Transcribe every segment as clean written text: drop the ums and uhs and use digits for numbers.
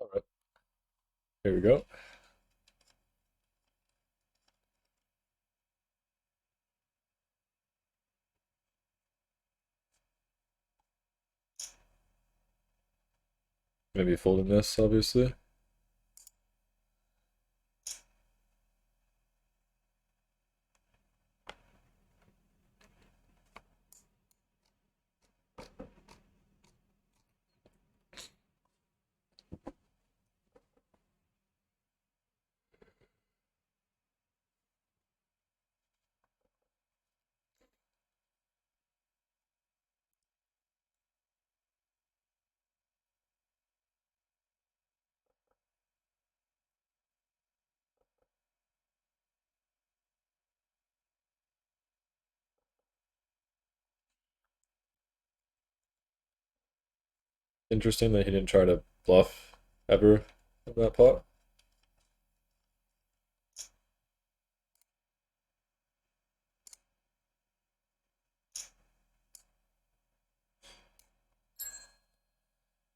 All right, here we go. Maybe folding this, obviously. Interesting that he didn't try to bluff ever in that pot.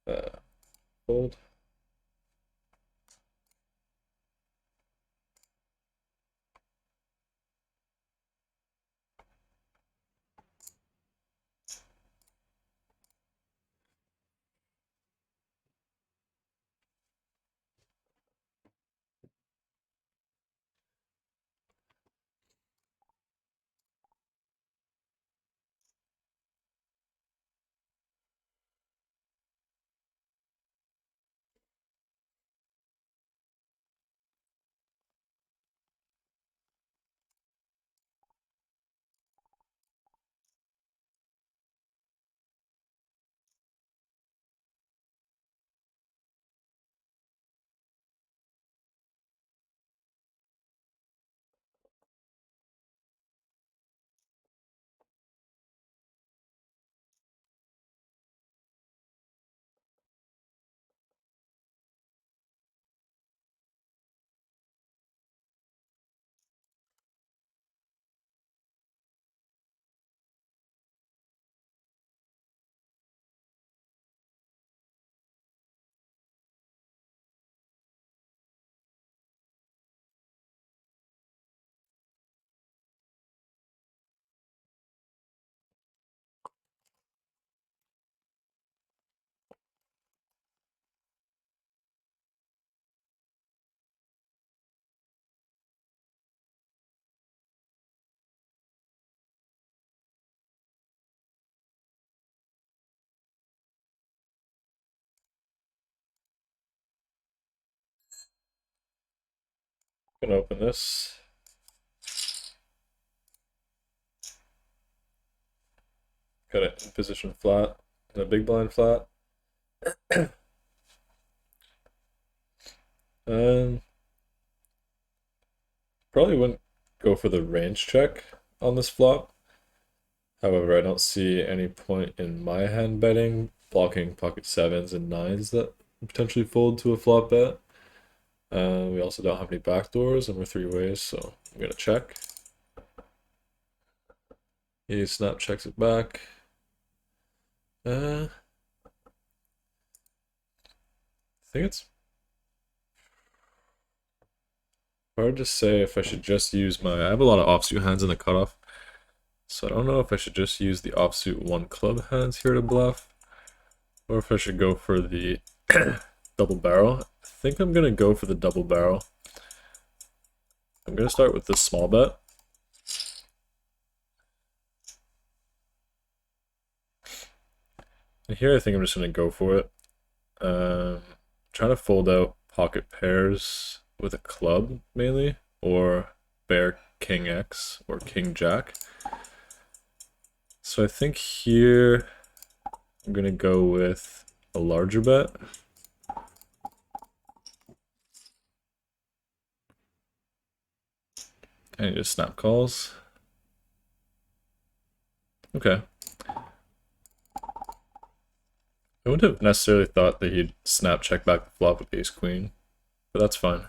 Uh, Fold. Gonna open this. Got it in position flat. And a big blind flat. And probably wouldn't go for the range check on this flop. However, I don't see any point in my hand betting, blocking pocket sevens and nines that potentially fold to a flop bet. We also don't have any backdoors and we're three ways, so I'm gonna check. He snap checks it back. I think it's hard to say if I should just use my. I have a lot of offsuit hands in the cutoff, so I don't know if I should just use the offsuit one club hands here to bluff, or if I should go for the double barrel. I think I'm gonna go for the double barrel. I'm gonna start with this small bet. And here I think I'm just gonna go for it. Trying to fold out pocket pairs with a club mainly, or bear king X or king jack. So I think here I'm gonna go with a larger bet. And he just snap calls. Okay. I wouldn't have necessarily thought that he'd snap check back the flop with ace queen, but that's fine.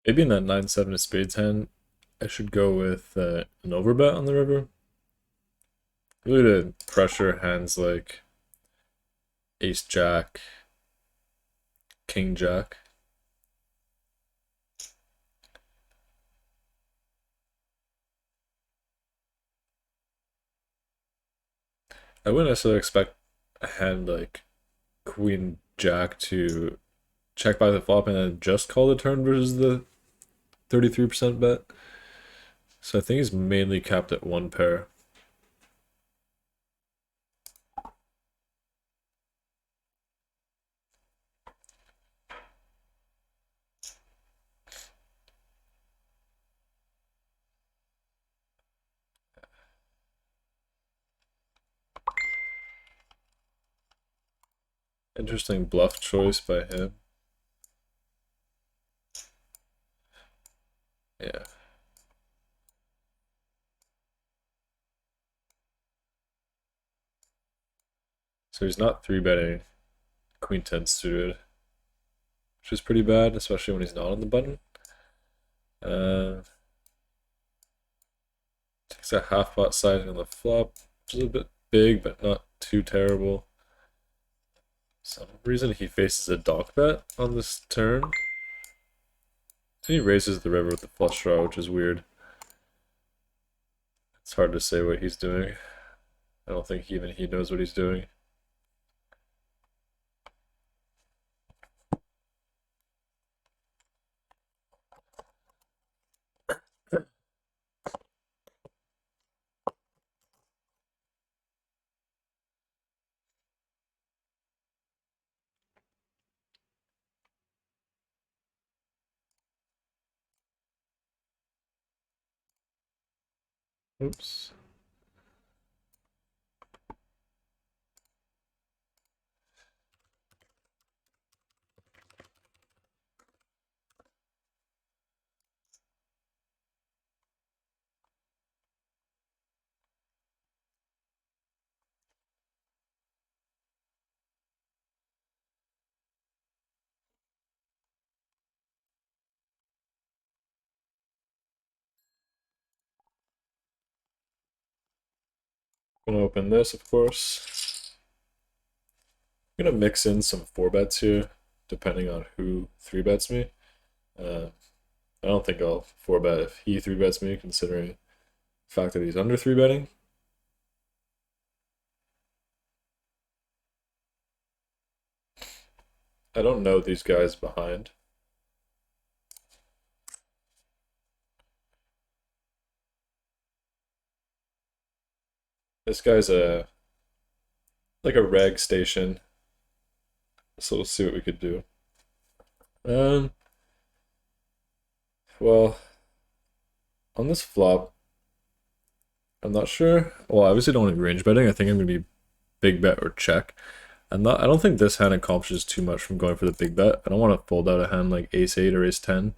Maybe in that 9-7 of spades hand, I should go with an overbet on the river. Really to pressure hands like ace jack, king jack. I wouldn't necessarily expect a hand like queen jack to check by the flop and then just call the turn versus the 33% bet. So I think he's mainly capped at one pair. Interesting bluff choice by him. Yeah. So he's not 3-betting queen 10 suited, which is pretty bad, especially when he's not on the button. Takes a half pot sizing on the flop, which is a bit big, but not too terrible. Some reason he faces a donk bet on this turn. He raises the river with the flush draw, which is weird. It's hard to say what he's doing. I don't think even he knows what he's doing. Oops. Gonna open this, of course. I'm gonna mix in some 4-bets here, depending on who 3-bets me. I don't think I'll 4-bet if he 3-bets me, considering the fact that he's under 3-betting. I don't know these guys behind. This guy's like a reg station, so we'll see what we could do. Well, on this flop, I'm not sure. Well, I obviously don't want to be range betting. I think I'm gonna be big bet or check. I don't think this hand accomplishes too much from going for the big bet. I don't want to fold out a hand like ace 8 or ace 10.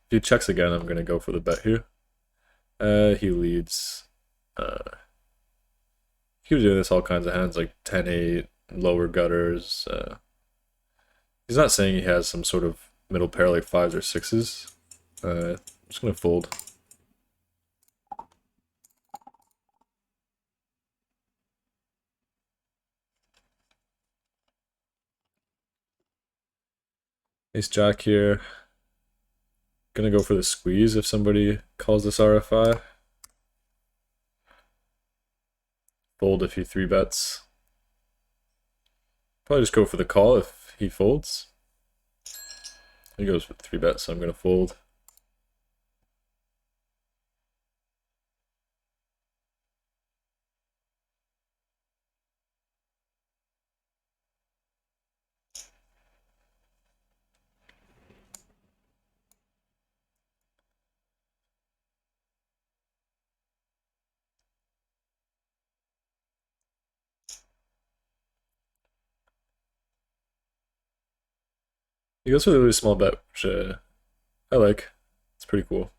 If he checks again, I'm gonna go for the bet here. He leads. He was doing this all kinds of hands like 10-8, lower gutters. He's not saying he has some sort of middle pair like 5s or 6s. I'm just gonna fold. Ace jack here. Gonna go for the squeeze if somebody calls this RFI. Fold if he 3-bets. Probably just go for the call if he folds. He goes with 3-bets, so I'm gonna fold. He goes for a really small bet, which I like. It's pretty cool.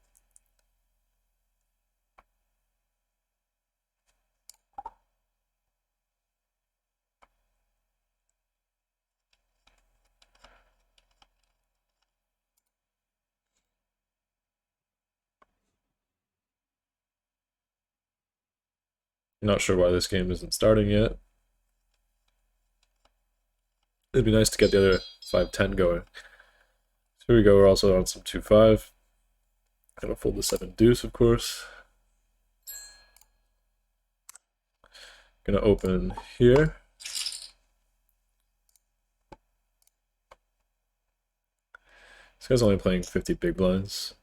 Not sure why this game isn't starting yet. It'd be nice to get the other 5-10 going. So here we go, we're also on some 2-5. Gonna fold the 7 deuce, of course. Gonna open here. This guy's only playing 50 big blinds.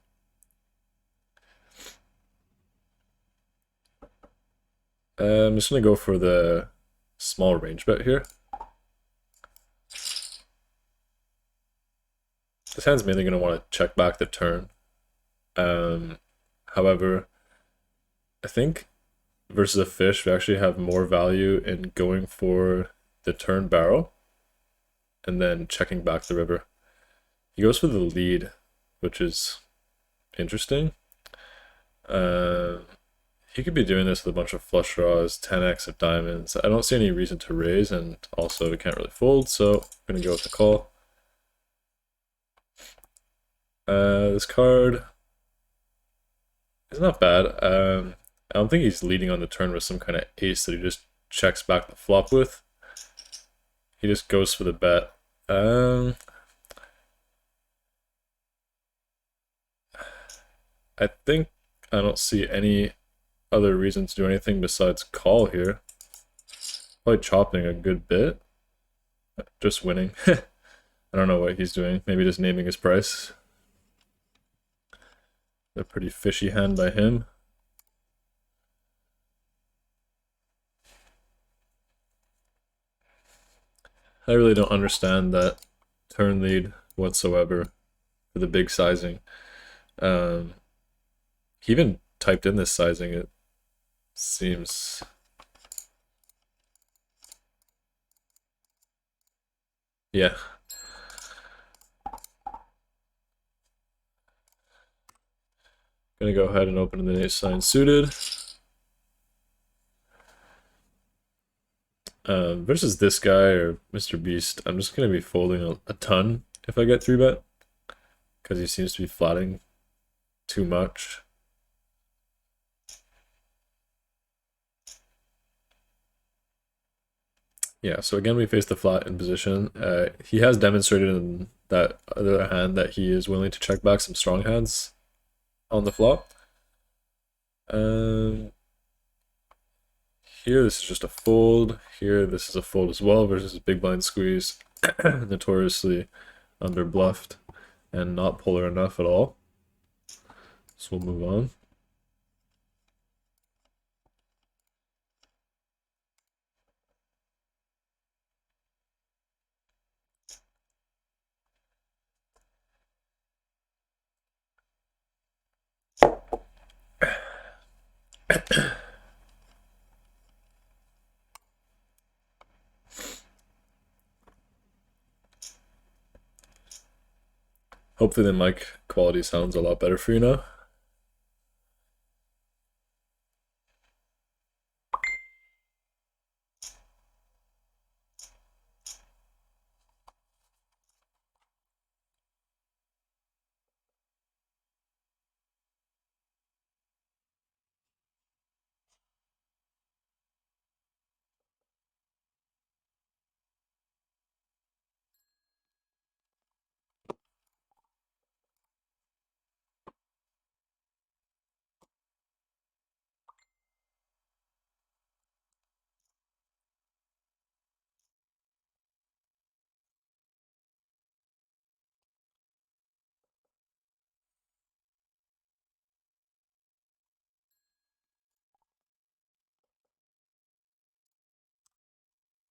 I'm just gonna go for the small range bet here. This hand's mainly gonna want to check back the turn. However, I think versus a fish, we actually have more value in going for the turn barrel and then checking back the river. He goes for the lead, which is interesting. He could be doing this with a bunch of flush draws, 10x of diamonds. I don't see any reason to raise, and also we can't really fold, so I'm gonna go with the call. This card is not bad. I don't think he's leading on the turn with some kind of ace that he just checks back the flop with. He just goes for the bet. I think I don't see any other reason to do anything besides call here. Probably chopping a good bit. Just winning. I don't know what he's doing. Maybe just naming his price. A pretty fishy hand by him. I really don't understand that turn lead whatsoever for the big sizing. He even typed in this sizing. It seems... Yeah. Gonna go ahead and open the ace sign suited. Versus this guy or Mr. Beast, I'm just gonna be folding a ton if I get 3-bet. Because he seems to be flatting too much. Yeah, so again we face the flat in position. He has demonstrated in that other hand that he is willing to check back some strong hands on the flop. Here this is just a fold. Here this is a fold as well versus a big blind squeeze. Notoriously under bluffed and not polar enough at all. So we'll move on. Hopefully the mic quality sounds a lot better for you now.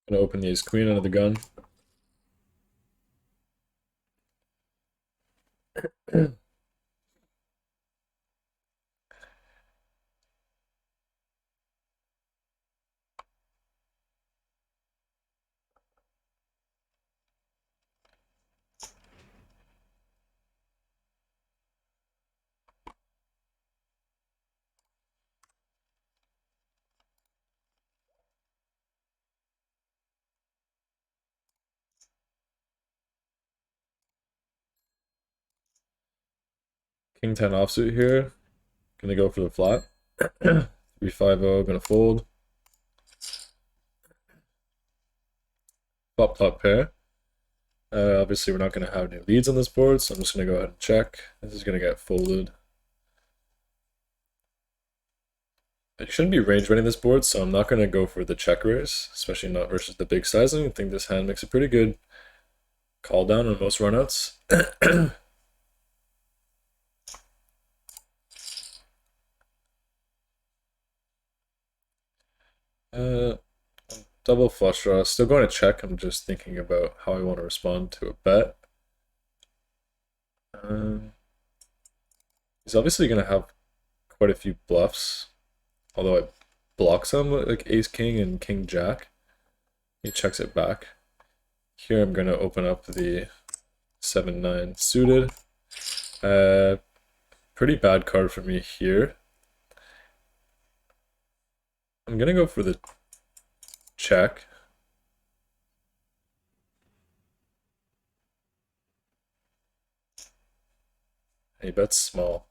Gonna open the ace queen under the gun. King 10 offsuit here. Gonna go for the flat. 3-5-0, gonna fold. flop top pair. Obviously, we're not going to have any leads on this board, so I'm just going to go ahead and check. This is going to get folded. I shouldn't be range running this board, so I'm not going to go for the check raise, especially not versus the big sizing. I think this hand makes a pretty good call down on most runouts. Double flush draw. Still going to check. I'm just thinking about how I want to respond to a bet. He's obviously going to have quite a few bluffs, although I block some like ace king and king jack. He checks it back. Here I'm going to open up the 7-9 suited. Pretty bad card for me here. I'm going to go for the check. He bets small.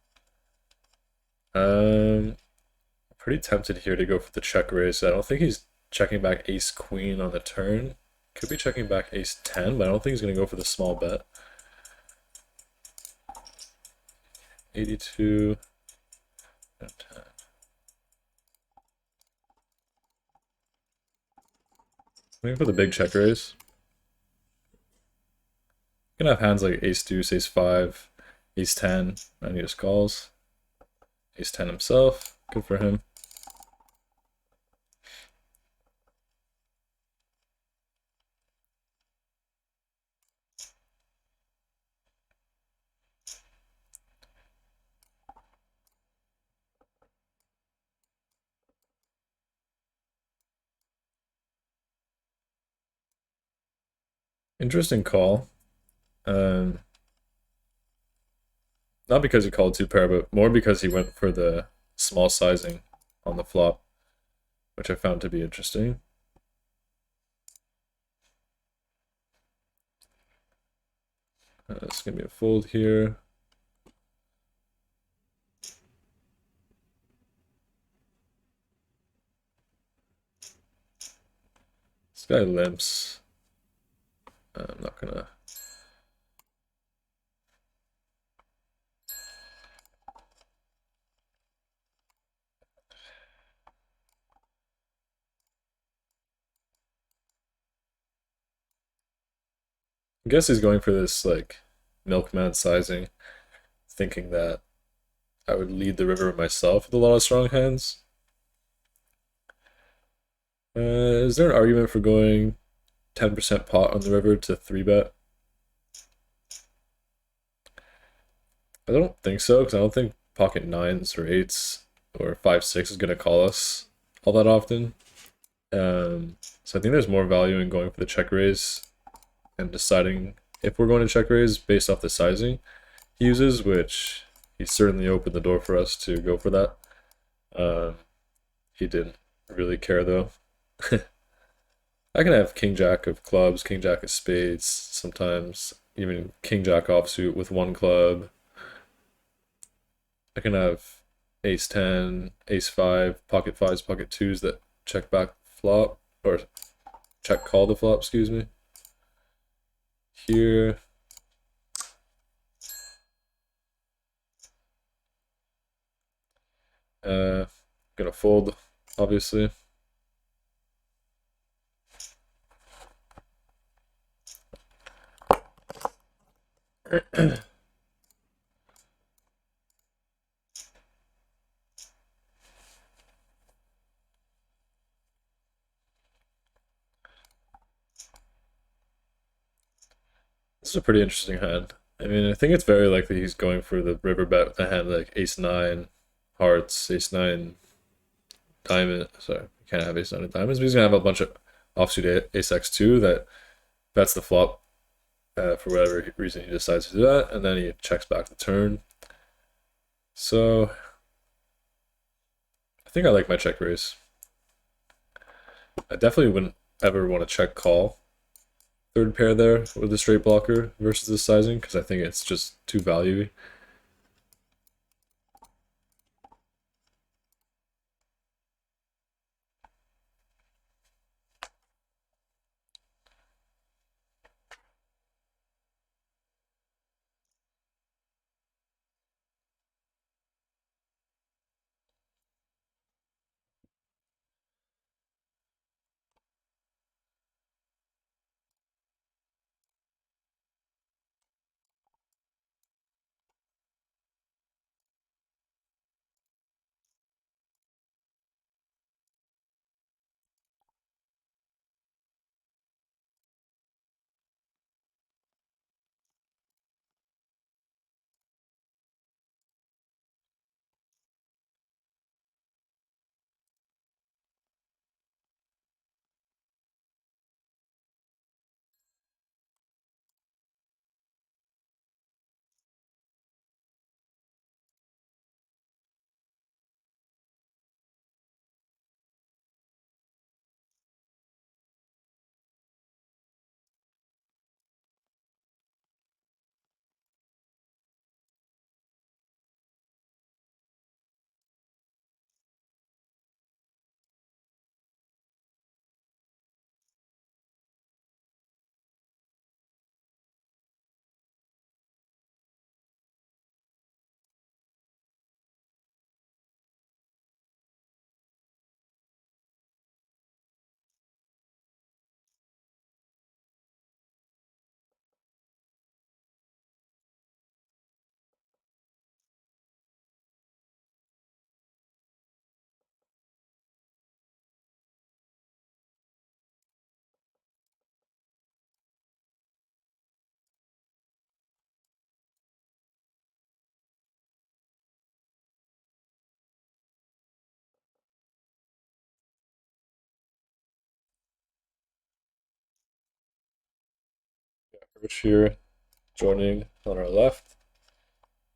Pretty tempted here to go for the check raise. I don't think he's checking back ace queen on the turn. Could be checking back ace 10, but I don't think he's going to go for the small bet. 82 and 10. I'm going for the big check raise. Gonna have hands like ace deuce, ace 5, ace 10, and he just calls. Ace 10 himself, good for him. Interesting call. Not because he called two pair, but more because he went for the small sizing on the flop, which I found to be interesting. It's gonna be a fold here. This guy limps. I'm not gonna. I guess he's going for this like milkman sizing, thinking that I would lead the river myself with a lot of strong hands. Is there an argument for going 10% pot on the river to 3-bet? I don't think so, because I don't think pocket 9s or 8s or 5-6 is going to call us all that often. So I think there's more value in going for the check raise and deciding if we're going to check raise based off the sizing he uses, which he certainly opened the door for us to go for that. He didn't really care though. I can have king jack of clubs, king jack of spades, sometimes even king jack offsuit with one club. I can have ace 10, ace 5, pocket 5s, pocket 2s that check back flop, or check call the flop, excuse me. Here. Gonna fold, obviously. This is a pretty interesting hand. I mean, I think it's very likely he's going for the river bet with a hand like ace 9 hearts, ace 9 diamond. Sorry, you can't have ace 9 diamonds, but he's gonna have a bunch of offsuit ace x2 that bets the flop for whatever reason he decides to do that, and then he checks back the turn. So I think I like my check raise. I definitely wouldn't ever want to check call third pair there with the straight blocker versus the sizing, because I think it's just too value-y. approach here, joining on our left.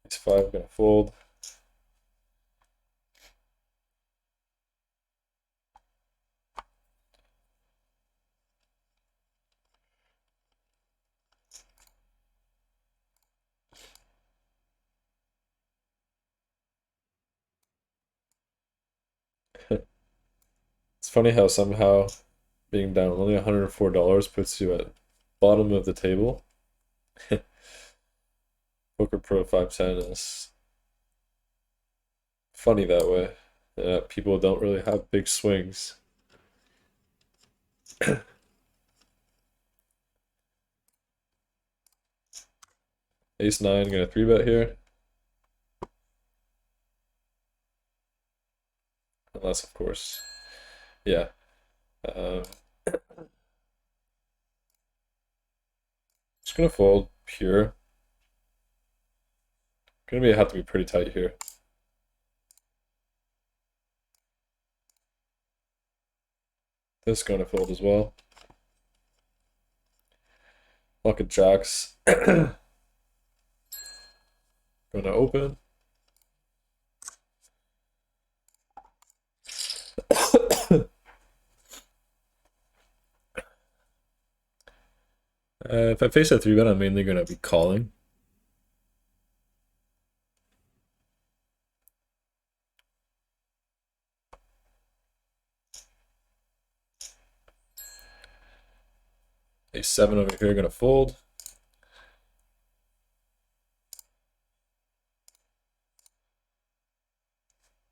Ace 5 gonna fold. It's funny how somehow being down only $104 puts you at bottom of the table. Poker Pro 510 is funny that way. People don't really have big swings. Ace 9 gonna 3-bet here. Unless, of course, yeah. Just gonna fold pure. Gonna have to be pretty tight here. This is gonna fold as well. Pocket jacks. Gonna open. If I face a 3-bet, I'm mainly gonna be calling. Ace 7 over here, gonna fold.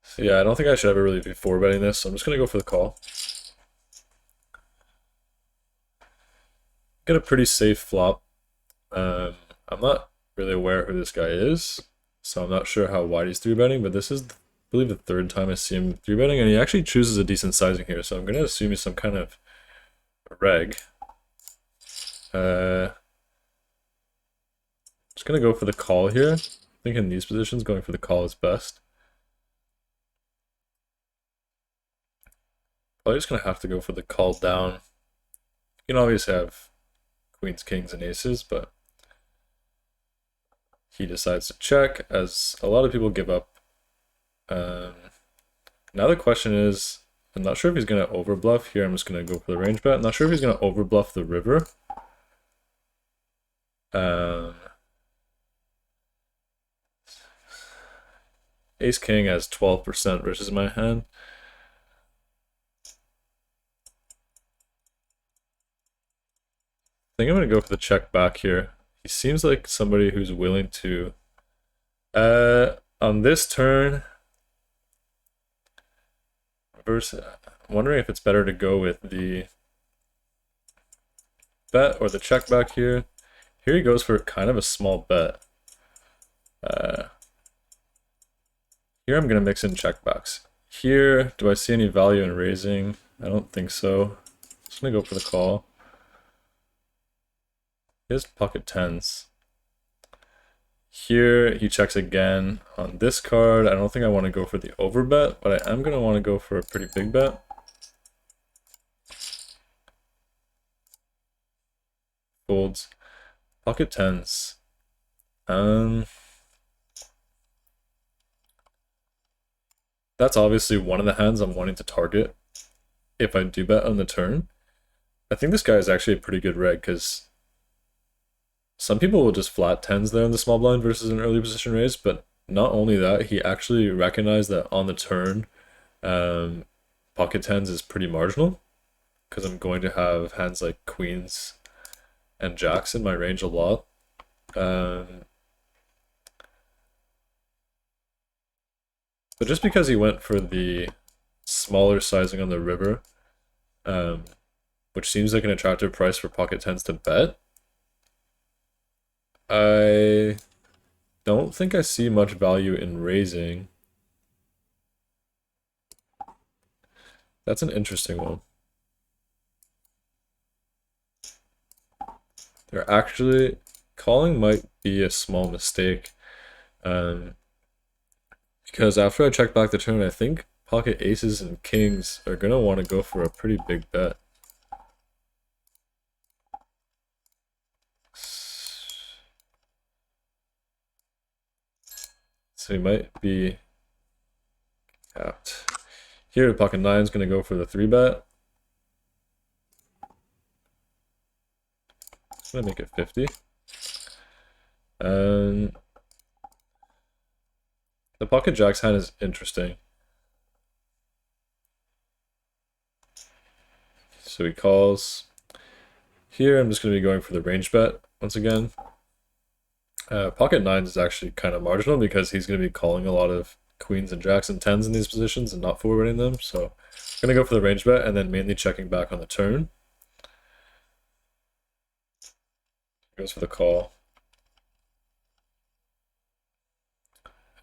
So yeah, I don't think I should ever really be 4-betting this, so I'm just gonna go for the call. Get a pretty safe flop. I'm not really aware who this guy is, so I'm not sure how wide he's 3-betting, but this is, I believe, the third time I see him 3-betting, and he actually chooses a decent sizing here, so I'm gonna assume he's some kind of reg. Just gonna go for the call here. I think in these positions, going for the call is best. Probably just gonna have to go for the call down. You can always have queens, kings, and aces, but he decides to check, as a lot of people give up. Now the question is, I'm not sure if he's gonna overbluff here. I'm just gonna go for the range bet. I'm not sure if he's gonna overbluff the river. Ace King has 12% versus my hand. I think I'm gonna go for the check back here. He seems like somebody who's willing to on this turn versus, I'm wondering if it's better to go with the bet or the check back here. Here he goes for kind of a small bet. Here I'm gonna mix in checkbacks. Here, do I see any value in raising? I don't think so. Just gonna go for the call. He has pocket tens. Here he checks again on this card. I don't think I want to go for the overbet, but I am gonna want to go for a pretty big bet. Folds. Pocket tens. That's obviously one of the hands I'm wanting to target if I do bet on the turn. I think this guy is actually a pretty good reg, because some people will just flat tens there in the small blind versus an early position raise, but not only that, he actually recognized that on the turn, pocket tens is pretty marginal, because I'm going to have hands like queens and jacks in my range a lot. But just because he went for the smaller sizing on the river, which seems like an attractive price for pocket tens to bet, I don't think I see much value in raising. That's an interesting one. They're actually, calling might be a small mistake. Because after I check back the turn, I think pocket aces and kings are gonna want to go for a pretty big bet. So he might be capped. Here, pocket nine is going to go for the 3-bet. It's going to make it 50. And the pocket jack's hand is interesting. So he calls. Here, I'm just going to be going for the range bet once again. Pocket nines is actually kind of marginal because he's going to be calling a lot of queens and jacks and tens in these positions and not forwarding them. So I'm going to go for the range bet and then mainly checking back on the turn. Goes for the call.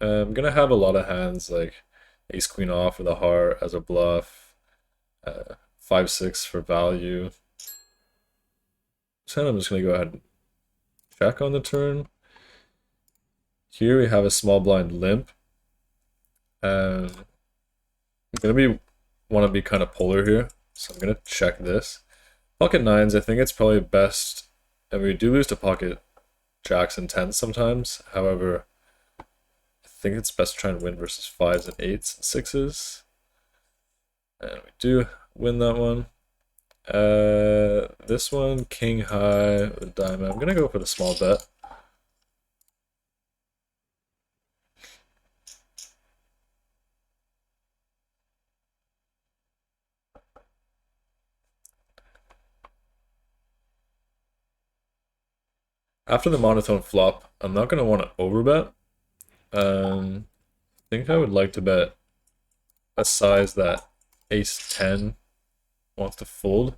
I'm going to have a lot of hands like ace queen off with a heart as a bluff. 5-6 for value. So I'm just going to go ahead and check on the turn. Here we have a small blind limp. I'm gonna want to be kind of polar here, so I'm gonna check this. Pocket nines, I think it's probably best, and we do lose to pocket jacks and tens sometimes. However, I think it's best to try and win versus fives and eights and sixes. And we do win that one. This one, king high with diamond. I'm gonna go for the small bet. After the monotone flop, I'm not gonna want to overbet. I think I would like to bet a size that ace 10 wants to fold.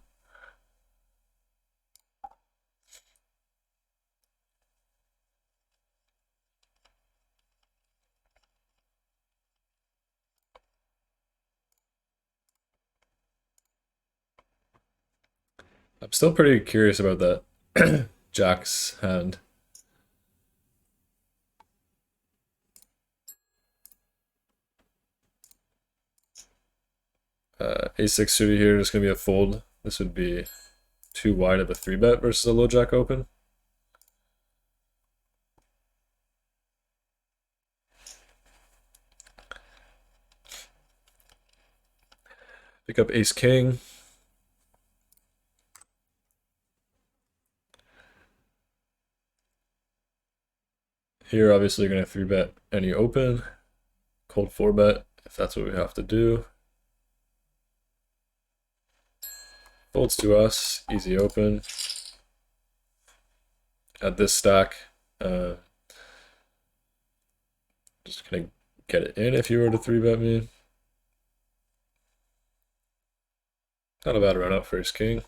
I'm still pretty curious about that Jack's hand. A6 suited here is going to be a fold. This would be too wide of a 3-bet versus a low jack open. Pick up ace king. Here, obviously, you're going to 3-bet any open. Cold 4-bet, if that's what we have to do. Folds to us, easy open. At this stack, just gonna get it in if you were to 3-bet me. Not a bad run out for ace king.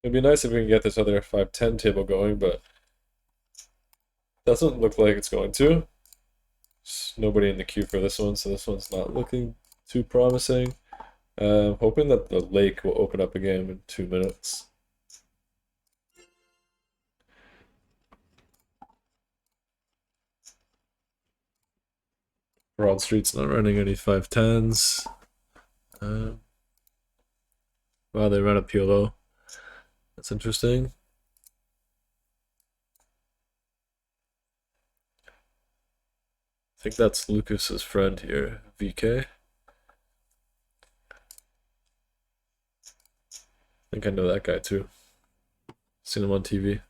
It'd be nice if we can get this other 5-10 table going, but doesn't look like it's going to. There's nobody in the queue for this one, so this one's not looking too promising. Hoping that the lake will open up again in 2 minutes. Broad Street's not running any 5-10s. Wow, they ran a PLO. That's interesting. I think that's Lucas's friend here, VK. I think I know that guy too. Seen him on TV.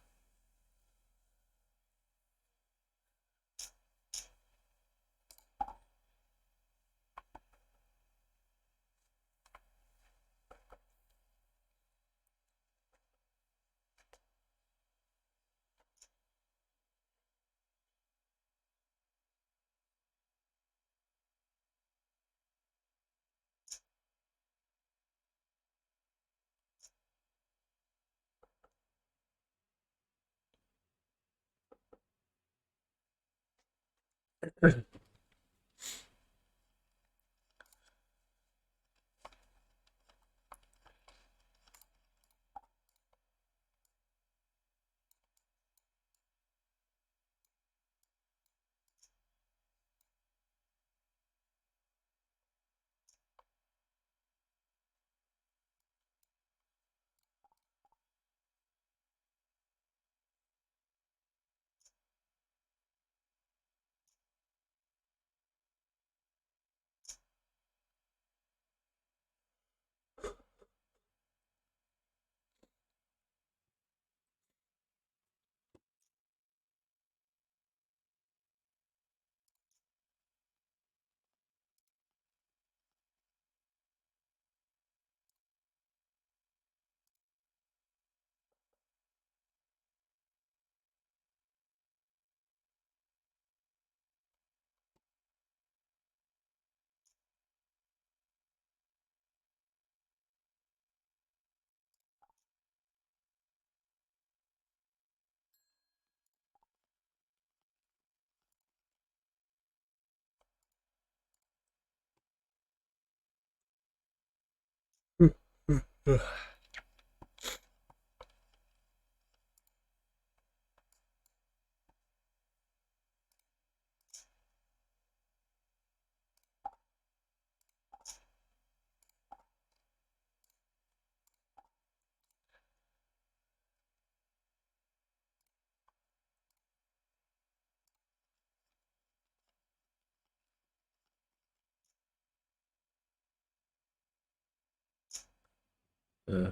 Yeah,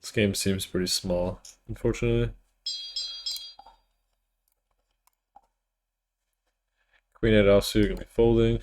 this game seems pretty small, unfortunately. Queen 8 offsuit gonna be folding.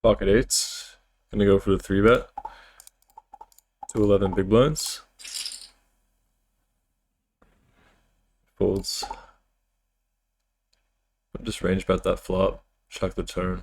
Pocket 8s. Gonna go for the 3-bet. 211 big blinds. Folds. Just range bet that flop. Check the turn.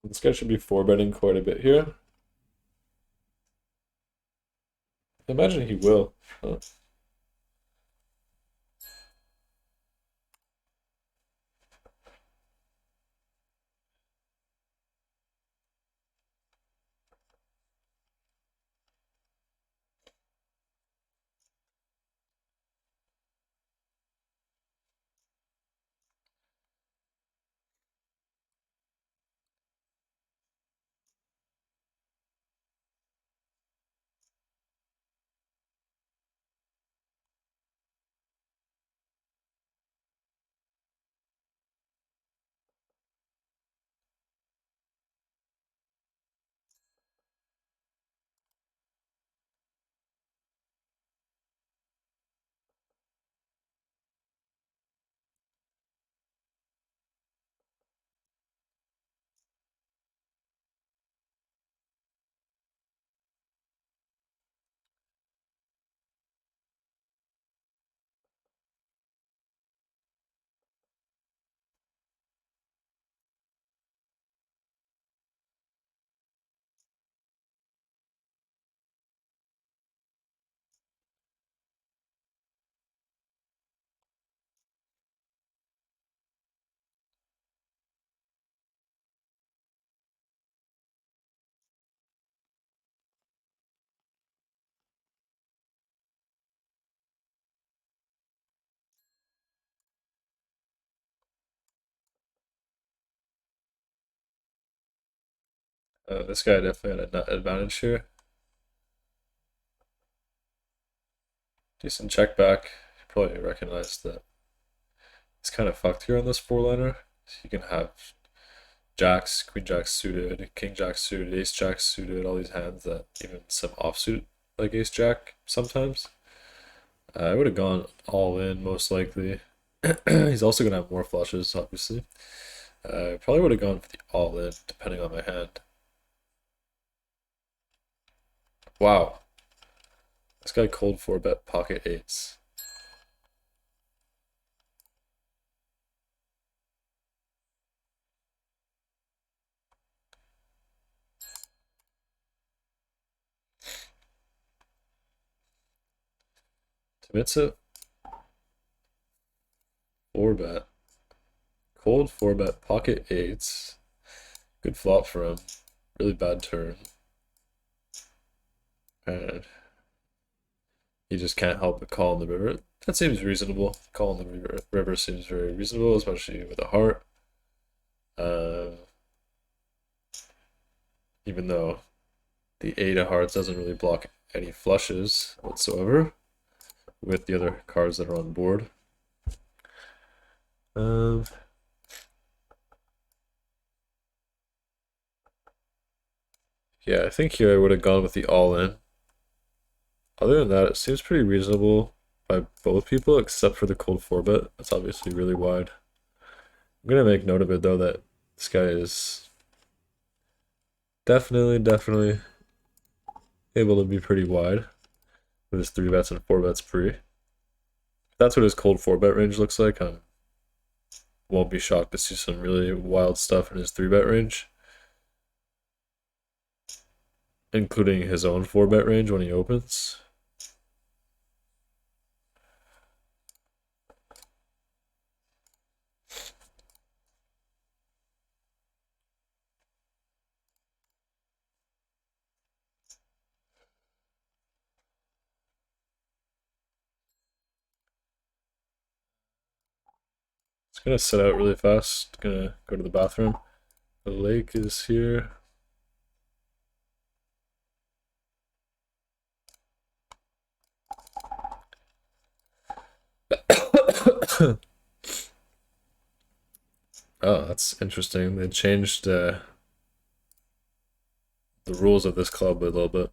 This guy should be 4-betting quite a bit here. I imagine he will. This guy definitely had an advantage here. Decent check back. You probably recognized that he's kind of fucked here on this 4-liner. So you can have jacks, queen jack suited, king jack suited, ace jack suited, all these hands that even some offsuit like ace jack sometimes. I would have gone all in most likely. He's also gonna have more flushes, obviously. Probably would have gone for the all in, depending on my hand. Wow. This guy cold 4-bet pocket eights. Timitsa 4-bet. Cold 4-bet pocket eights. Good flop for him. Really bad turn. And he just can't help but call in the river. That seems reasonable. Call in the river seems very reasonable, especially with a heart. Even though the 8 of hearts doesn't really block any flushes whatsoever with the other cards that are on board. Yeah, I think here I would have gone with the all-in. Other than that, it seems pretty reasonable by both people, except for the cold 4-bet. That's obviously really wide. I'm gonna make note of it though that this guy is definitely able to be pretty wide with his 3-bets and 4-bets pre. That's what his cold 4-bet range looks like. I won't be shocked to see some really wild stuff in his 3-bet range, including his own 4-bet range when he opens. It's gonna set out really fast. Gonna go to the bathroom. The lake is here. Oh, that's interesting. They changed the rules of this club a little bit.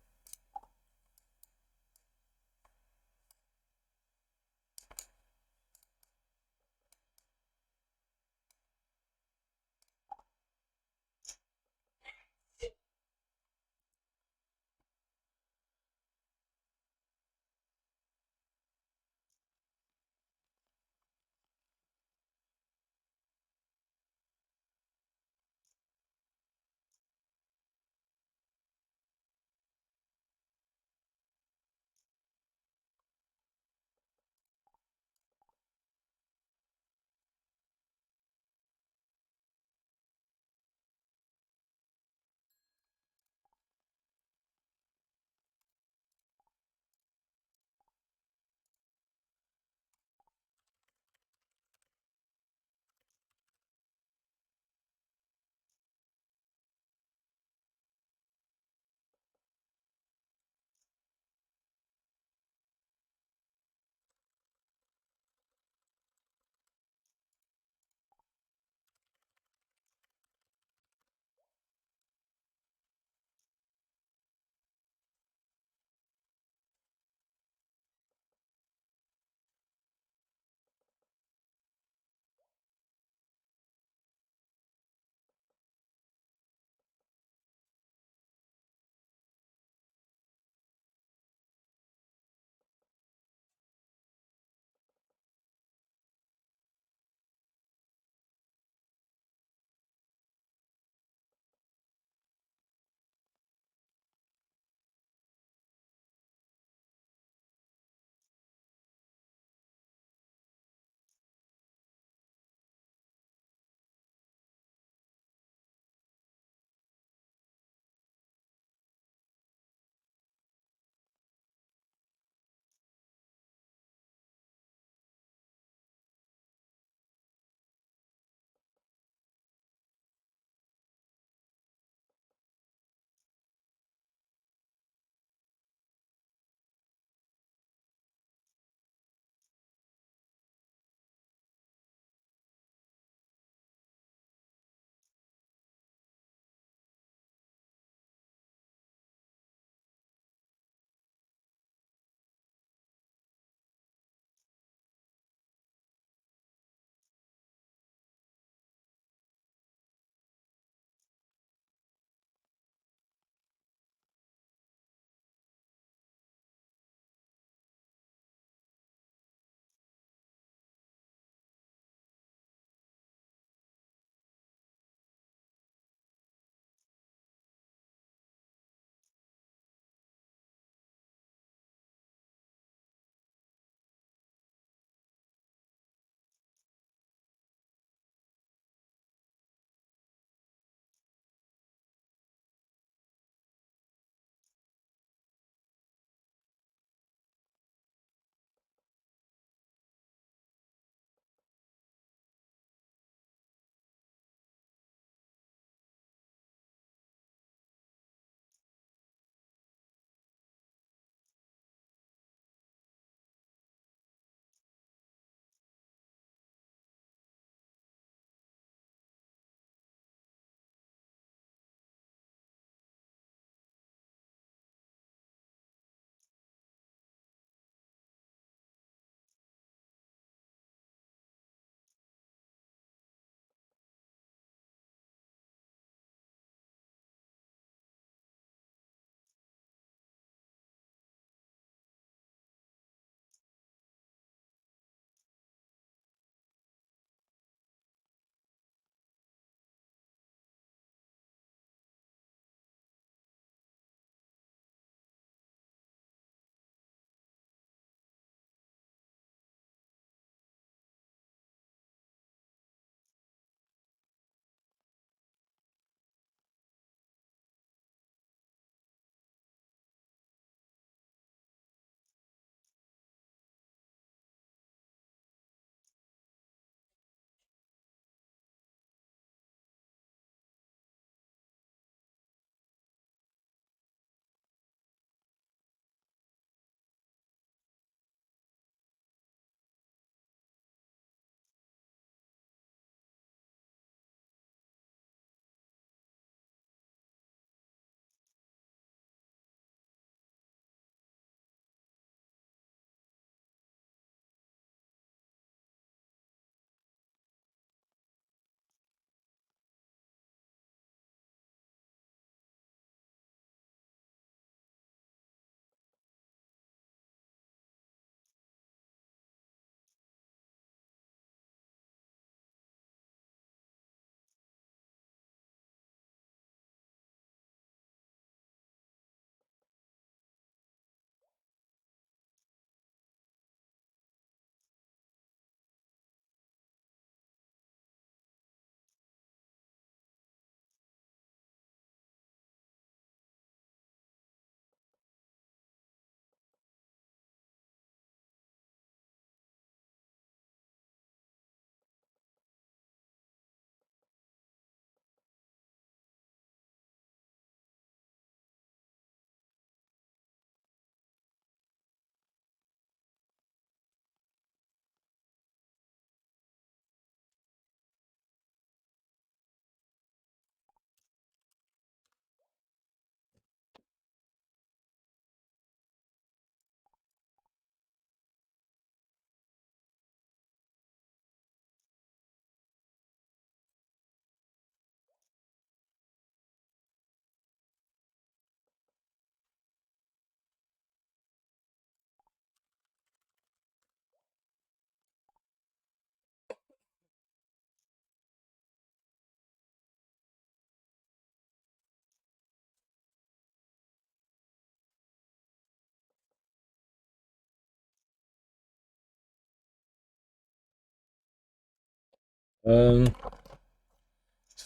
So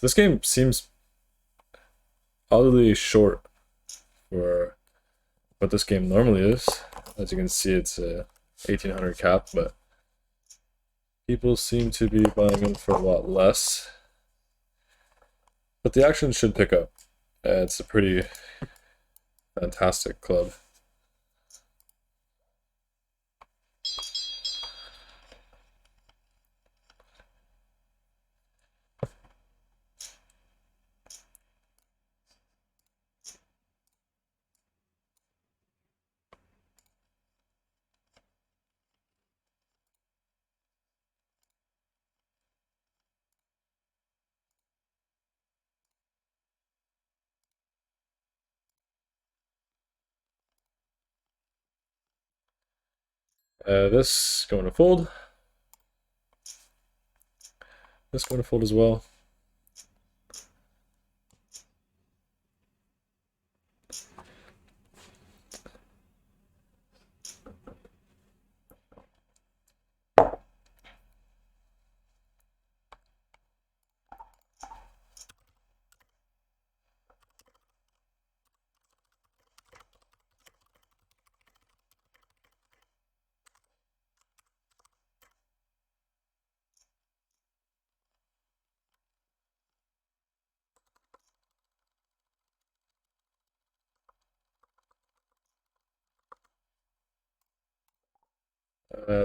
this game seems oddly short for what this game normally is. As you can see, it's a 1800 cap, but people seem to be buying them for a lot less. But the action should pick up. It's a pretty fantastic club. This going to fold. This going to fold as well.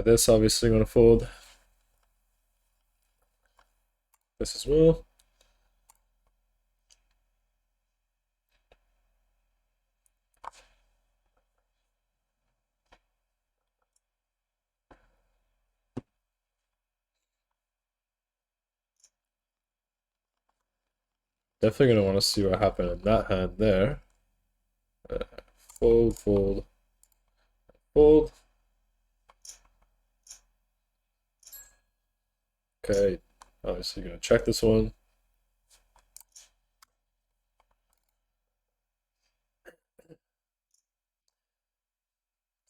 This obviously going to fold. This as well. Definitely going to want to see what happened in that hand there. Fold, fold, fold. Okay, obviously going to check this one.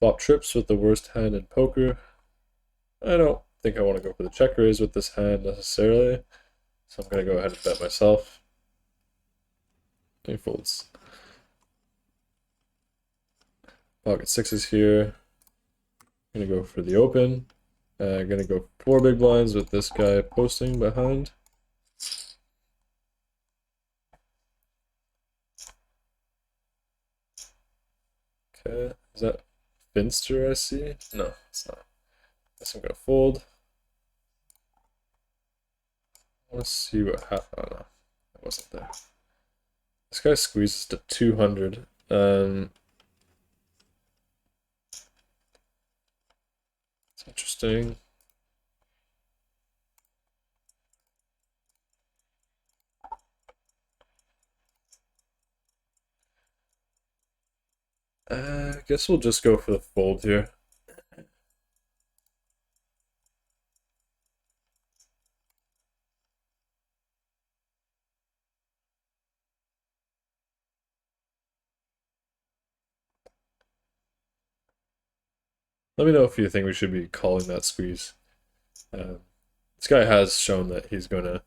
Flop trips with the worst hand in poker. I don't think I want to go for the check raise with this hand necessarily, so I'm going to go ahead and bet myself. He folds. Pocket sixes here. Gonna go for the open. Gonna go 4 big blinds with this guy posting behind. Okay, is that Finster I see? No, it's not. Guess I'm gonna fold. Let's see what happened. Oh no, it wasn't there. This guy squeezes to 200. It's interesting. I guess we'll just go for the fold here. Let me know if you think we should be calling that squeeze. This guy has shown that he's gonna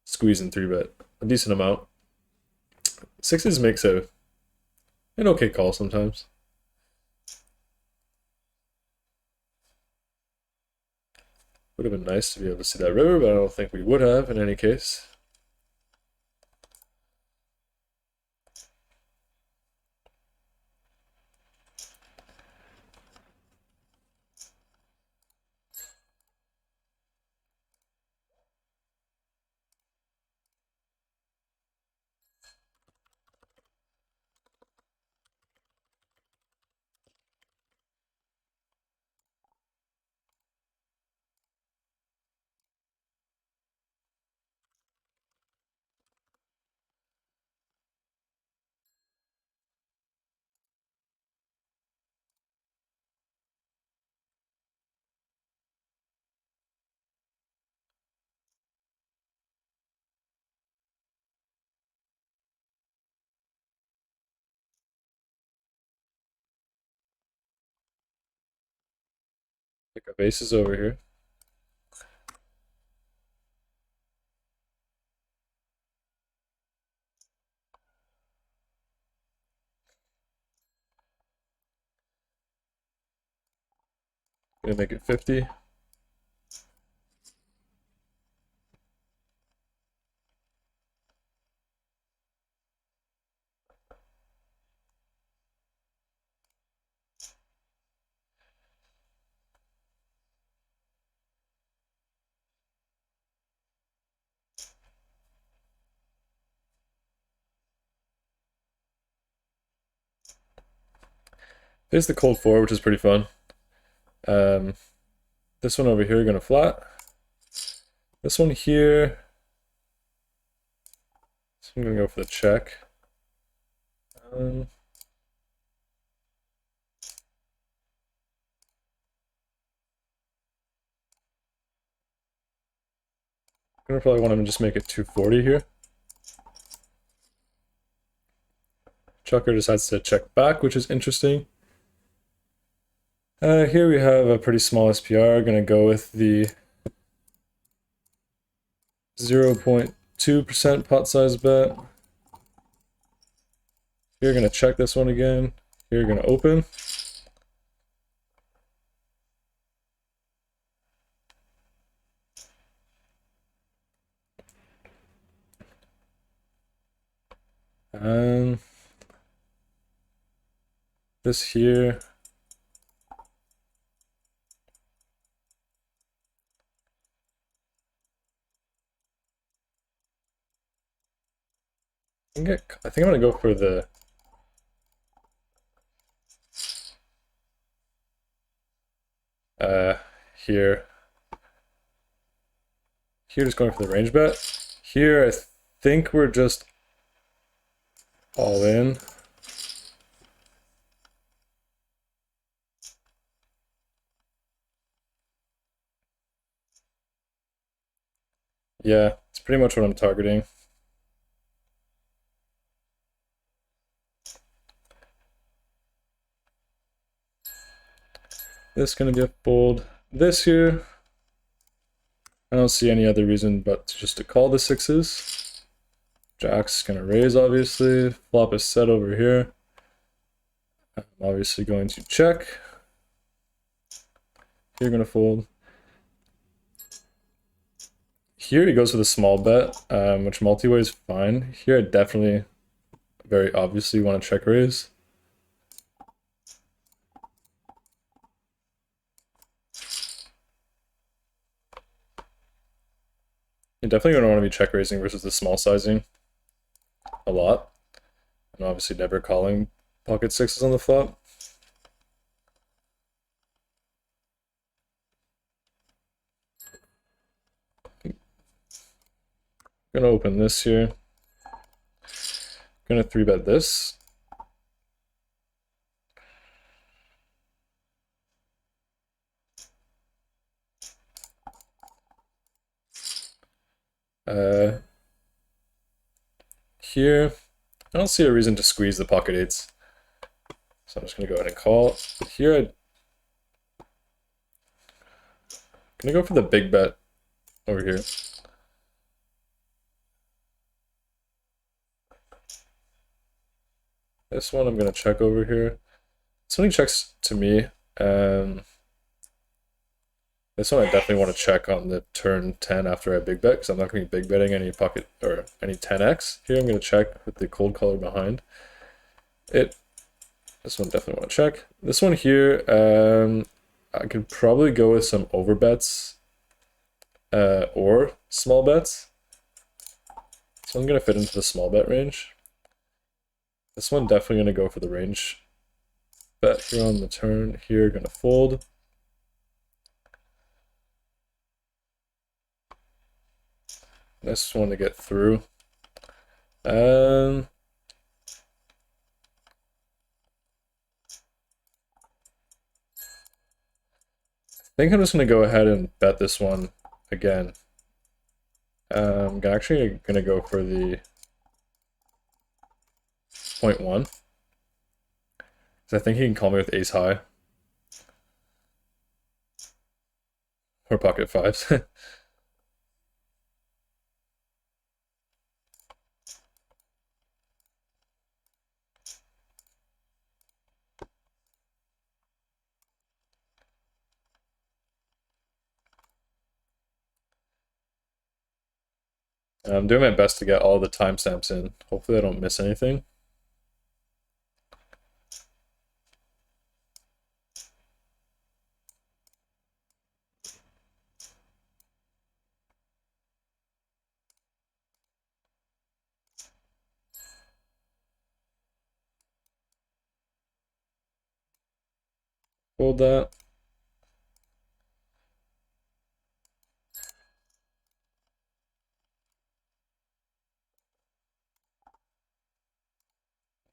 squeeze in 3-bet a decent amount. Sixes makes an okay call sometimes. Would have been nice to be able to see that river, but I don't think we would have in any case. Pick up aces over here. Gonna make it 50. There's the cold 4, which is pretty fun. This one over here gonna flat. This one here, so I'm gonna go for the check. I'm gonna probably want to just make it 240 here. Chucker decides to check back, which is interesting. Here we have a pretty small SPR. Gonna go with the 0.2% pot size bet. Here, gonna check this one again. Here, gonna open. And this here. I think I'm gonna go for the here. Here, just going for the range bet. Here, I think we're just all in. Yeah, it's pretty much what I'm targeting. This is going to be a fold. This here, I don't see any other reason but just to call the sixes. Jack's going to raise, obviously. Flop is set over here. I'm obviously going to check. Here, going to fold. Here he goes with a small bet, which multi-way is fine. Here I definitely, very obviously, want to check raise. You're definitely going to want to be check raising versus the small sizing a lot. And obviously never calling pocket sixes on the flop. Gonna open this here. Gonna 3-bet this. Here, I don't see a reason to squeeze the pocket eights. So I'm just gonna go ahead and call. Here, I'm gonna go for the big bet over here. This one I'm gonna check over here. This one he checks to me. This one I definitely want to check on the turn 10 after I big bet, because I'm not going to be big betting any pocket or any 10x. Here I'm going to check with the cold color behind it. This one definitely want to check. This one here, I could probably go with some overbets or small bets. So I'm going to fit into the small bet range. This one definitely going to go for the range bet here on the turn. Here, going to fold. This one to get through. I think I'm just gonna go ahead and bet this one again. I'm actually gonna go for the 0.1. Because I think he can call me with ace high. Or pocket fives. I'm doing my best to get all the timestamps in. Hopefully I don't miss anything. Hold that.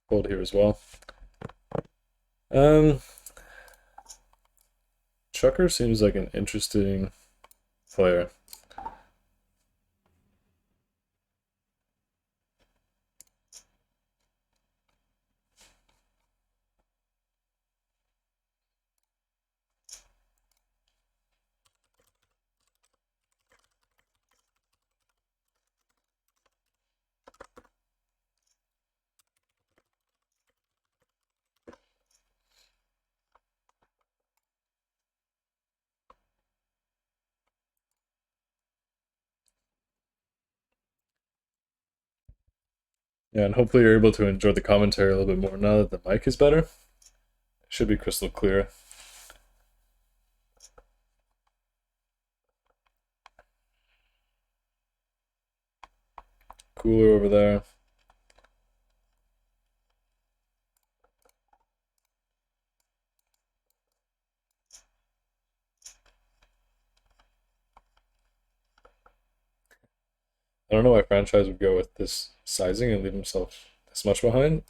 Hold here as well. Chucker seems like an interesting player. Yeah, and hopefully you're able to enjoy the commentary a little bit more now that the mic is better. It should be crystal clear. Cooler over there. I don't know why franchise would go with this sizing and leave himself this much behind.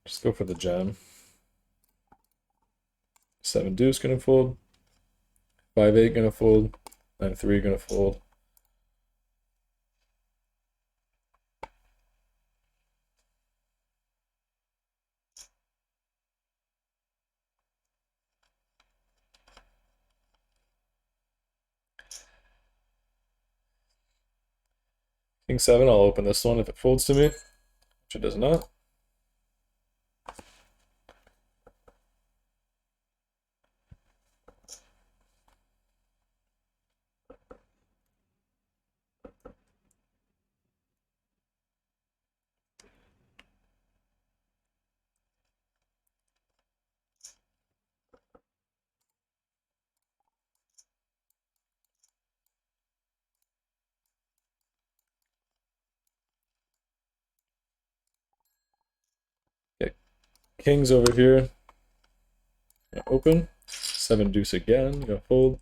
Just go for the jam. 7 deuce gonna fold. 5-8 gonna fold. 9-3 gonna fold. King 7, I'll open this one if it folds to me, which it does not. Okay, kings over here. Gonna open. 7 deuce again, gonna fold.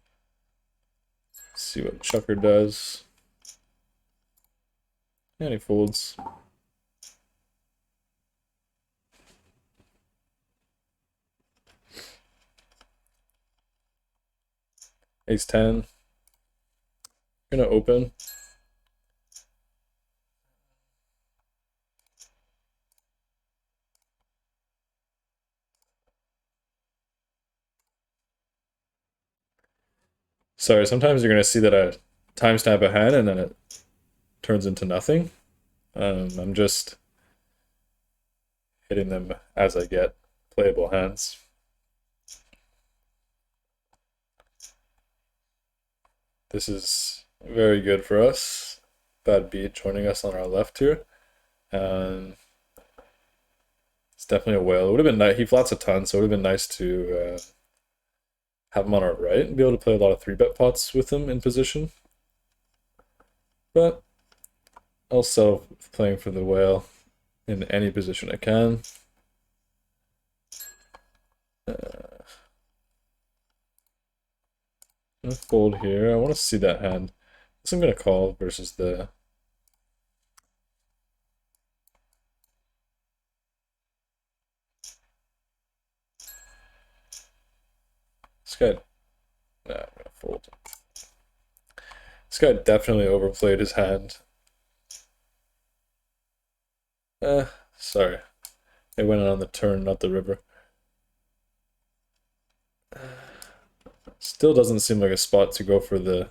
See what Chucker does. And he folds. Ace 10. Gonna open. Sorry, sometimes you're gonna see that I timestamp a hand and then it turns into nothing. I'm just hitting them as I get playable hands. This is very good for us. Bad beat joining us on our left here. It's definitely a whale. It would have been nice. He flats a ton, so it would have been nice to have him on our right and be able to play a lot of 3-bet pots with him in position. But I'll settle playing for the whale in any position I can. I'm gonna fold here. I want to see that hand. So I'm gonna call versus the. This guy. Nah, I'm gonna fold. This guy definitely overplayed his hand. Sorry. It went on the turn, not the river. Still doesn't seem like a spot to go for the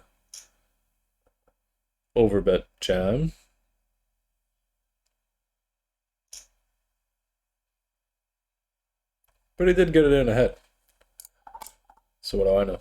overbet jam. But he did get it in ahead. So what do I know?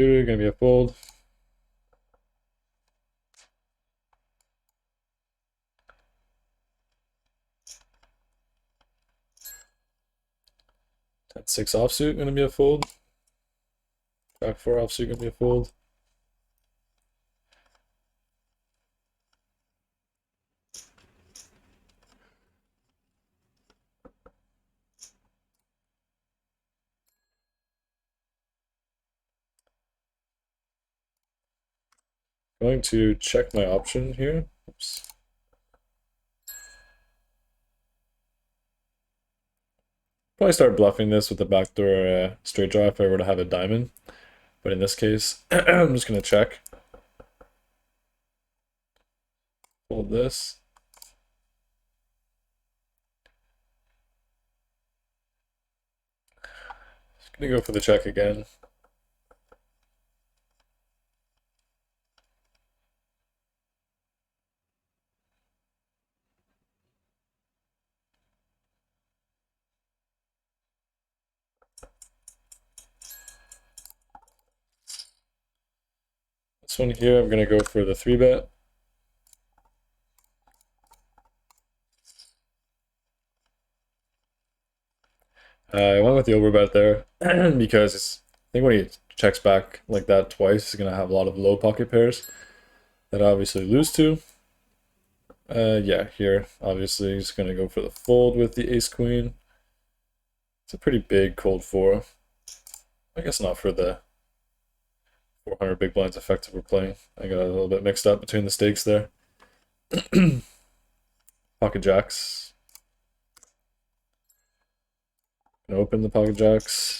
Suited, gonna be a fold. Ten six offsuit, gonna be a fold. Jack four offsuit, gonna be a fold. Going to check my option here. Oops. Probably start bluffing this with the backdoor straight draw if I were to have a diamond. But in this case, I'm just gonna check. Fold this. Just gonna go for the check again. This one here, I'm gonna go for the 3-bet. I went with the overbet there because I think when he checks back like that twice, he's gonna have a lot of low pocket pairs that I obviously lose to. Yeah, here obviously he's gonna go for the fold with the ace queen. It's a pretty big cold four. I guess not for the 400 big blinds effective we're playing. I got a little bit mixed up between the stakes there. Pocket jacks. Gonna open the pocket jacks.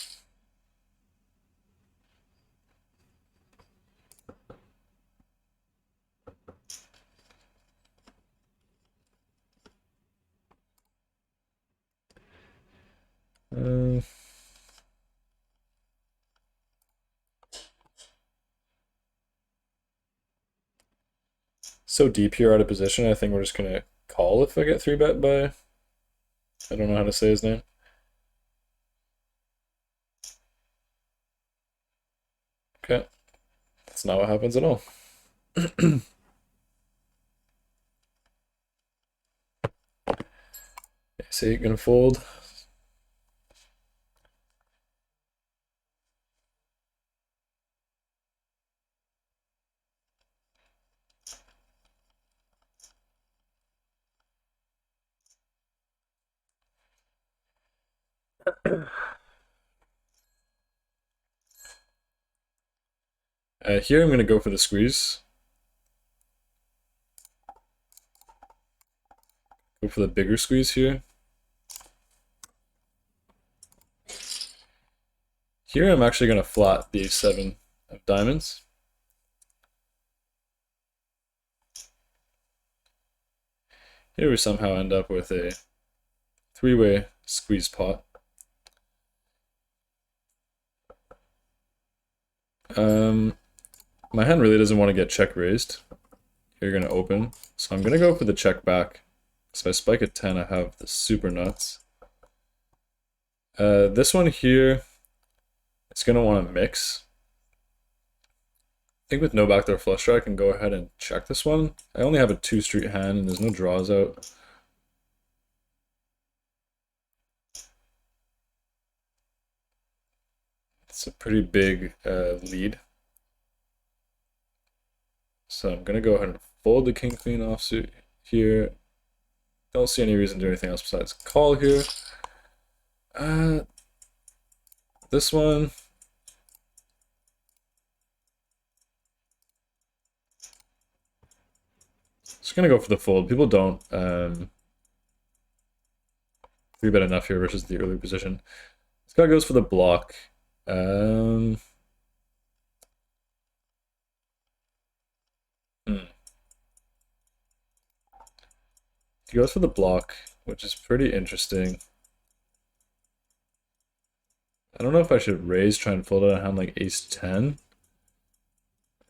So deep here out of position, I think we're just gonna call if I get 3-bet by, I don't know how to say his name. Okay, that's not what happens at all. Ace 8 gonna fold. Here I'm gonna go for the squeeze. Go for the bigger squeeze here. Here I'm actually gonna flat the ace-7 of diamonds. Here we somehow end up with a 3-way squeeze pot. My hand really doesn't want to get check raised. You're gonna open, so I'm gonna go for the check back. So I spike at 10, I have the super nuts. This one here, it's gonna want to mix. I think with no backdoor flush draw, I can go ahead and check this one. I only have a 2-street hand and there's no draws out. It's a pretty big lead. So I'm gonna go ahead and fold the king queen offsuit here. Don't see any reason to do anything else besides call here. This one. Just gonna go for the fold. People don't 3-bet enough here versus the early position. This guy goes for the block. He goes for the block, which is pretty interesting. I don't know if I should raise, try and fold out a hand like ace-10. I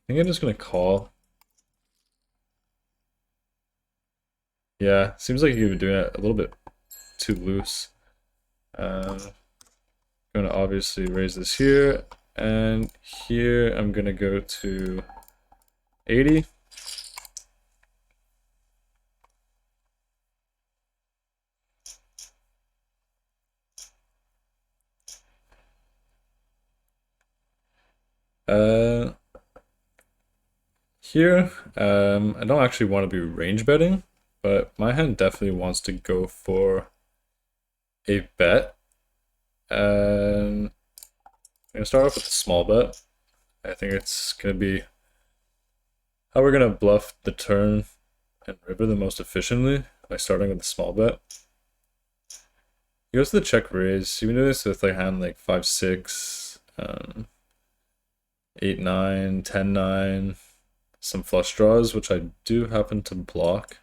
think I'm just gonna call. Yeah, seems like you're doing it a little bit too loose. Gonna obviously raise this here, And here I'm gonna go to 80. Here, I don't actually want to be range betting, but my hand definitely wants to go for a bet. I'm gonna start off with a small bet. I think it's gonna be how we're gonna bluff the turn and river the most efficiently by starting with a small bet. He goes to the check raise. You can do this with like hand like 5-6, 8-9, 10-9, some flush draws, which I do happen to block.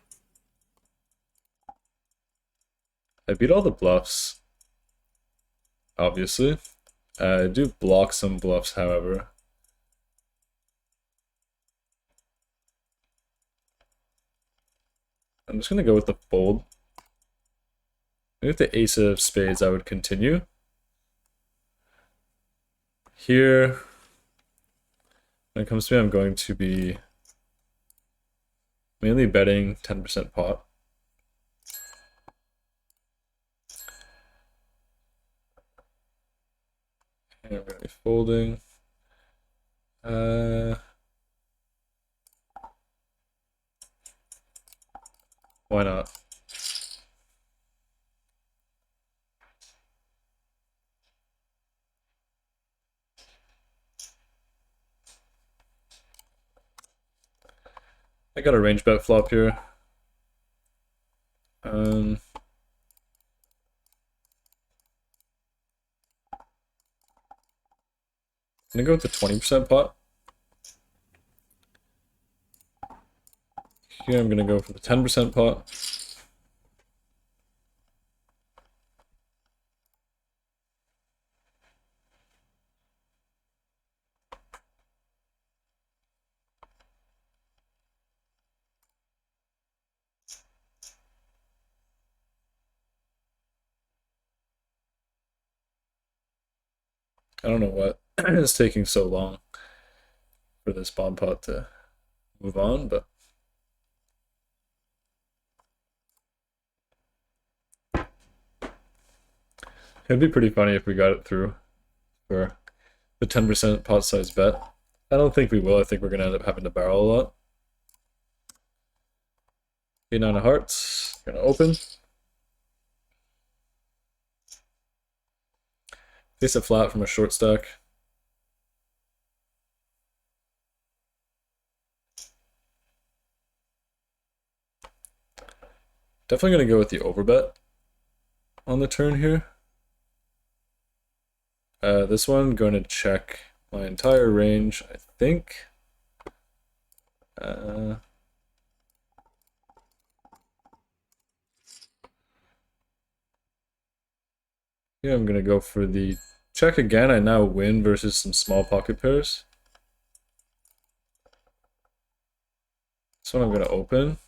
I beat all the bluffs, obviously. I do block some bluffs, however. I'm just gonna go with the fold. Maybe with the ace of spades, I would continue. Here, when it comes to me, I'm going to be mainly betting 10% pot. And I'm going to be folding. Why not? I got a range bet flop here. I'm gonna go with the 20% pot. Here I'm gonna go for the 10% pot. I don't know what is taking so long for this bomb pot to move on, but it'd be pretty funny if we got it through for the 10% pot size bet. I don't think we will. I think we're gonna end up having to barrel a lot. 8-9 of hearts. Gonna open. Face a flat from a short stack. Definitely gonna go with the overbet on the turn here. This one going to check my entire range, I think. Yeah, I'm gonna go for the check again. I now win versus some small pocket pairs. This one I'm gonna open.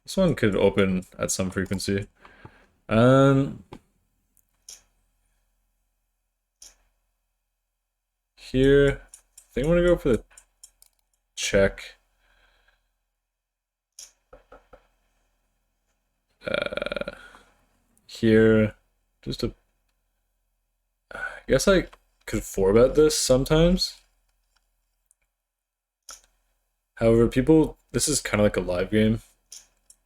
This one could open at some frequency. Here, I think I'm gonna go for the check. Here, just a. I guess I could 4-bet this sometimes. However, this is kind of like a live game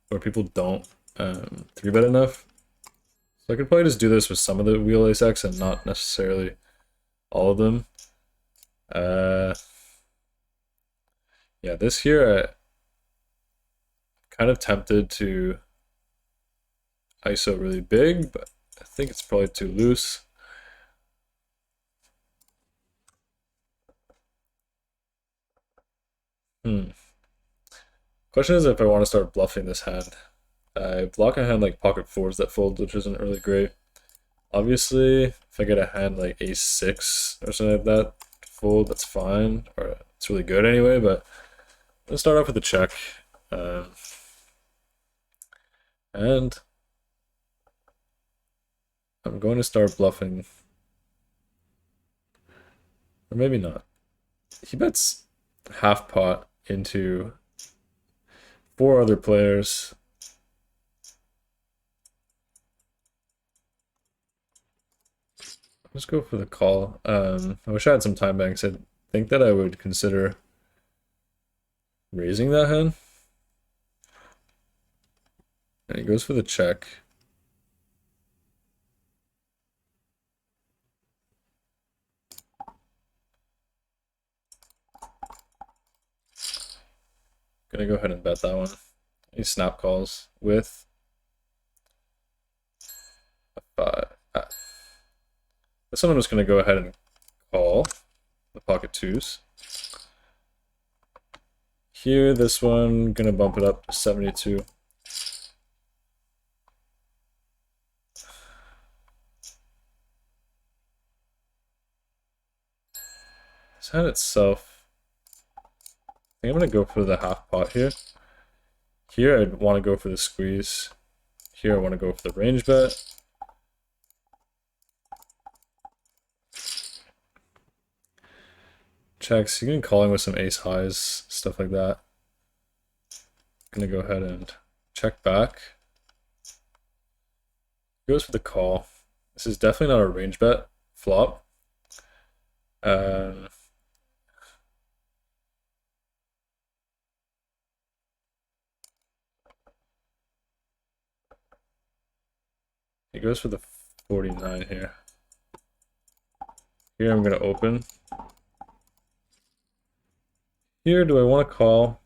where people don't 3-bet enough. So I could probably just do this with some of the wheel ace X and not necessarily all of them. Yeah, this here, I'm kind of tempted to ISO really big, but I think it's probably too loose. Question is if I want to start bluffing this hand. I block a hand like pocket fours that fold, which isn't really great. Obviously, if I get a hand like ace 6 or something like that to fold, that's fine, or it's really good anyway, but let's start off with a check. And I'm going to start bluffing. Or maybe not. He bets half pot into 4 other players. Let's go for the call. I wish I had some time banks. I think that I would consider raising that hand. And he goes for the check. Gonna go ahead and bet that one. He snap calls with a 5. This one I'm just gonna go ahead and call the pocket 2s. Here, this one, gonna bump it up to 72. This hand itself, I think I'm gonna go for the half pot here. Here, I'd want to go for the squeeze. Here, I want to go for the range bet. Checks. You can calling with some ace highs, stuff like that. Gonna go ahead and check back. Goes for the call. This is definitely not a range bet flop. He goes for the 49 here. Here I'm gonna open. Here, do I want to call?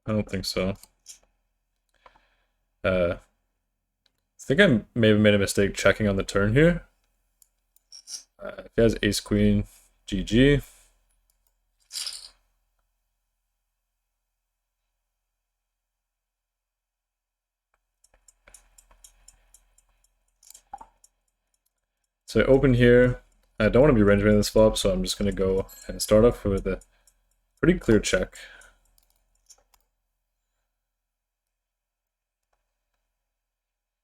I don't think so. I think I maybe made a mistake checking on the turn here. If he has ace queen, GG. So I open here. I don't want to be range betting this flop, so I'm just going to go and start off with a pretty clear check.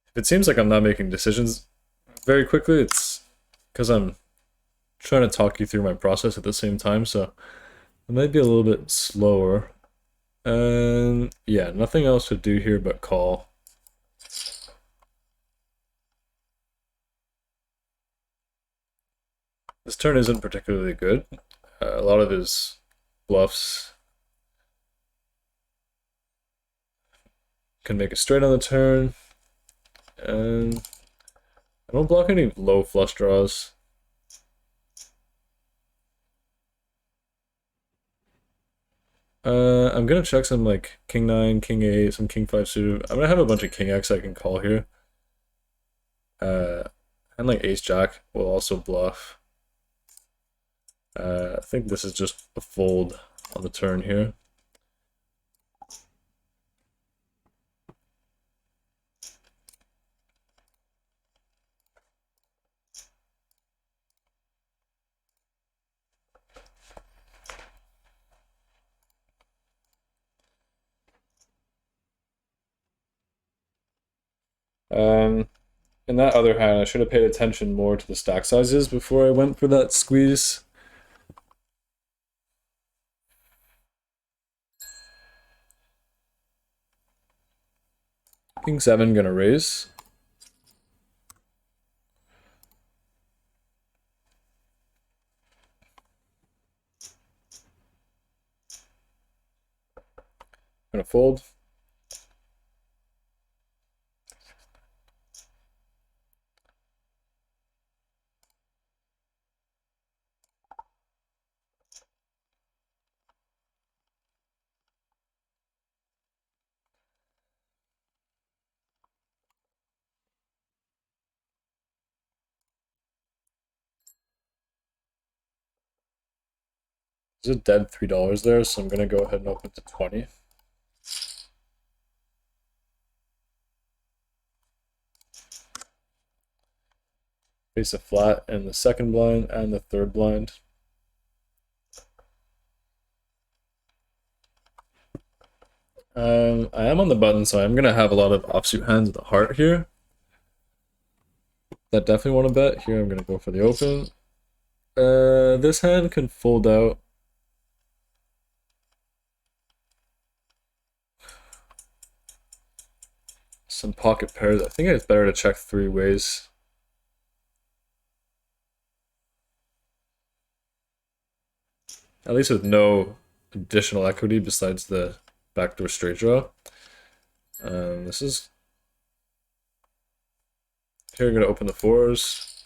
If it seems like I'm not making decisions very quickly, it's because I'm trying to talk you through my process at the same time, so it might be a little bit slower. And yeah, nothing else to do here but call. This turn isn't particularly good. A lot of his bluffs can make a straight on the turn. And I don't block any low flush draws. I'm gonna check some like king 9, king 8, some king 5 suited. I'm gonna have a bunch of king x I can call here. And like ace jack will also bluff. I think this is just a fold on the turn here. In that other hand, I should have paid attention more to the stack sizes before I went for that squeeze. King 7 gonna raise. Gonna fold. There's a dead $3 there, so I'm gonna go ahead and open to 20. Face a flat in the second blind and the third blind. I am on the button, so I'm gonna have a lot of offsuit hands with a heart here. That definitely want to bet. Here I'm gonna go for the open. This hand can fold out. Some pocket pairs. I think it's better to check three ways. At least with no additional equity besides the backdoor straight draw. This is... Here I'm going to open the fours.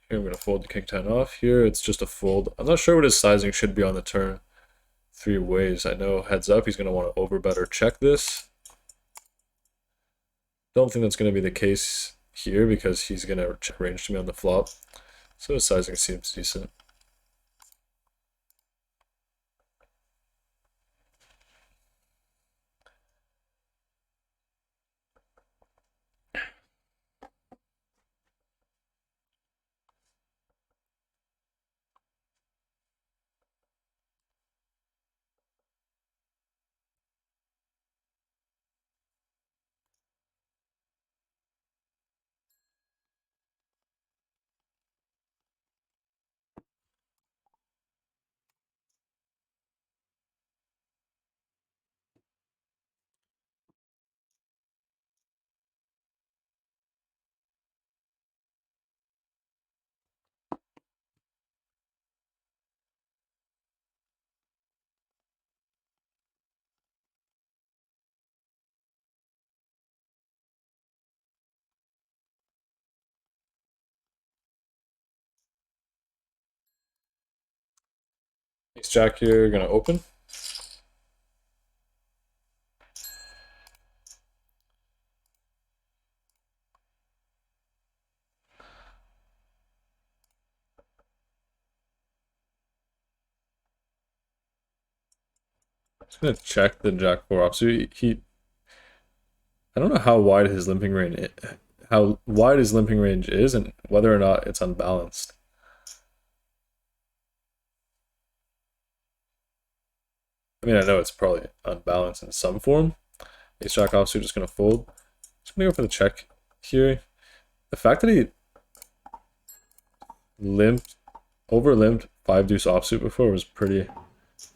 Here I'm going to fold the king 10 off. Here it's just a fold. I'm not sure what his sizing should be on the turn. Three ways. I know heads up he's going to want to overbet or check this. Don't think that's going to be the case here because he's going to check range to me on the flop. So his sizing seems decent. Ace jack here, going to open. Just gonna check the jack four offsuit. I don't know how wide his limping range, how wide his limping range is, and whether or not it's unbalanced. I mean, I know it's probably unbalanced in some form. Ace jack offsuit just gonna fold. Just gonna go for the check here. The fact that he over limped 5 deuce offsuit before was pretty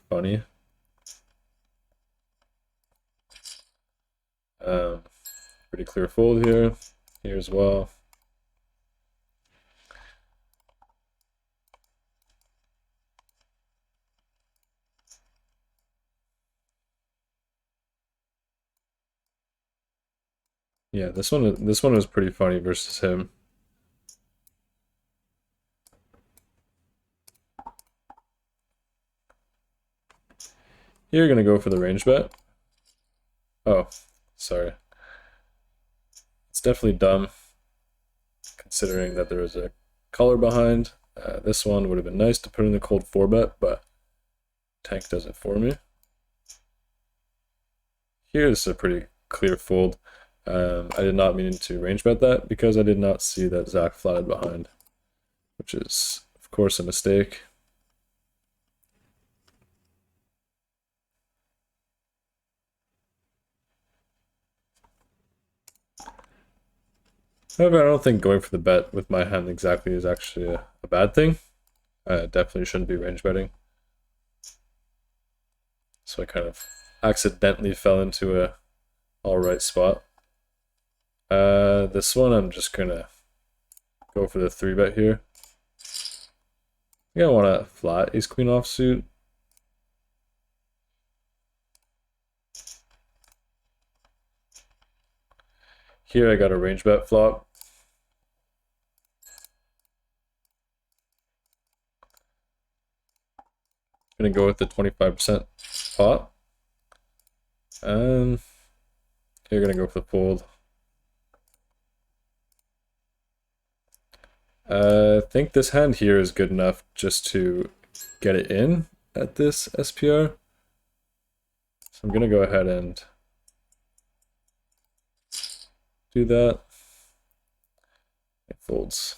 funny. Pretty clear fold here as well. Yeah, this one was pretty funny versus him. You're gonna go for the range bet. Oh, sorry. It's definitely dumb, considering that there was a color behind. This one would have been nice to put in the cold 4-bet, but tank does it for me. Here, this is a pretty clear fold. I did not mean to range bet that because I did not see that Zach flatted behind, which is, of course, a mistake. However, I don't think going for the bet with my hand exactly is actually a bad thing. I definitely shouldn't be range betting. So I kind of accidentally fell into a alright spot. This one I'm just gonna go for the 3-bet here. I think I want a flat ace queen offsuit. Here I got a range bet flop. Gonna go with the 25% pot. And you're gonna go for the fold. I think this hand here is good enough just to get it in at this SPR. So I'm gonna go ahead and do that. It folds.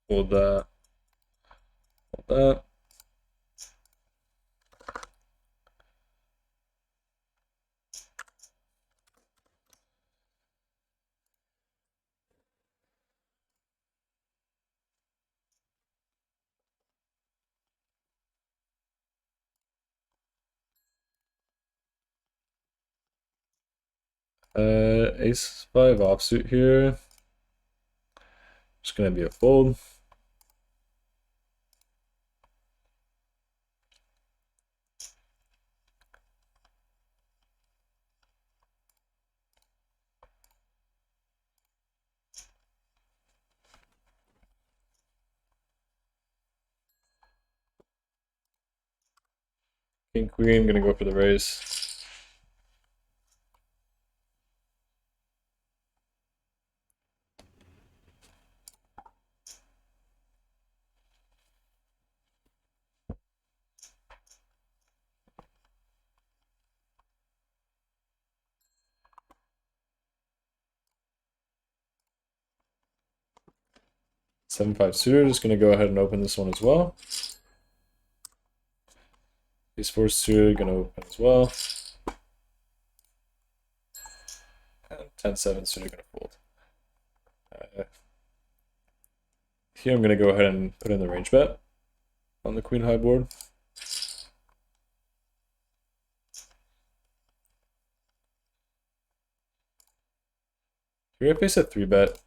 Fold that. that. Ace 5 offsuit here. Just gonna be a fold. King Queen, gonna go for the raise. Seven five suited, just gonna go ahead and open this one as well. Ace 4 suited, gonna open as well. And 10-7 suited, gonna fold. Here I'm gonna go ahead and put in the range bet on the queen high board. Here I face a 3-bet.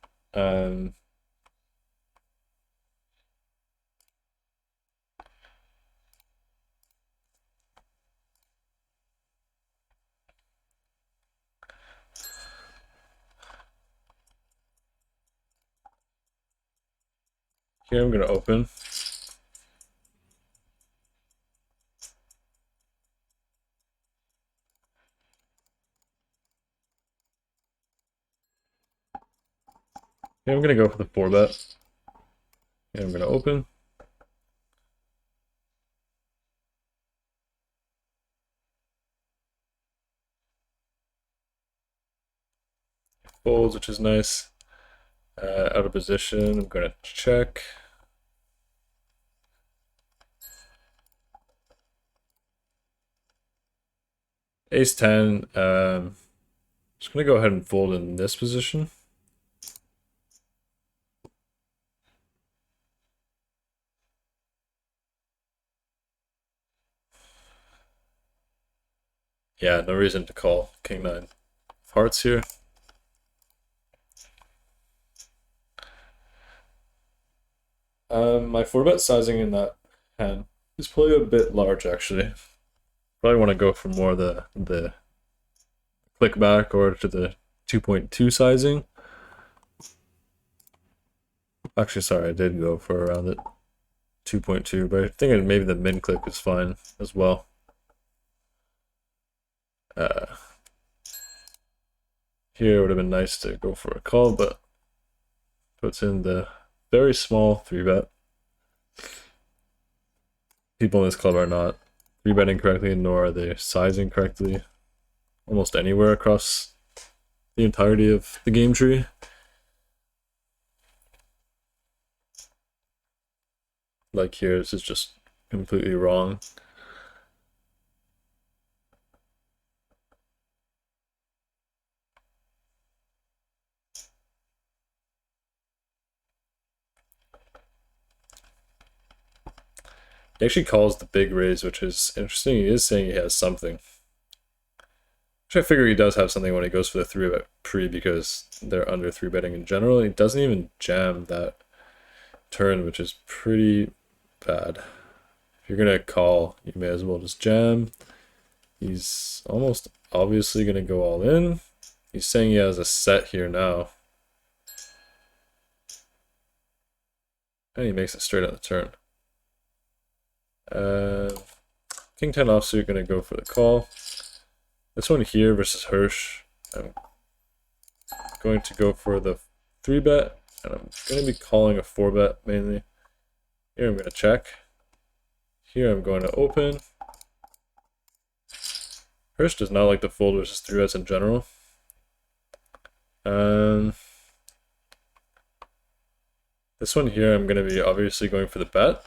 Here I'm gonna open. Here I'm gonna go for the 4-bet. Here I'm gonna open. Folds, which is nice. Out of position, I'm gonna check. Ace 10, just gonna go ahead and fold in this position. Yeah, no reason to call King 9 of hearts here. My 4-bet sizing in that hand is probably a bit large, actually. Probably want to go for more the click back or to the 2.2 sizing. Actually, sorry, I did go for around the 2.2, but I think maybe the min click is fine as well. Here it would have been nice to go for a call, but puts in the very small 3-bet. People in this club are not 3-betting correctly, nor are they sizing correctly almost anywhere across the entirety of the game tree. Like here, this is just completely wrong. He actually calls the big raise, which is interesting. He is saying he has something. Which I figure he does have something when he goes for the 3-bet pre, because they're under 3-betting in general. He doesn't even jam that turn, which is pretty bad. If you're gonna call, you may as well just jam. He's almost obviously gonna go all in. He's saying he has a set here now. And he makes it straight on the turn. King 10 offsuit, gonna go for the call. This one here versus Hirsch, I'm going to go for the 3-bet, and I'm going to be calling a 4-bet mainly. Here I'm going to check. Here I'm going to open. Hirsch does not like to fold versus 3-bets in general. This one here I'm going to be obviously going for the bet.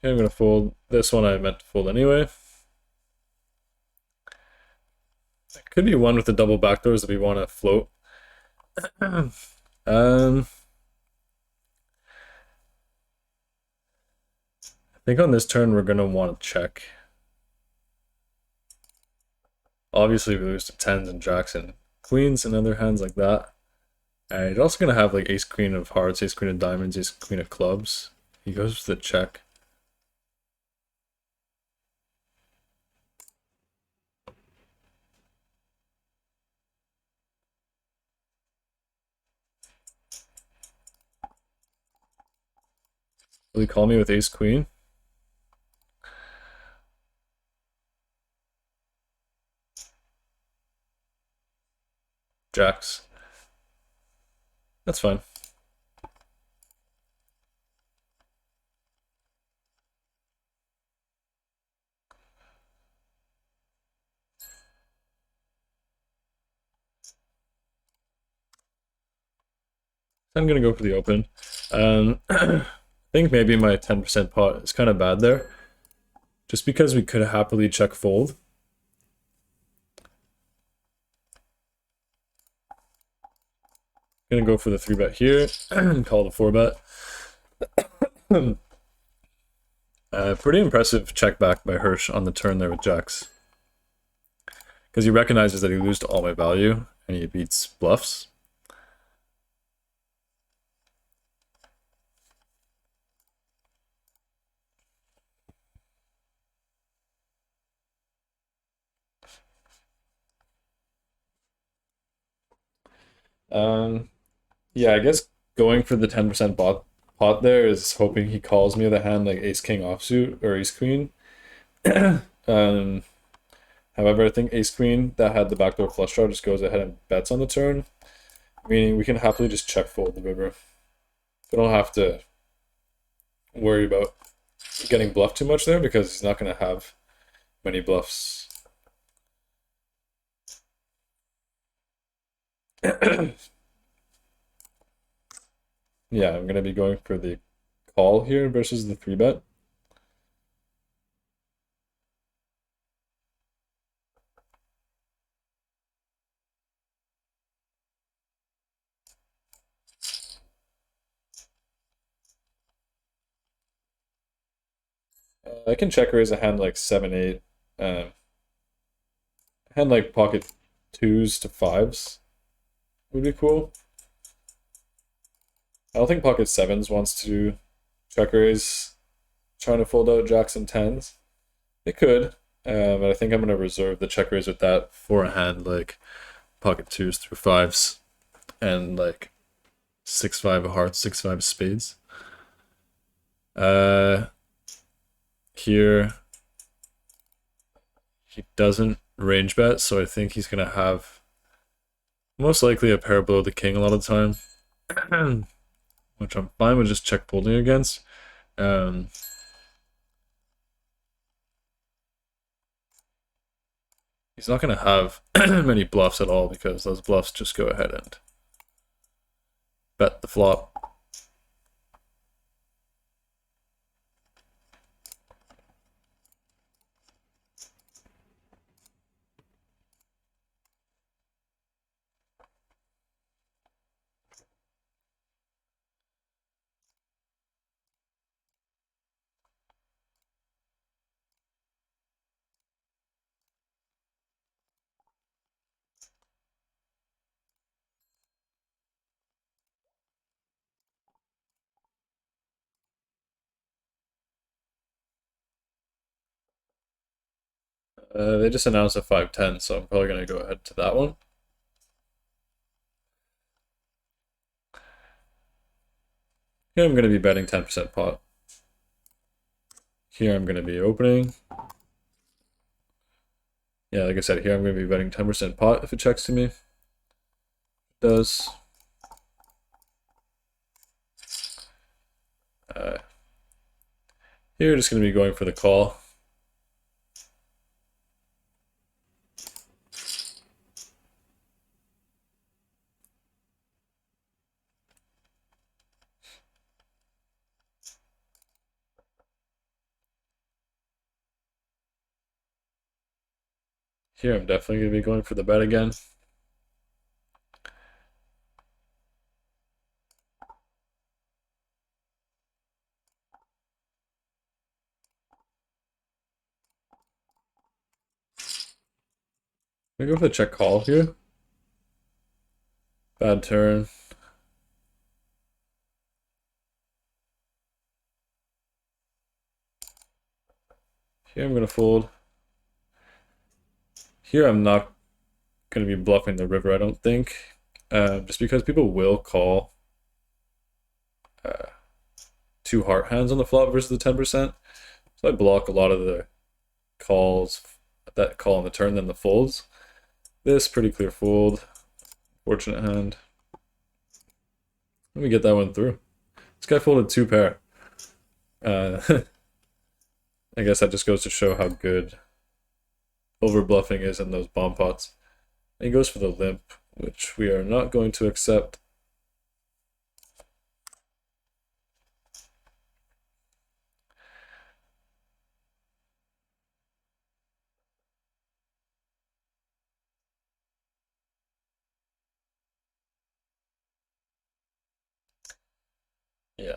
Okay, I'm gonna fold this one. I meant to fold anyway. Could be one with the double backdoors if we want to float. I think on this turn we're gonna want to check. Obviously, we lose to tens and jacks and queens and other hands like that. You're also gonna have like ace queen of hearts, ace queen of diamonds, ace queen of clubs. He goes for the check. Will he call me with ace queen? Jacks. That's fine. I'm gonna go for the open. I think maybe my 10% pot is kind of bad there. Just because we could happily check fold. Gonna go for the 3-bet here and call the 4-bet. Pretty impressive check back by Hirsch on the turn there with jacks. Because he recognizes that he loses to all my value and he beats bluffs. Yeah, I guess going for the 10% pot there is hoping he calls me with a hand like ace king offsuit or ace queen. However, I think ace queen that had the backdoor flush draw just goes ahead and bets on the turn, meaning we can happily just check fold the river. We don't have to worry about getting bluffed too much there because he's not going to have many bluffs. Yeah, I'm going to be going for the call here versus the 3-bet. I can check raise a hand like 7-8. A hand like pocket 2s to 5s would be cool. I don't think pocket 7s wants to check raise trying to fold out jacks and 10s. It could, but I think I'm going to reserve the check raise with that for a hand like pocket 2s through 5s and like 6-5 of hearts, 6-5 spades. Here he doesn't range bet, so I think he's gonna have most likely a pair below the king a lot of the time, which I'm fine with just check folding against. He's not gonna have many bluffs at all because those bluffs just go ahead and bet the flop. They just announced a 5-10, so I'm probably gonna go ahead to that one. Here I'm gonna be betting 10% pot. Here I'm gonna be opening. Yeah, like I said, here I'm gonna be betting 10% pot if it checks to me. It does. Here just gonna be going for the call. Here I'm definitely going to be going for the bet again. I'm going to go for the check call here. Bad turn. Here I'm going to fold. Here I'm not going to be bluffing the river, I don't think. Just because people will call 2 heart hands on the flop versus the 10%. So I block a lot of the calls that call on the turn than the folds. This pretty clear fold. Fortunate hand. Let me get that one through. This guy folded 2 pair. I guess that just goes to show how good over bluffing is in those bomb pots. And he goes for the limp, which we are not going to accept. Yeah.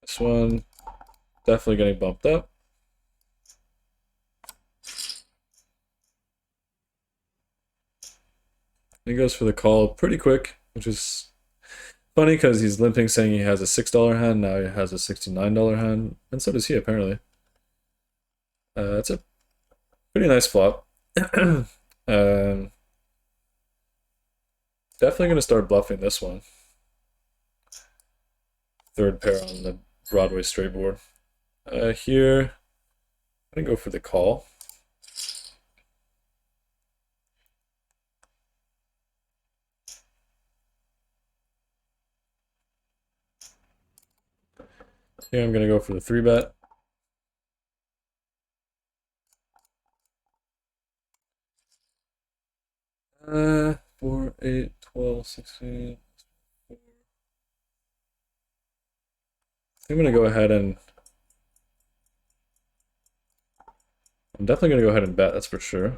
This one definitely getting bumped up. He goes for the call pretty quick, which is funny because he's limping saying he has a $6 hand, now he has a $69 hand, and so does he apparently. It's a pretty nice flop. Definitely going to start bluffing this one. 3rd pair on the Broadway straight board. Here, I'm going to go for the call. Here I'm going to go for the 3-bet. 4, 8, 12, 16. I'm going to go ahead and... I'm definitely going to go ahead and bet, that's for sure.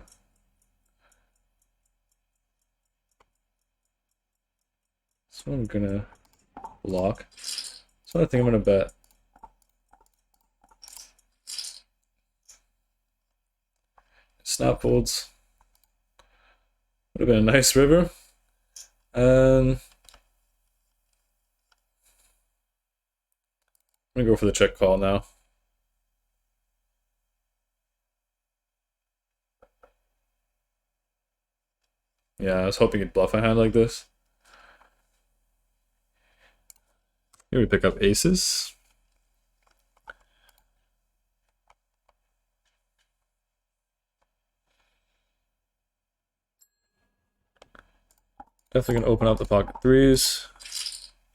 So I'm going to block. So I think I'm going to bet. Snap folds. Would have been a nice river. I'm going to go for the check call now. Yeah, I was hoping he'd bluff a hand like this. Here we pick up aces. Definitely gonna open up the pocket 3s.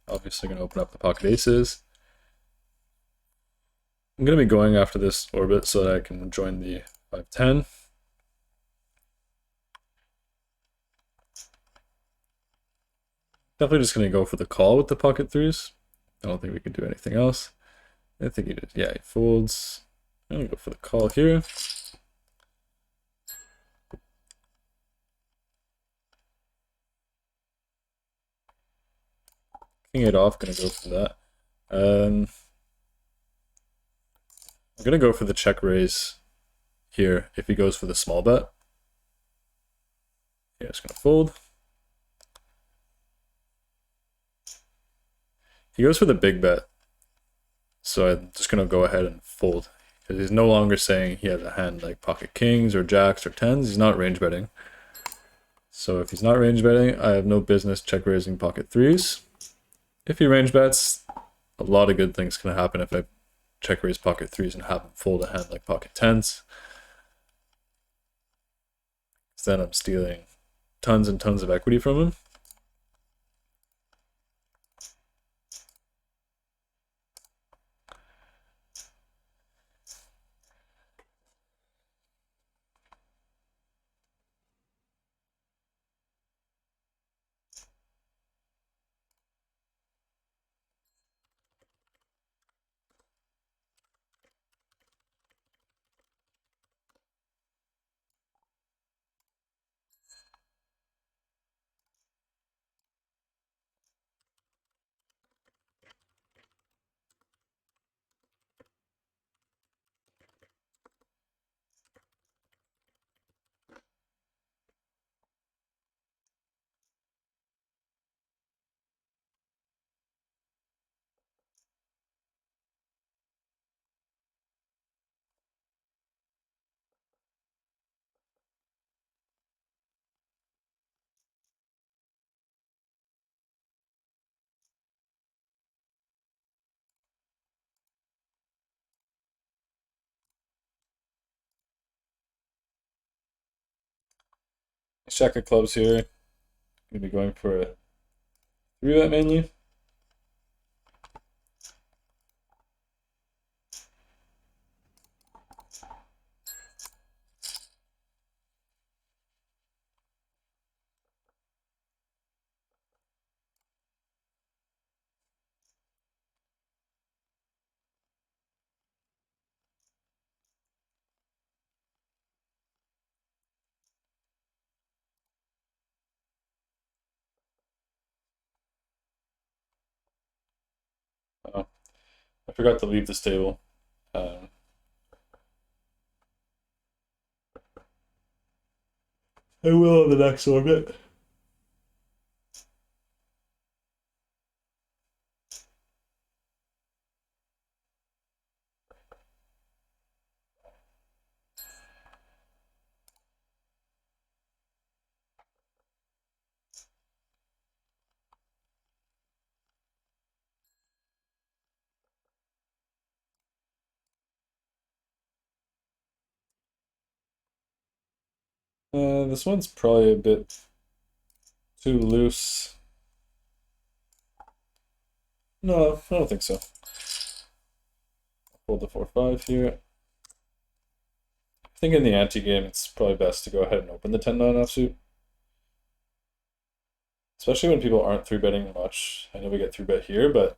Obviously gonna open up the pocket aces. I'm gonna be going after this orbit so that I can join the 5-10. Definitely just gonna go for the call with the pocket 3s. I don't think we can do anything else. I think he did. Yeah, he folds. I'm gonna go for the call here. King 8 off, gonna go for that. I'm gonna go for the check raise here if he goes for the small bet. Yeah, it's gonna fold. He goes for the big bet. So I'm just gonna go ahead and fold. Because he's no longer saying he has a hand like pocket kings or jacks or tens. He's not range betting. So if he's not range betting, I have no business check raising pocket 3s. If he range bets, a lot of good things can happen if I check raise pocket 3s and have him fold a hand like pocket 10s. Then I'm stealing tons and tons of equity from him. Jack of clubs here. Gonna be going for a 3-bet mainly. Oh, I forgot to leave this table. Um, I will on the next orbit. This one's probably a bit too loose. No, I don't think so. Hold the 4-5 here. I think in the ante-game, it's probably best to go ahead and open the 10-9 offsuit. Especially when people aren't 3-betting much. I know we get 3-bet here, but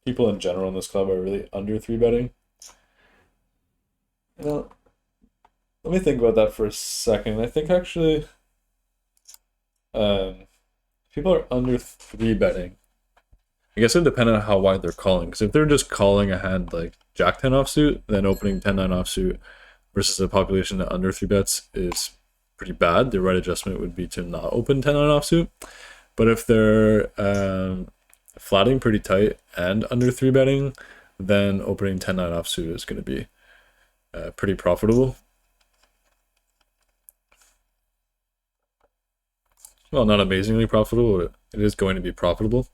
people in general in this club are really under 3-betting. You know, let me think about that for a second. I think actually, people are under 3-betting. I guess it depends on how wide they're calling. Because if they're just calling a hand like Jack 10 offsuit, then opening 10-9 offsuit versus a population that under 3-bets is pretty bad. The right adjustment would be to not open 10-9 offsuit. But if they're flatting pretty tight and under 3-betting, then opening 10-9 offsuit is going to be pretty profitable. Well, not amazingly profitable, but it is going to be profitable.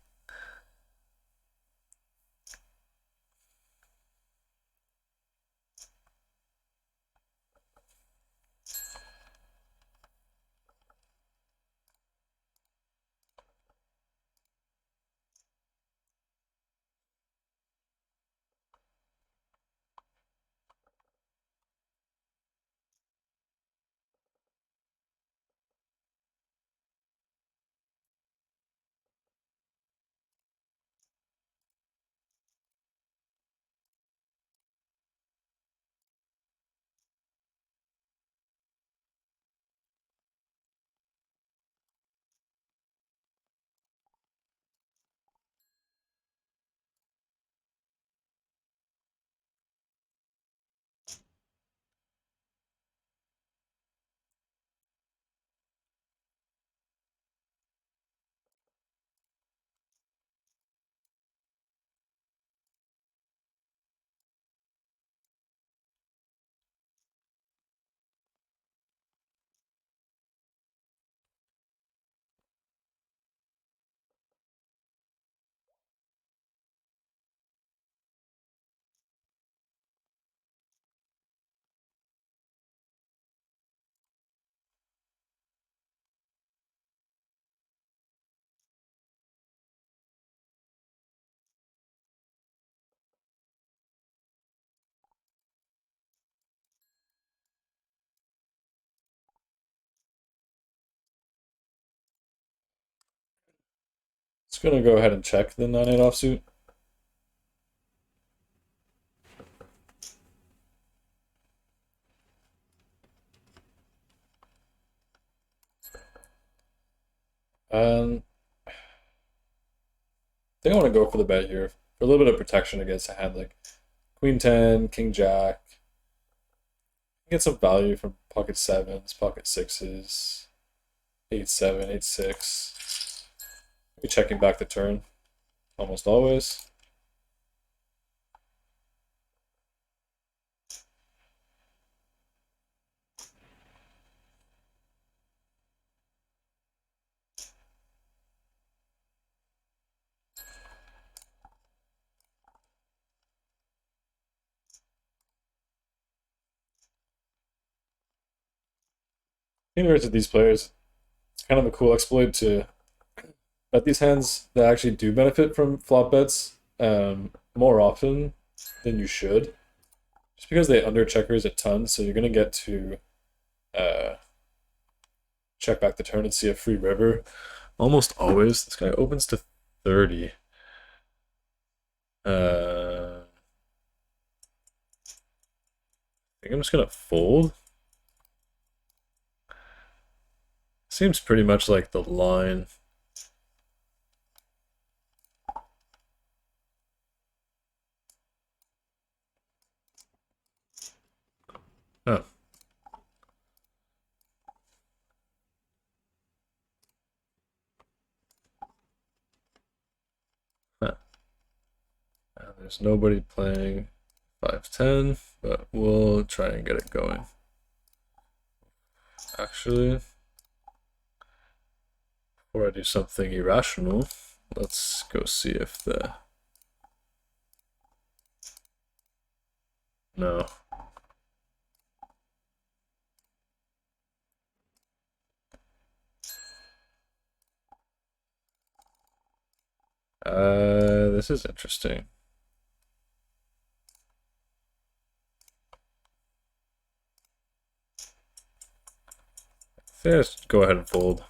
Just gonna go ahead and check the 9-8 offsuit. I think I want to go for the bet here for a little bit of protection against a hand like Queen 10, King Jack. Get some value from pocket 7s, pocket 6s, 8-7, 8-6. Maybe checking back the turn almost always. versus these players, it's kind of a cool exploit to bet these hands that actually do benefit from flop bets more often than you should. Just because they under checkers a ton, so you're gonna get to check back the turn and see a free river. Almost always, this guy opens to 30. I think I'm just gonna fold. Seems pretty much like the line. Oh. Huh. There's nobody playing 5-10, but we'll try and get it going. Actually, before I do something irrational, let's go see if the... No. This is interesting. Let's go ahead and fold.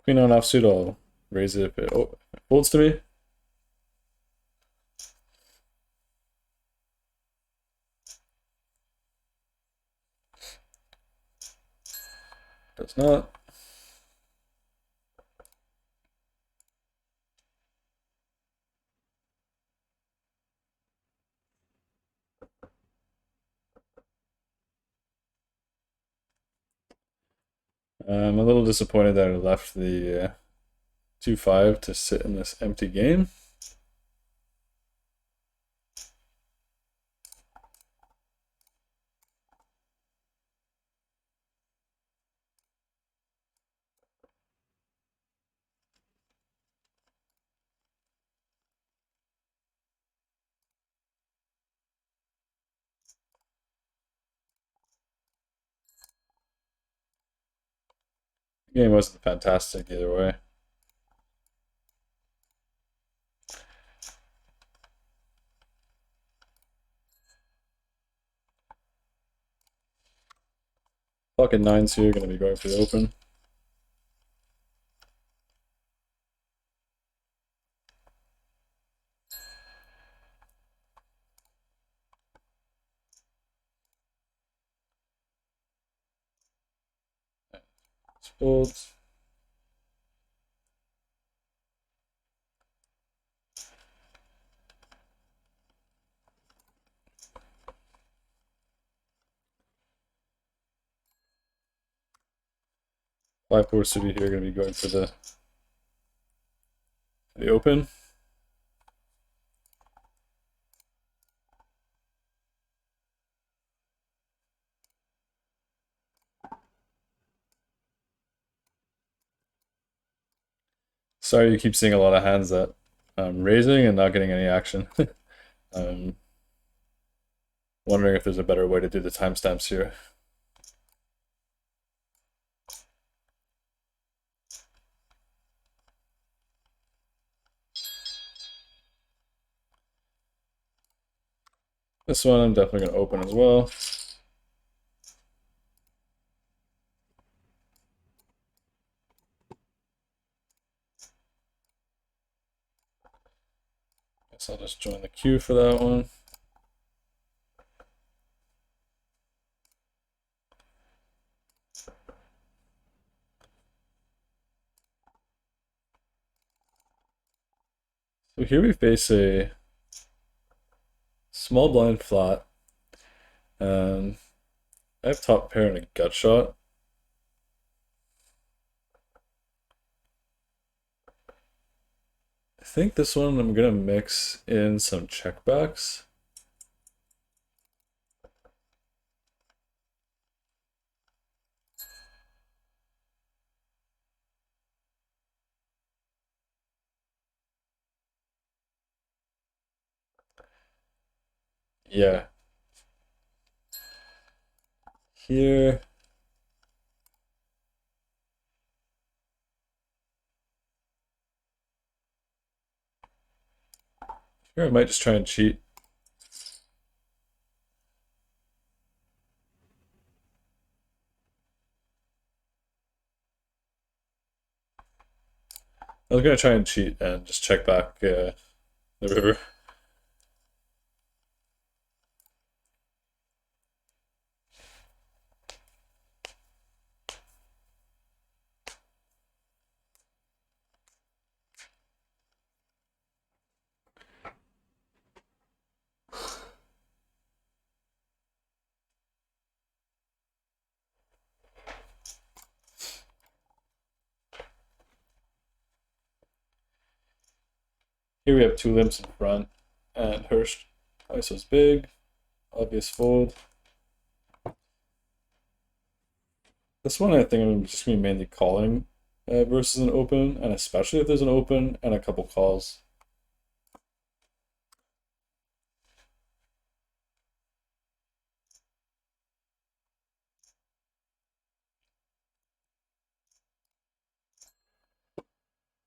Queen on offsuit, I'll raise it if it folds to me. Does not. I'm a little disappointed that I left the 2-5 to sit in this empty game. The game wasn't fantastic either way. Pocket nines here, gonna be going for the open. Folds. Five-four suited here, gonna be going for the open. Sorry, you keep seeing a lot of hands that I'm raising and not getting any action. I'm wondering if there's a better way to do the timestamps here. This one I'm definitely going to open as well. Guess I'll just join the queue for that one. So here we face a small blind flat. I have top pair and a gut shot. I think this one I'm gonna mix in some checkbacks. Yeah. Here. Here I might just try and cheat. I was gonna try and cheat and just check back the river. Here we have two limps in front, and Hurst ISO's big, obvious fold. This one I think I'm just gonna be mainly calling versus an open, and especially if there's an open and a couple calls.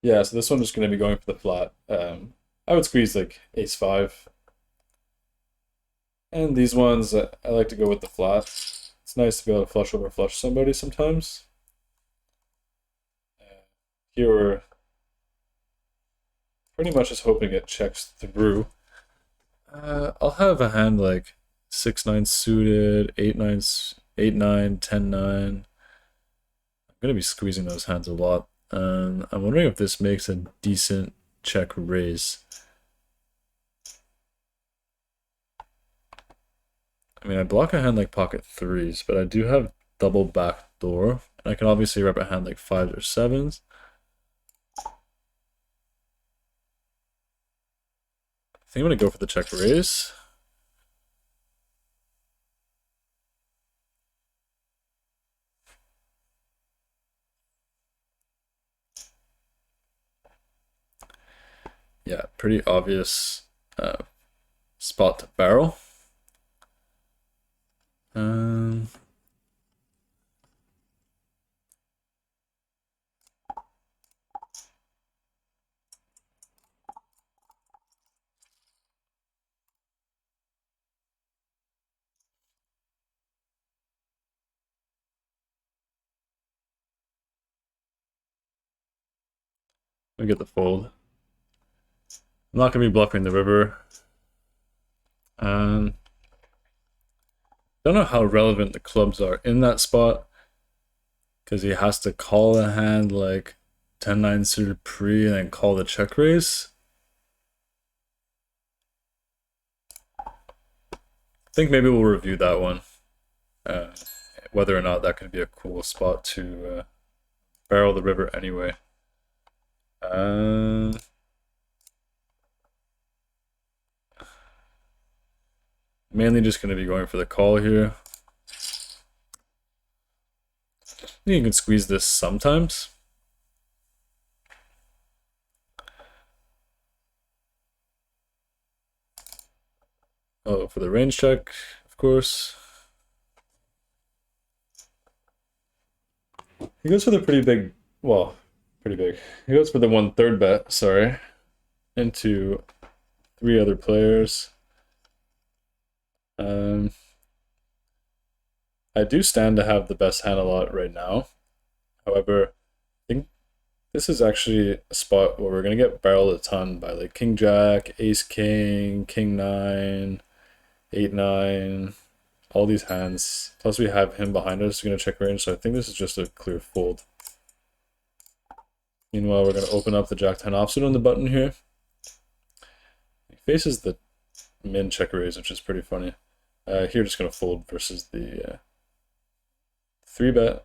Yeah, so this one is going to be going for the flat. I would squeeze like ace-5. And these ones, I like to go with the flat. It's nice to be able to flush over flush somebody sometimes. Here we're pretty much just hoping it checks through. I'll have a hand like 6-9 suited, 8-9, 8-9, 10-9. I'm going to be squeezing those hands a lot. I'm wondering if this makes a decent check raise. I mean, I block a hand like pocket 3s, but I do have double backdoor. And I can obviously rep a hand like 5s or 7s. I think I'm going to go for the check raise. Yeah, pretty obvious spot to barrel. We get the fold. I'm not gonna be bluffing the river. Don't know how relevant the clubs are in that spot, because he has to call a hand like 10-9 suited pre and then call the check raise. I think maybe we'll review that one. Whether or not that could be a cool spot to barrel the river anyway. Mainly just going to be going for the call here. You can squeeze this sometimes. Oh, for the range check, of course. He goes for the pretty big, well, pretty big. He goes for the 1/3 bet, sorry, into 3 other players. I do stand to have the best hand a lot right now. However, I think this is actually a spot where we're going to get barreled a ton by like King Jack, Ace King, King 9, 8-9, all these hands. Plus we have him behind us, going to check range, so I think this is just a clear fold. Meanwhile, we're going to open up the Jack 10 offsuit on the button here. faces the min check raise, which is pretty funny. Here, just gonna fold versus the 3-bet.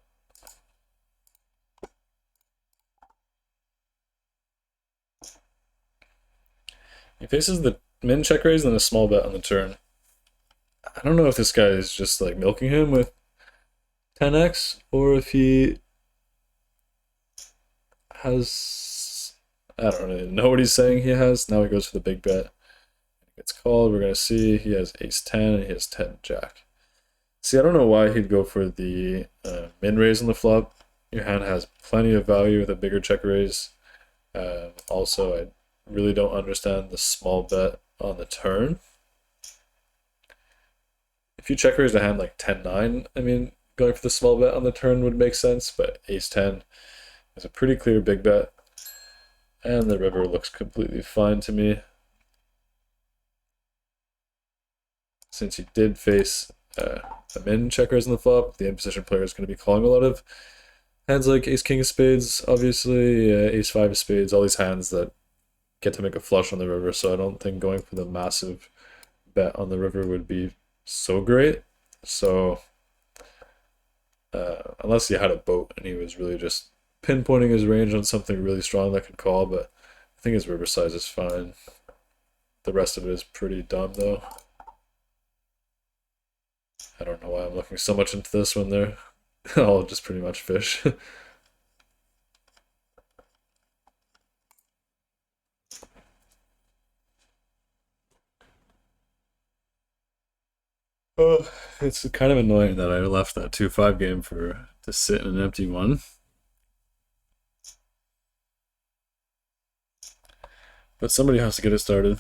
He faces the min check raise and a small bet on the turn. I don't know if this guy is just like milking him with 10x or if he has. I don't really know what he's saying he has. Now he goes for the big bet. It's called. We're gonna see he has ace 10 and he has 10 jack. See, I don't know why he'd go for the min raise on the flop. Your hand has plenty of value with a bigger check raise. Also, I really don't understand the small bet on the turn. If you check raise a hand like 10-9, I mean, going for the small bet on the turn would make sense, but ace 10 is a pretty clear big bet. And the river looks completely fine to me. Since he did face a min check raise on the flop, the in-position player is going to be calling a lot of hands like ace-king of spades, obviously, ace-5 of spades, all these hands that get to make a flush on the river, so I don't think going for the massive bet on the river would be so great. So, unless he had a boat and he was really just pinpointing his range on something really strong that could call, but I think his river size is fine. The rest of it is pretty dumb, though. I don't know why I'm looking so much into this when they're all just pretty much fish. Oh, it's kind of annoying that I left that 2-5 game to sit in an empty one. But somebody has to get it started.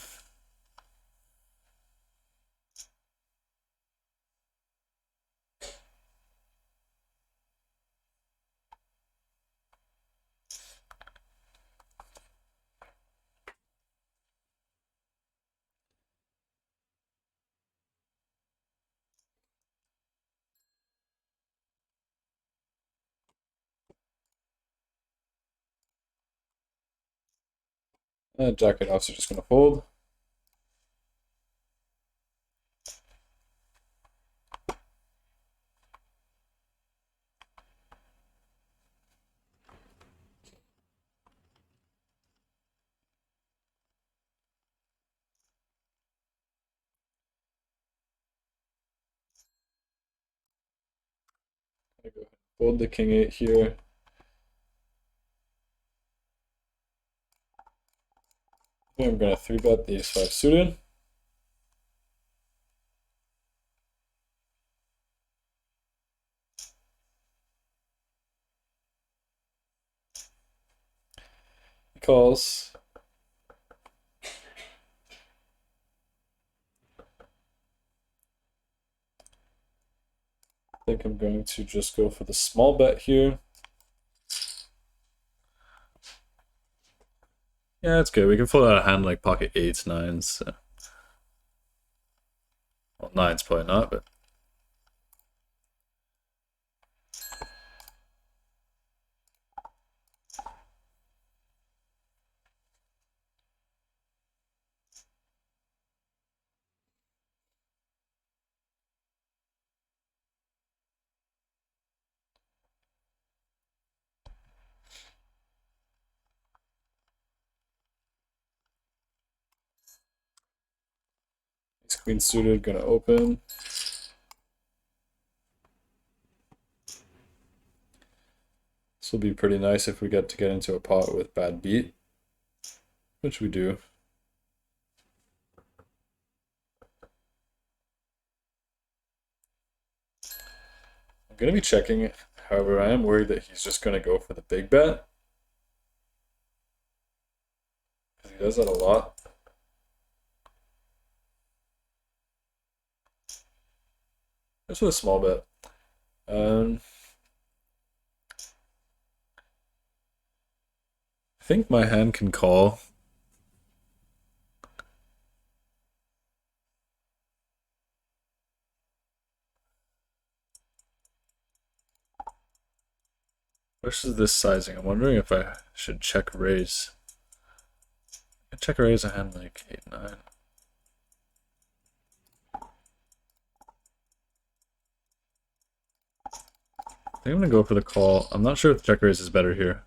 Jack 8 offs are just going to fold. I'm gonna go fold the king 8 here. I'm going to 3-bet the ace 5 suited. He calls. I think I'm going to just go for the small bet here. Yeah, that's good. We can fold out a hand like pocket 8s, 9s. So. Well, 9's probably not, but. Ace queen suited, gonna open. This will be pretty nice if we get into a pot with bad beat, which we do. I'm gonna be checking, however, I am worried that he's just gonna go for the big bet. Because he does that a lot. Just with a small bet. I think my hand can call. Versus this sizing, I'm wondering if I should check raise. I check raise a hand like 8-9. think I'm gonna go for the call. I'm not sure if check raise is better here.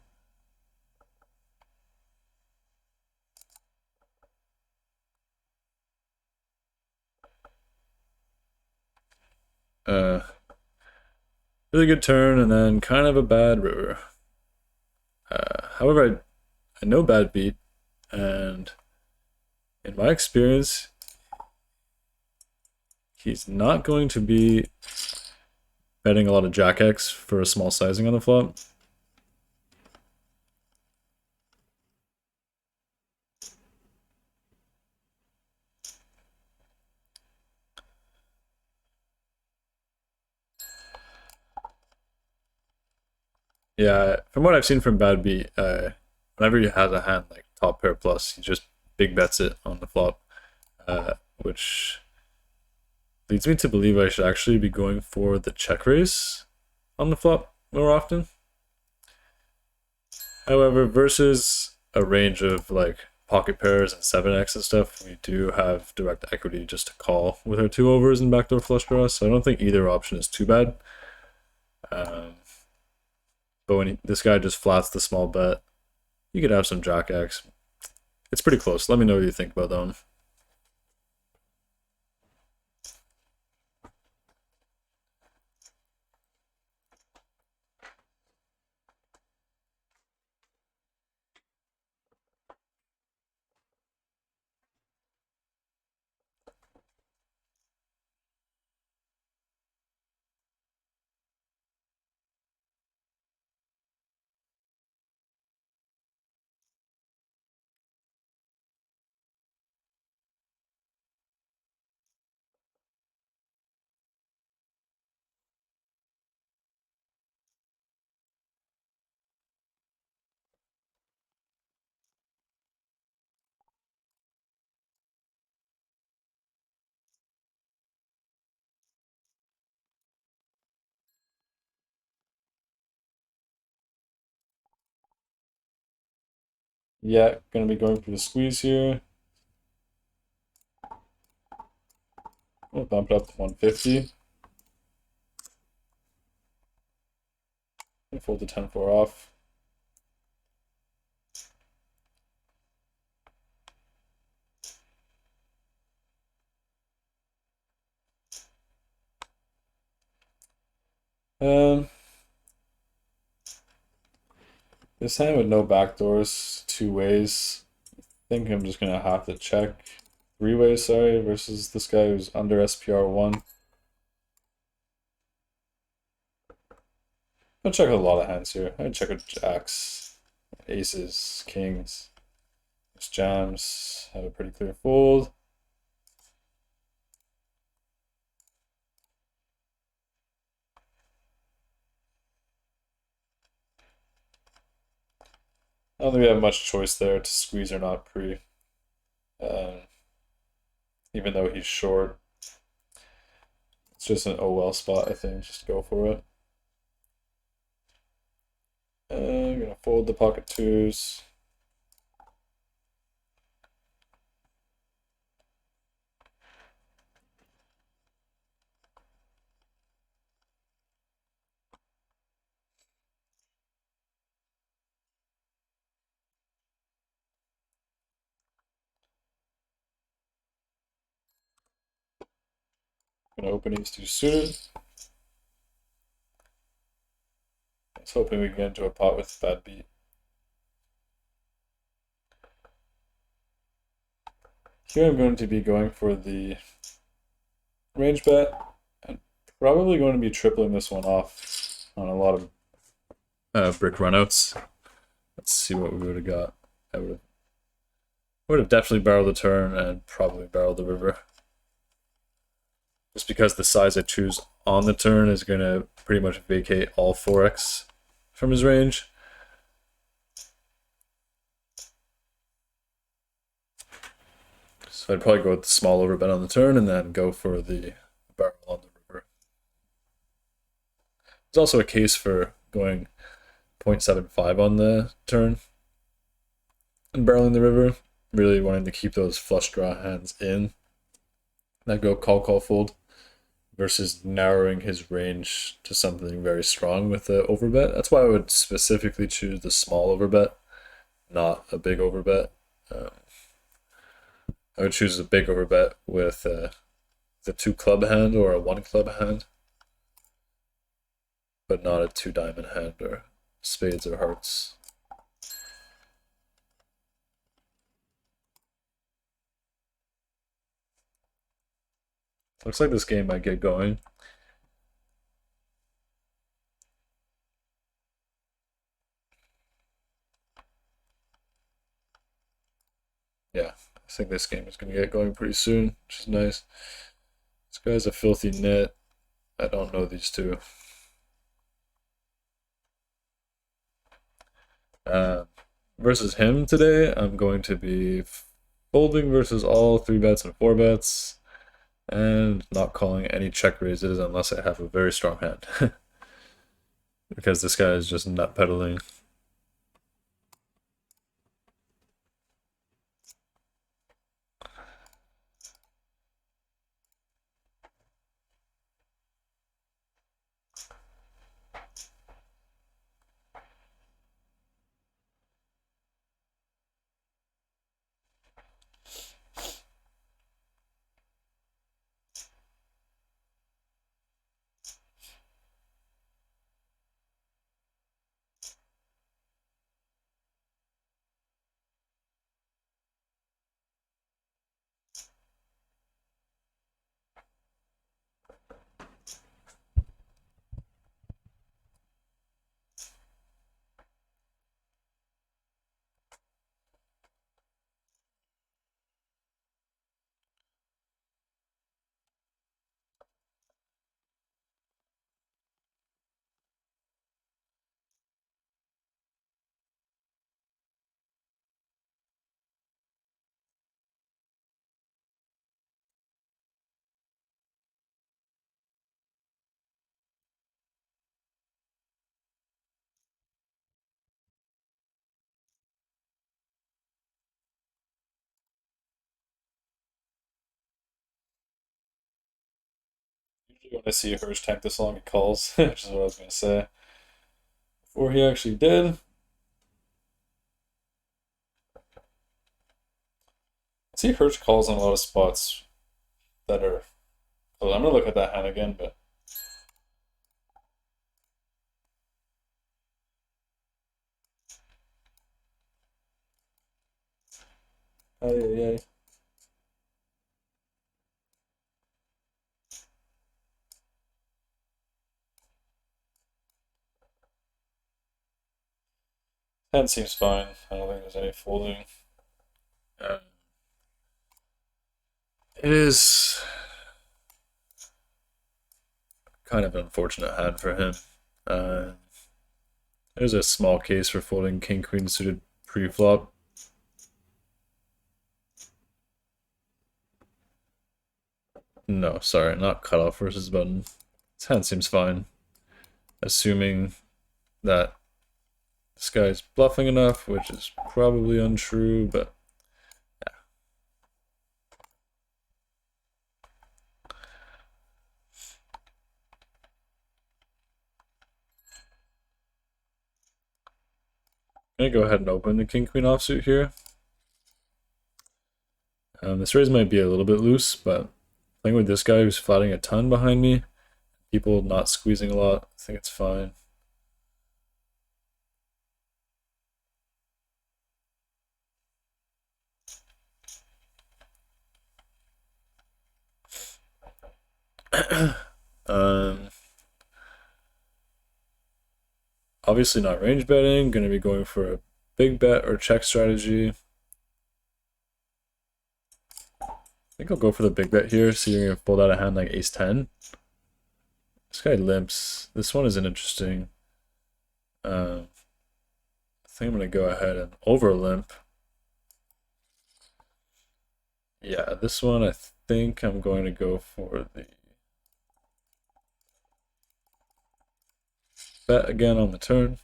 Really good turn and then kind of a bad river. However, I know bad beat, and in my experience, he's not going to be betting a lot of Jack X for a small sizing on the flop. Yeah, from what I've seen from Bad Beat, whenever he has a hand like top pair plus, he just big bets it on the flop, which leads me to believe I should actually be going for the check raise on the flop more often. However, versus a range of like pocket pairs and 7x and stuff, we do have direct equity just to call with our 2 overs and backdoor flush draw, so I don't think either option is too bad. But when this guy just flats the small bet, you could have some Jack X. It's pretty close. Let me know what you think about them. Yeah, gonna be going for the squeeze here. We'll bump it up to 150. And fold the 10-4 off. This hand with no backdoors, 2 ways. I think I'm just gonna have to check 3 ways, sorry, versus this guy who's under SPR 1. I'll check a lot of hands here. I'd check with jacks, aces, kings, just jams, have a pretty clear fold. I don't think we have much choice there to squeeze or not pre. Even though he's short. It's just an OL spot, I think. Just go for it. I'm gonna fold the pocket 2s. Gonna open these 2 suited. I was hoping we can get into a pot with bad beat. Here I'm going to be going for the range bet and probably going to be tripling this one off on a lot of brick runouts. Let's see what we would have got. I would have definitely barreled the turn and probably barreled the river. Just because the size I choose on the turn is going to pretty much vacate all 4x from his range. So I'd probably go with the small overbet on the turn and then go for the barrel on the river. There's also a case for going 0.75 on the turn and barreling the river, really wanting to keep those flush draw hands in that go call, call, fold, versus narrowing his range to something very strong with the overbet. That's why I would specifically choose the small overbet, not a big overbet. Um, I would choose a big overbet with the 2 club hand or a 1 club hand, but not a 2 diamond hand or spades or hearts. Looks like this game might get going. Yeah, I think this game is going to get going pretty soon, which is nice. This guy's a filthy nit. I don't know these two. Versus him today, I'm going to be folding versus all 3 bets and 4 bets, and not calling any check raises unless I have a very strong hand. Because this guy is just nut peddling. Usually when I see a Hirsch tank this long, he calls, which is what I was going to say. Before he actually did. I see Hirsch calls on a lot of spots that are... So I'm going to look at that hand again, but... Ay. Hand seems fine. I don't think there's any folding. It is kind of an unfortunate hand for him. There's a small case for folding king queen suited pre-flop. No, sorry, not cutoff versus button. This hand seems fine, assuming that this guy's bluffing enough, which is probably untrue, but yeah. I'm gonna go ahead and open the king queen offsuit here. This raise might be a little bit loose, but playing with this guy who's flatting a ton behind me, people not squeezing a lot, I think it's fine. Obviously not range betting, gonna be going for a big bet or check strategy. I think I'll go for the big bet here, so you're gonna fold out a hand like ace-10. This guy limps. This one isn't interesting. I think I'm gonna go ahead and over limp. Yeah, this one I think I'm going to go for the bet again on the turn.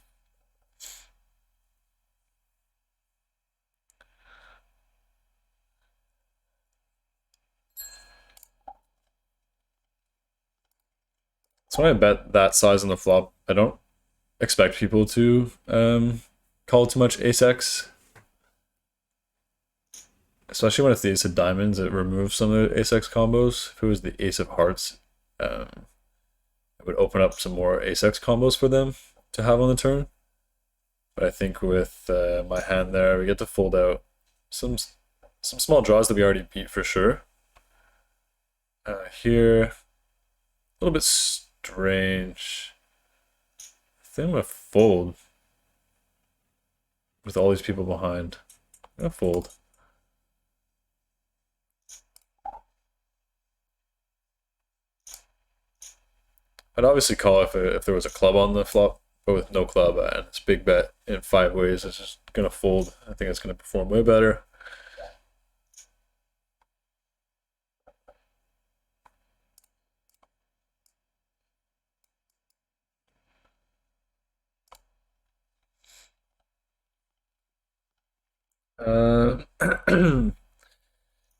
So when I bet that size on the flop, I don't expect people to call too much ace-x. Especially when it's the ace of diamonds, it removes some of the ace-x combos. If it was the ace of hearts, it would open up some more ace-x combos for them to have on the turn. But I think with my hand there, we get to fold out some small draws that we already beat for sure. Here, a little bit strange. I think I'm gonna fold with all these people behind. I'm gonna fold. I'd obviously call if there was a club on the flop, but with no club and it's big bet in 5 ways, it's just gonna fold. I think it's gonna perform way better.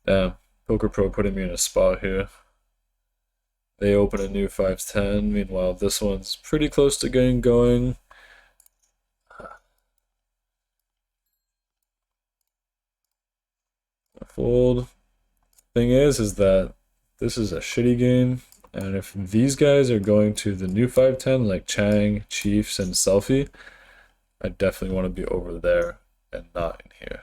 Damn, Poker Pro putting me in a spot here. They open a new 5-10. Meanwhile, this one's pretty close to getting going. Fold. Thing is that this is a shitty game, and if these guys are going to the new 5-10, like Chang, Chiefs, and Selfie, I definitely want to be over there and not in here.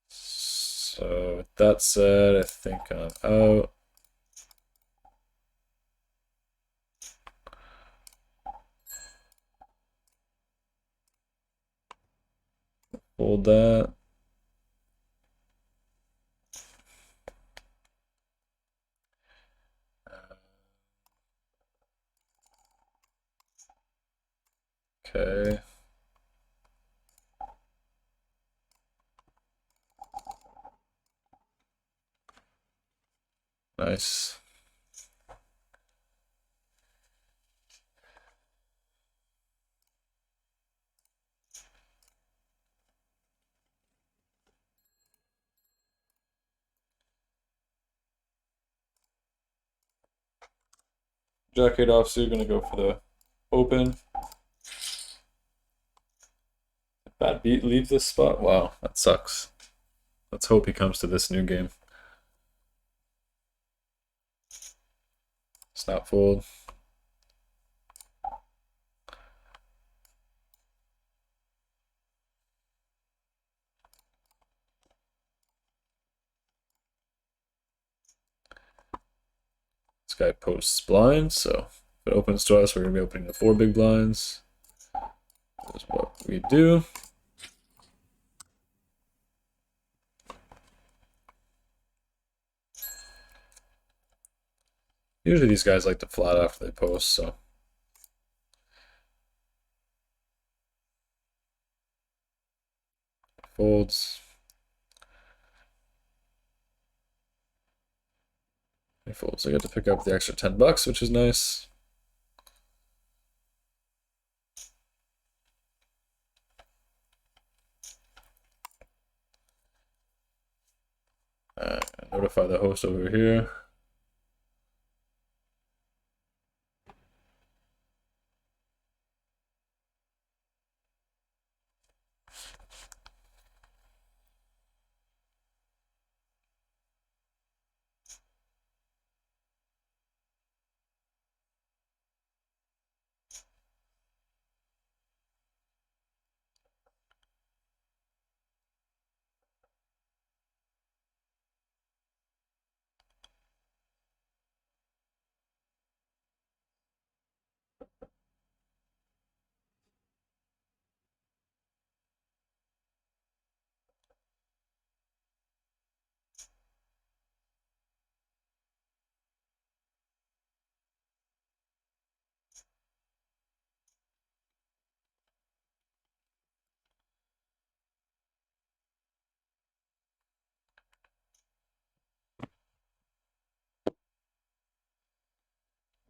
So with that said, I think I'm out. Hold that. Okay. Nice. Jack 8 offsuit, gonna go for the open. Bad beat leave this spot? Wow, that sucks. Let's hope he comes to this new game. Snap fold. This guy posts blinds, so if it opens to us, we're gonna be opening the 4 big blinds. That's what we do. Usually these guys like to flat after they post, so. Folds. He folds. I get to pick up the extra $10, which is nice. Notify the host over here.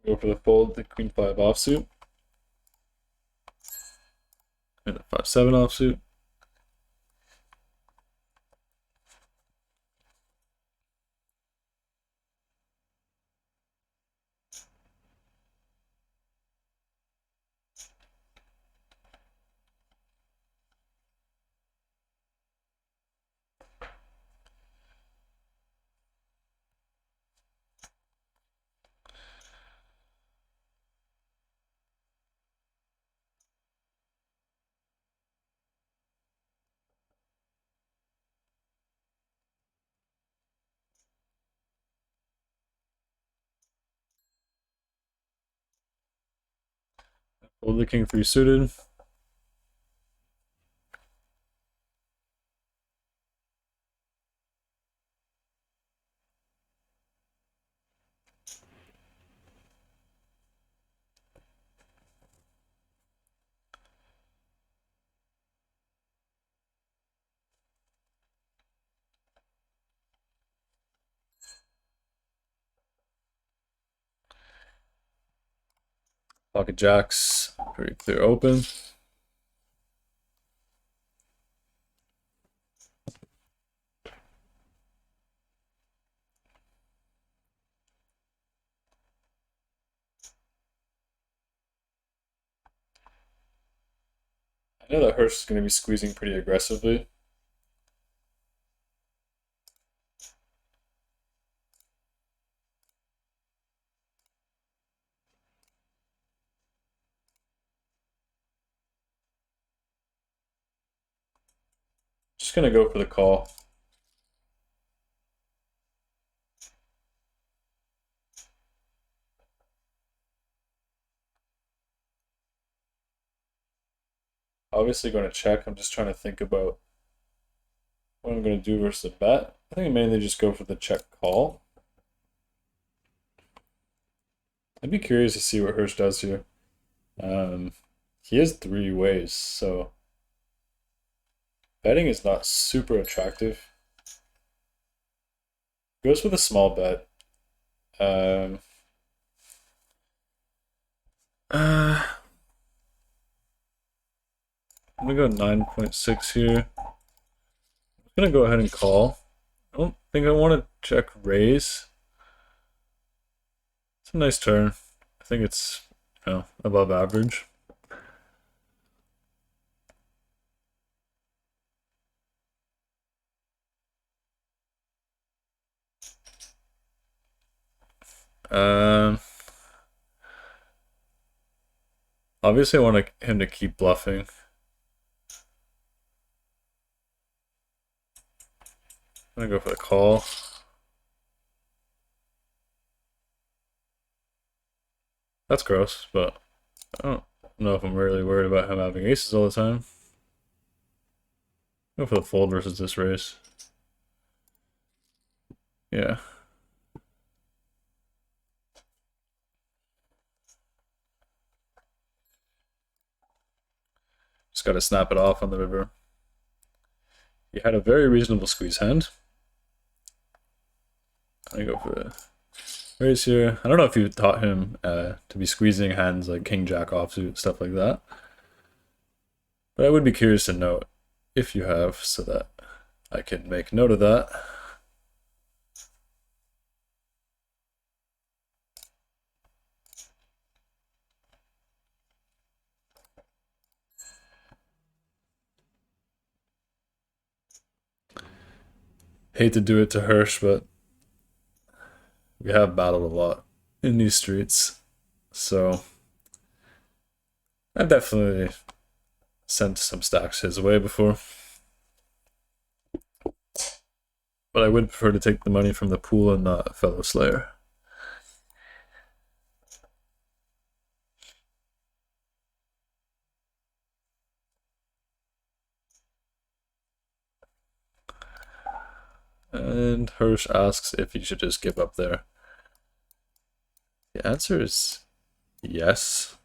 Go for the fold, the Queen 5 offsuit. And the 5-7 offsuit. Hold the king 3 suited. Pocket jacks, pretty clear open. I know that Hirsch is going to be squeezing pretty aggressively. Just going to go for the call. Obviously going to check. I'm just trying to think about what I'm going to do versus a bet. I think I mainly just go for the check call. I'd be curious to see what Hirsch does here. He has 3 ways, so betting is not super attractive. Goes with a small bet. I'm gonna go 9.6 here. I'm gonna go ahead and call. I don't think I want to check raise. It's a nice turn. I think it's, above average. Obviously I want him to keep bluffing. I'm gonna go for the call. That's gross, but I don't know if I'm really worried about him having aces all the time. Go for the fold versus this raise. Yeah. Just gotta snap it off on the river. He had a very reasonable squeeze hand. I go for the raise here. I don't know if you taught him to be squeezing hands like king jack offsuit, stuff like that. But I would be curious to know if you have, so that I can make note of that. Hate to do it to Hirsch, but we have battled a lot in these streets. So I've definitely sent some stacks his way before. But I would prefer to take the money from the pool and not Fellow Slayer. And Hirsch asks if he should just give up there. The answer is yes.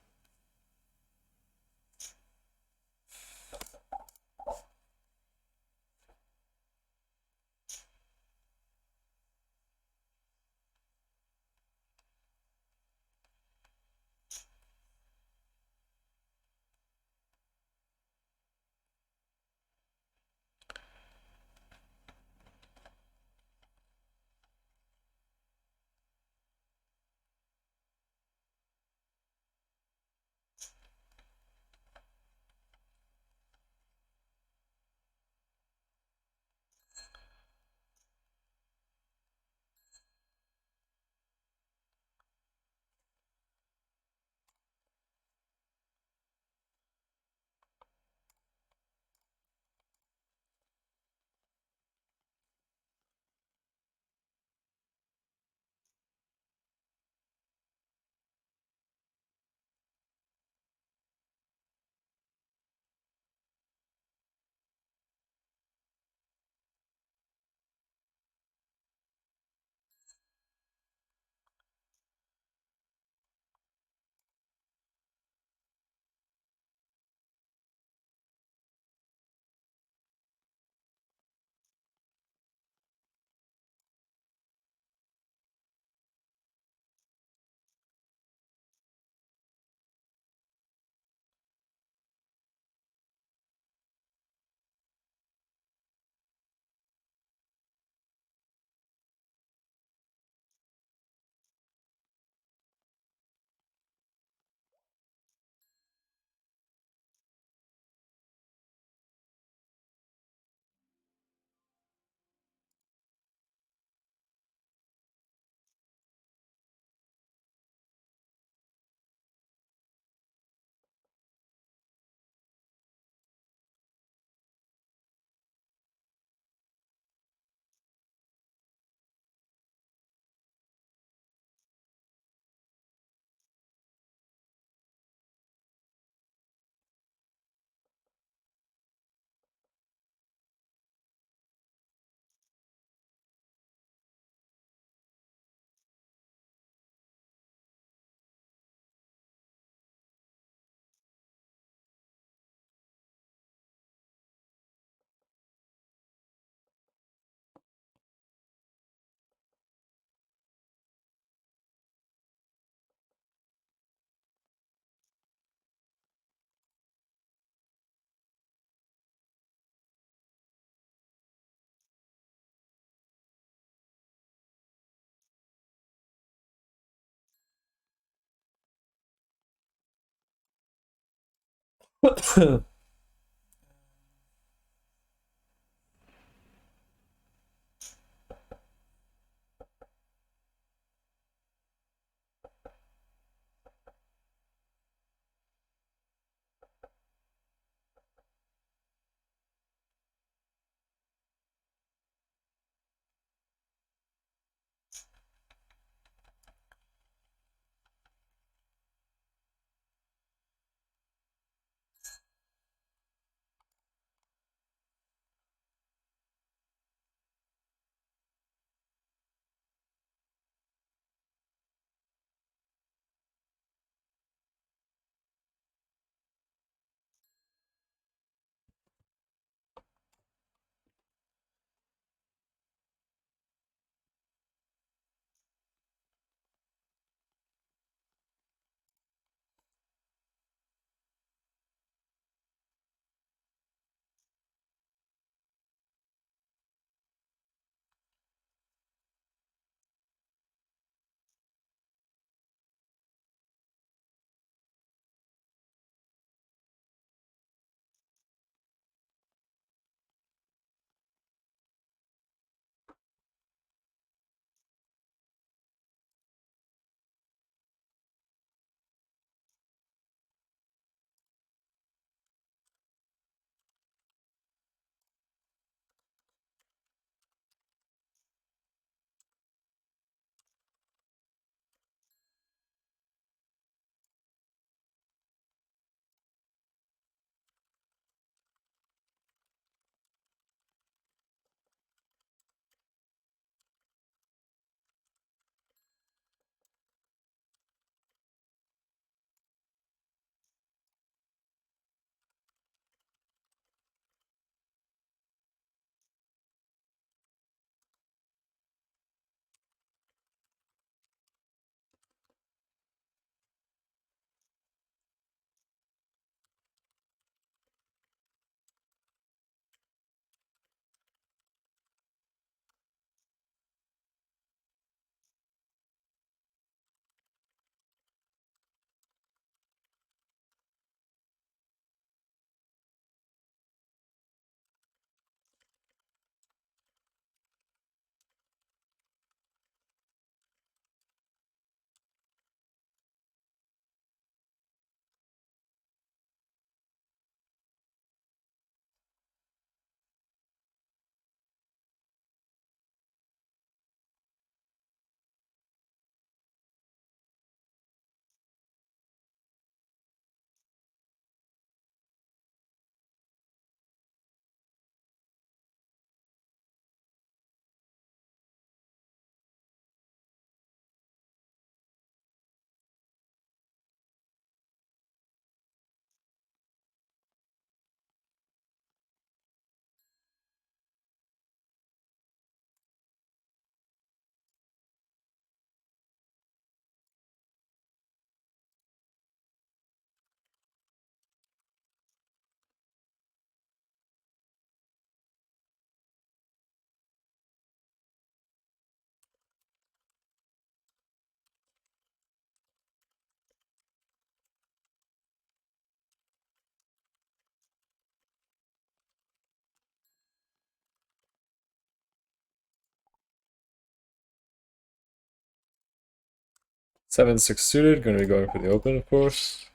7-6 suited, going to be going for the open, of course.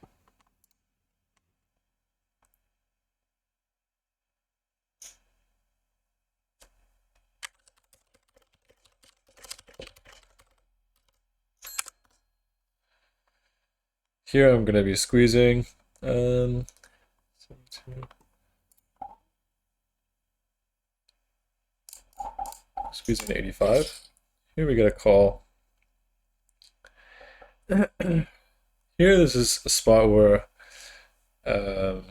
Here I'm going to be squeezing. Squeezing 85. Here we get a call. Here, this is a spot where you're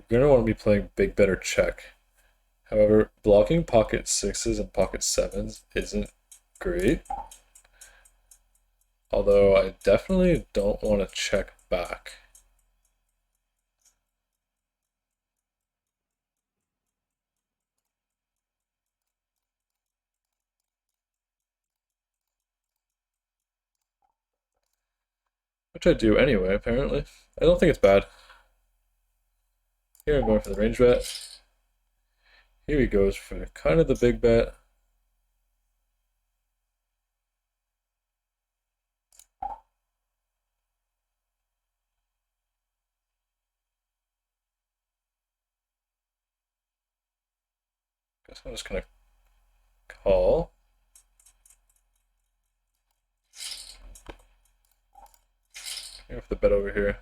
going to want to be playing big better check. However, blocking pocket sixes and pocket sevens isn't great. Although I definitely don't want to check back. which I do anyway, apparently. I don't think it's bad. Here I'm going for the range bet. Here he goes for kind of the big bet. Guess I'm just gonna call. Go for the bet over here.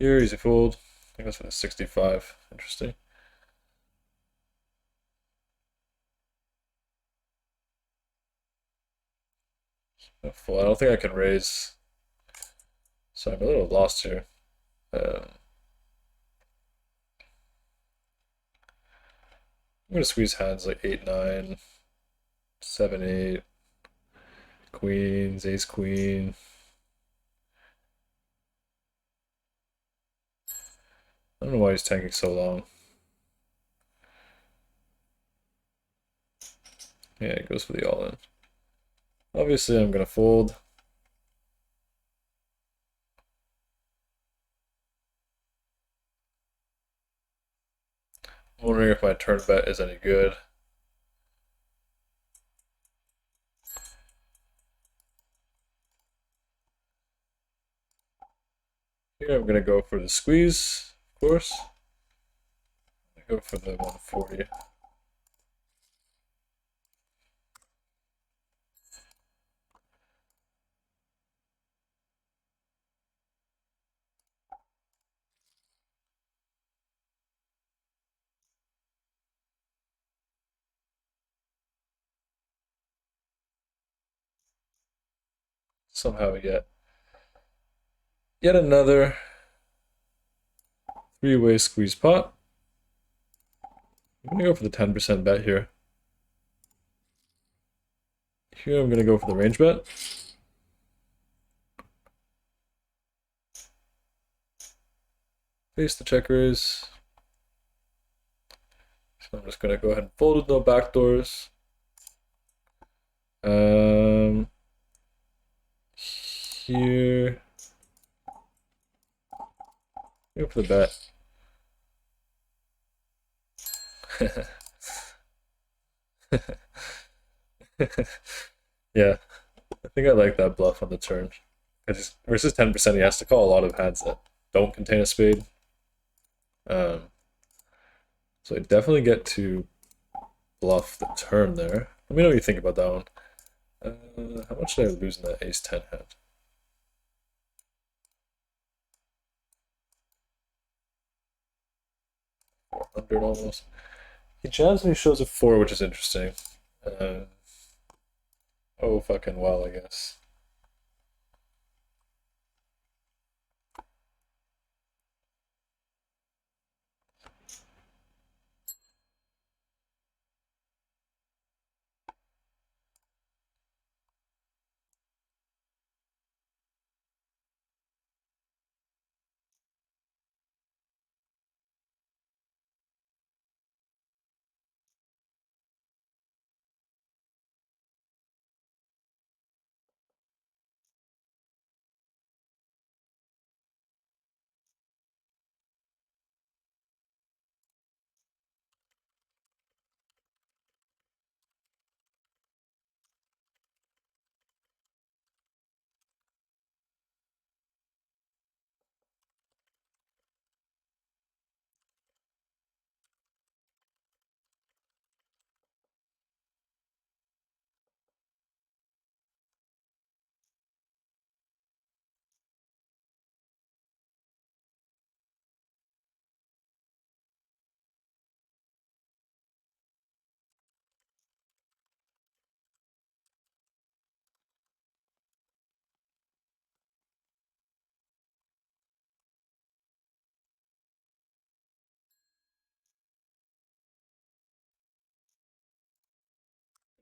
Here, easy fold. I think that's for the 65. Interesting. Full. I don't think I can raise. So I'm a little lost here. I'm gonna squeeze hands like 8, 9, 7, 8, queens, ace, queen. I don't know why he's tanking so long. Yeah, he goes for the all-in. Obviously, I'm gonna fold. I'm wondering if my turn bet is any good. Here I'm gonna go for the squeeze, of course. Go for the 140. Somehow we get yet another three-way squeeze pot. I'm gonna go for the 10% bet here. Here I'm gonna go for the range bet. Face the check raise. So I'm just gonna go ahead and fold with no backdoors. Here. Go for the bet. Yeah, I think I like that bluff on the turn. Versus 10%, he has to call a lot of hands that don't contain a spade. So I definitely get to bluff the turn there. Let me know what you think about that one. How much did I lose in that ace-10 hand? 400 almost. He jams and he shows a 4, which is interesting. Oh, fucking well, I guess.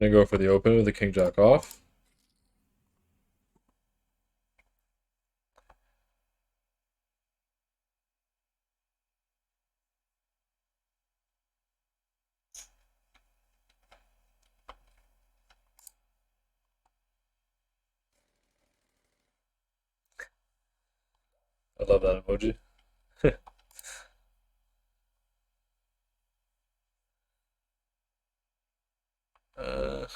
Gonna go for the open with the king jack off. I love that emoji. uh,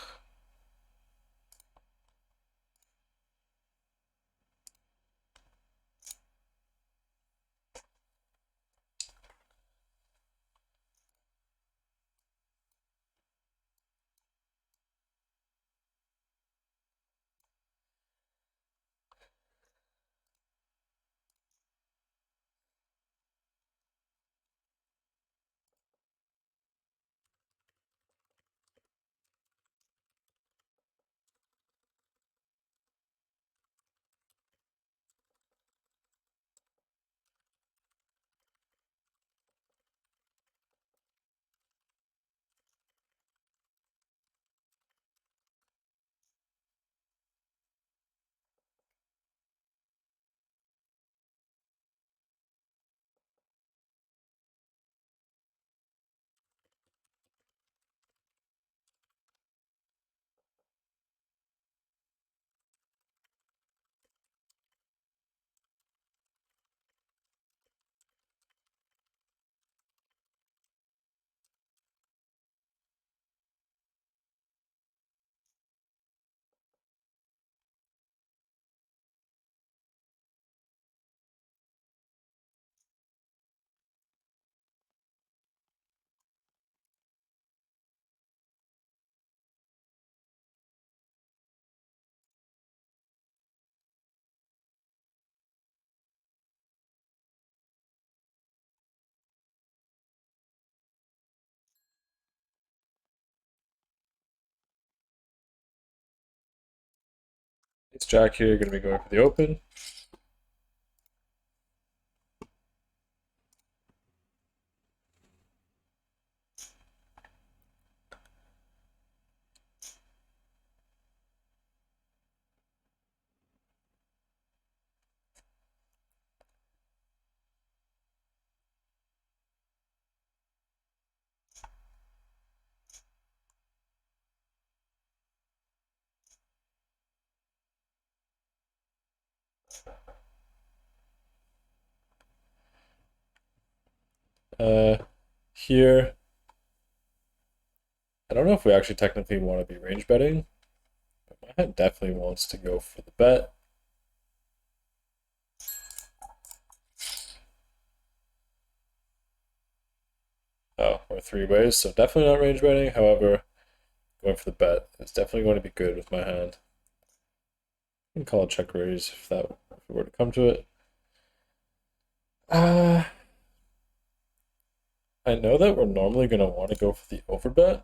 it's Jack here, gonna be going for the open. Uh, Here, I don't know if we actually technically want to be range betting, but my hand definitely wants to go for the bet. Oh, we're three ways, so definitely not range betting. However, going for the bet is definitely going to be good with my hand. I can call a check raise if it were to come to it. Uh, I know that we're normally going to want to go for the overbet.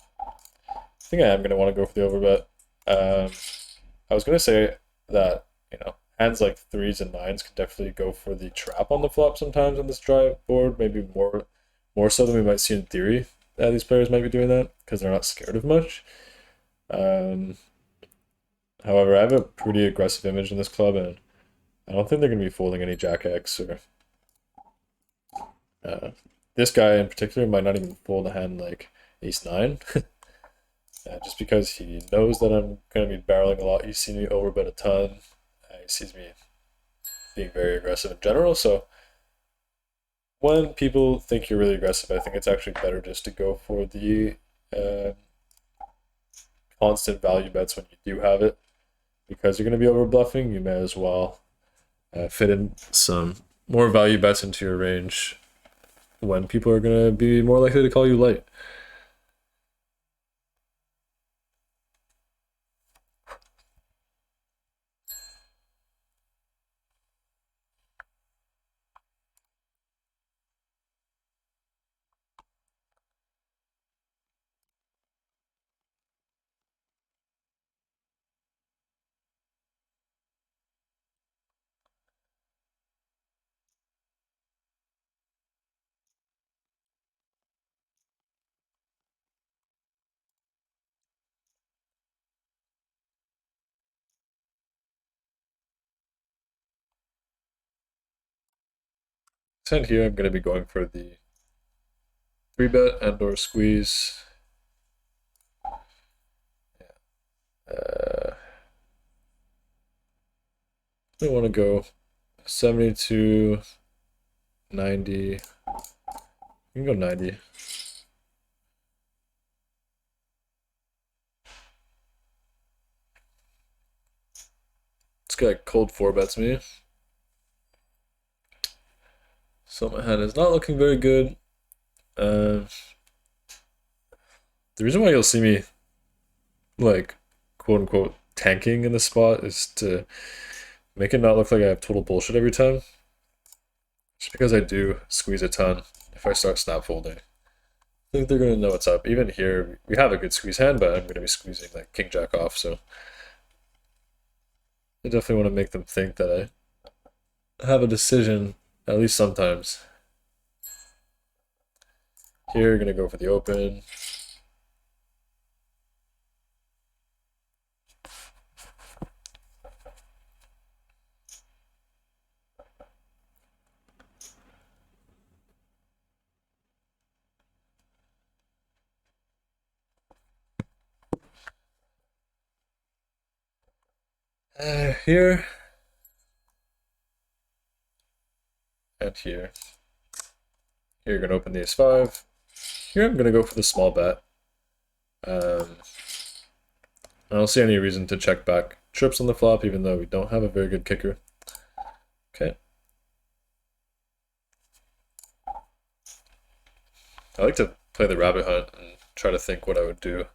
I think I am going to want to go for the overbet. I was going to say that, hands like threes and nines can definitely go for the trap on the flop sometimes on this dry board, maybe more so than we might see in theory. These players might be doing that because they're not scared of much. However, I have a pretty aggressive image in this club, and I don't think they're going to be folding any Jack X or uh, this guy in particular might not even fold a hand like Ace Nine, just because he knows that I'm going to be barreling a lot. He's seen me overbet a ton. He sees me being very aggressive in general. So when people think you're really aggressive, I think it's actually better just to go for the uh, constant value bets when you do have it, because you're going to be over bluffing. You may as well fit in some more value bets into your range when people are going to be more likely to call you light. And here I'm going to be going for the 3-bet and or squeeze. I want to go 70 to 90. You can go 90. This guy cold 4-bets me. So my hand is not looking very good. The reason why you'll see me, like, quote unquote, tanking in this spot is to make it not look like I have total bullshit every time. Just because I do squeeze a ton if I start snap folding. I think they're gonna know what's up. Even here, we have a good squeeze hand, but I'm gonna be squeezing like king jack off, so I definitely want to make them think that I have a decision, at least sometimes. Here, gonna go for the open. Here and here. Here you're gonna open the ace-5. Here I'm gonna go for the small bet. I don't see any reason to check back trips on the flop, even though we don't have a very good kicker. Okay. I like to play the rabbit hunt and try to think what I would do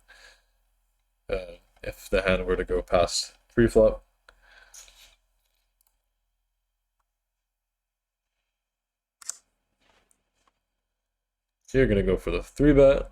if the hand were to go past pre-flop. You're gonna go for the 3-bet.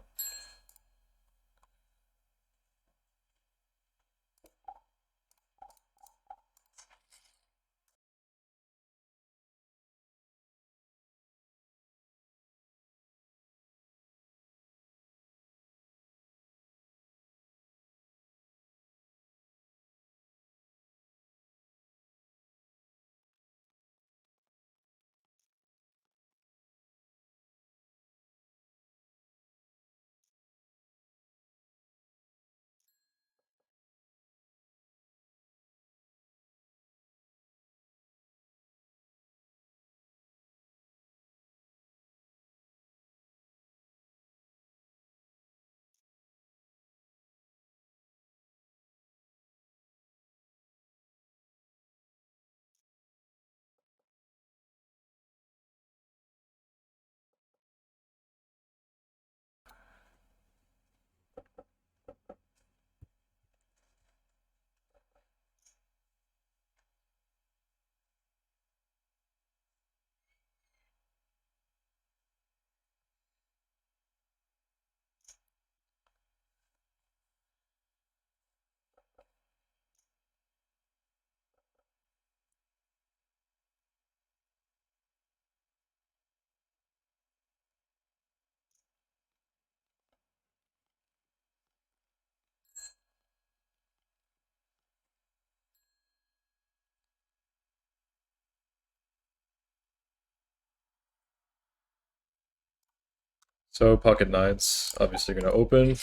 So pocket nines, obviously gonna open.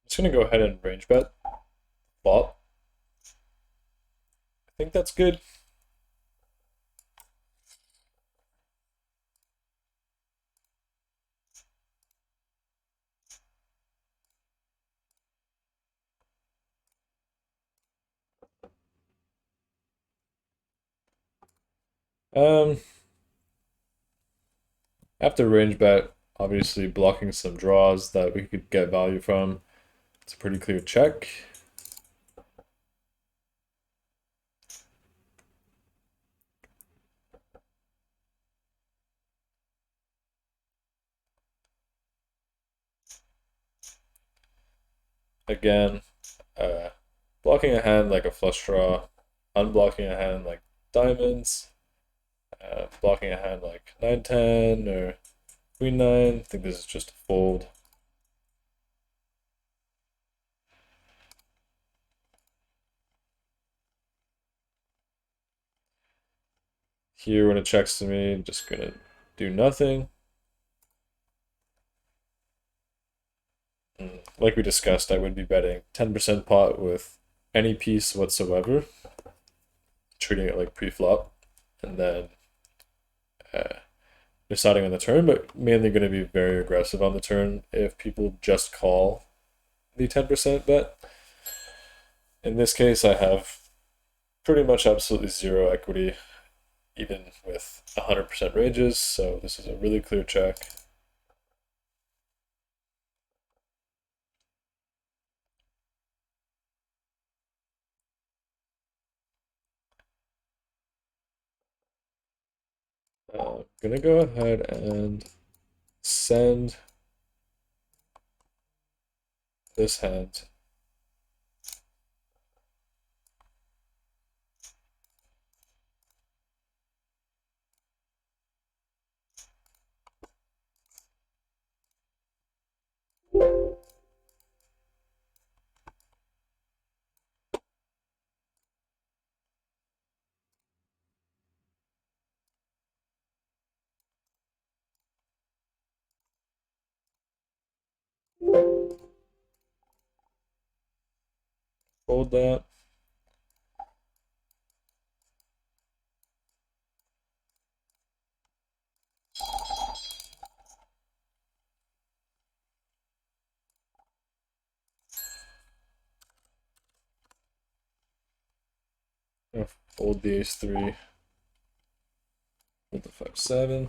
Just gonna go ahead and range bet flop. I think that's good. After range bet, obviously blocking some draws that we could get value from. It's a pretty clear check. Again, blocking a hand like a flush draw, unblocking a hand like diamonds, blocking a hand like 9-10 or queen 9. I think this is just a fold. Here, when it checks to me, just gonna do nothing. Like we discussed, I would be betting 10% pot with any piece whatsoever, treating it like pre-flop, and then deciding on the turn, but mainly going to be very aggressive on the turn if people just call the 10% bet. In this case, I have pretty much absolutely zero equity, even with 100% ranges, so this is a really clear check. I'm gonna go ahead and send this hand. Fold that. Fold the ace-3 with the 5-7.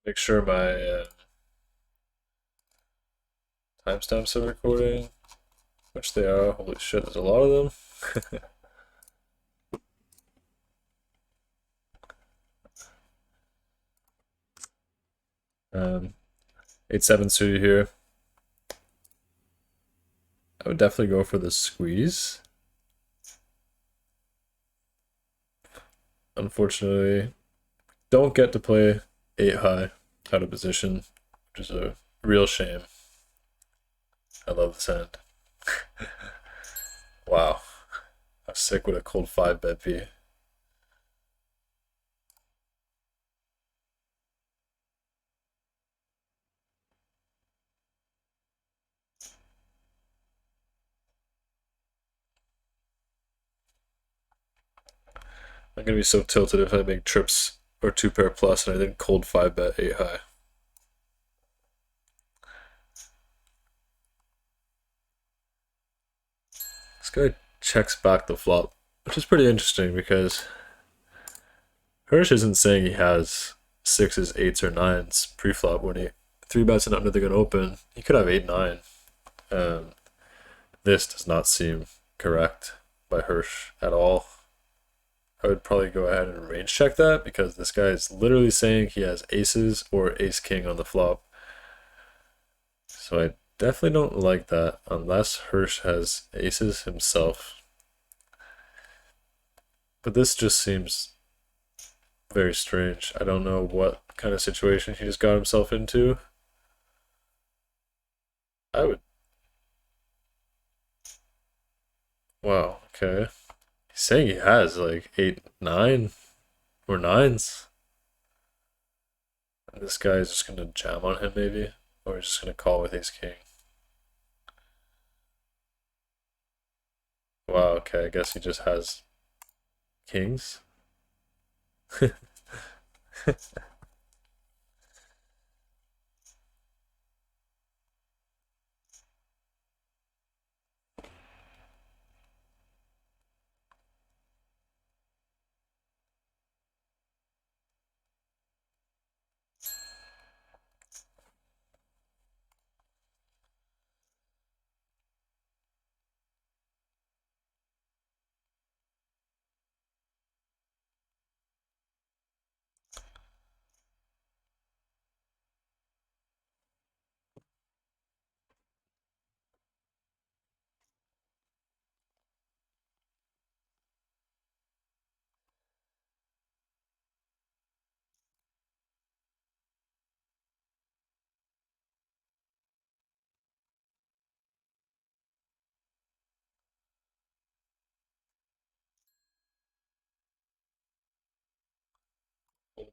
Make sure my timestamps are recording, which they are. Holy shit, there's a lot of them. 8-7 suited here. I would definitely go for the squeeze. Unfortunately, don't get to play 8 high out of position, which is a real shame. I love this hand. Wow. How sick would a cold 5 bet be? I'm gonna be so tilted if I make trips or 2 pair plus and I didn't cold 5 bet 8 high. This guy checks back the flop, which is pretty interesting because Hirsch isn't saying he has 6s, 8s, or 9s pre-flop when he 3-bets and under the gun open. He could have 8-9. This does not seem correct by Hirsch at all. I would probably go ahead and range check that because this guy is literally saying he has aces or ace king on the flop. So I definitely don't like that unless Hirsch has aces himself. But this just seems very strange. I don't know what kind of situation he just got himself into. I would. Wow, okay. He's saying he has like 8, 9, or 9s. And this guy is just gonna jam on him maybe? Or he's just gonna call with ace king. Wow, okay, I guess he just has kings.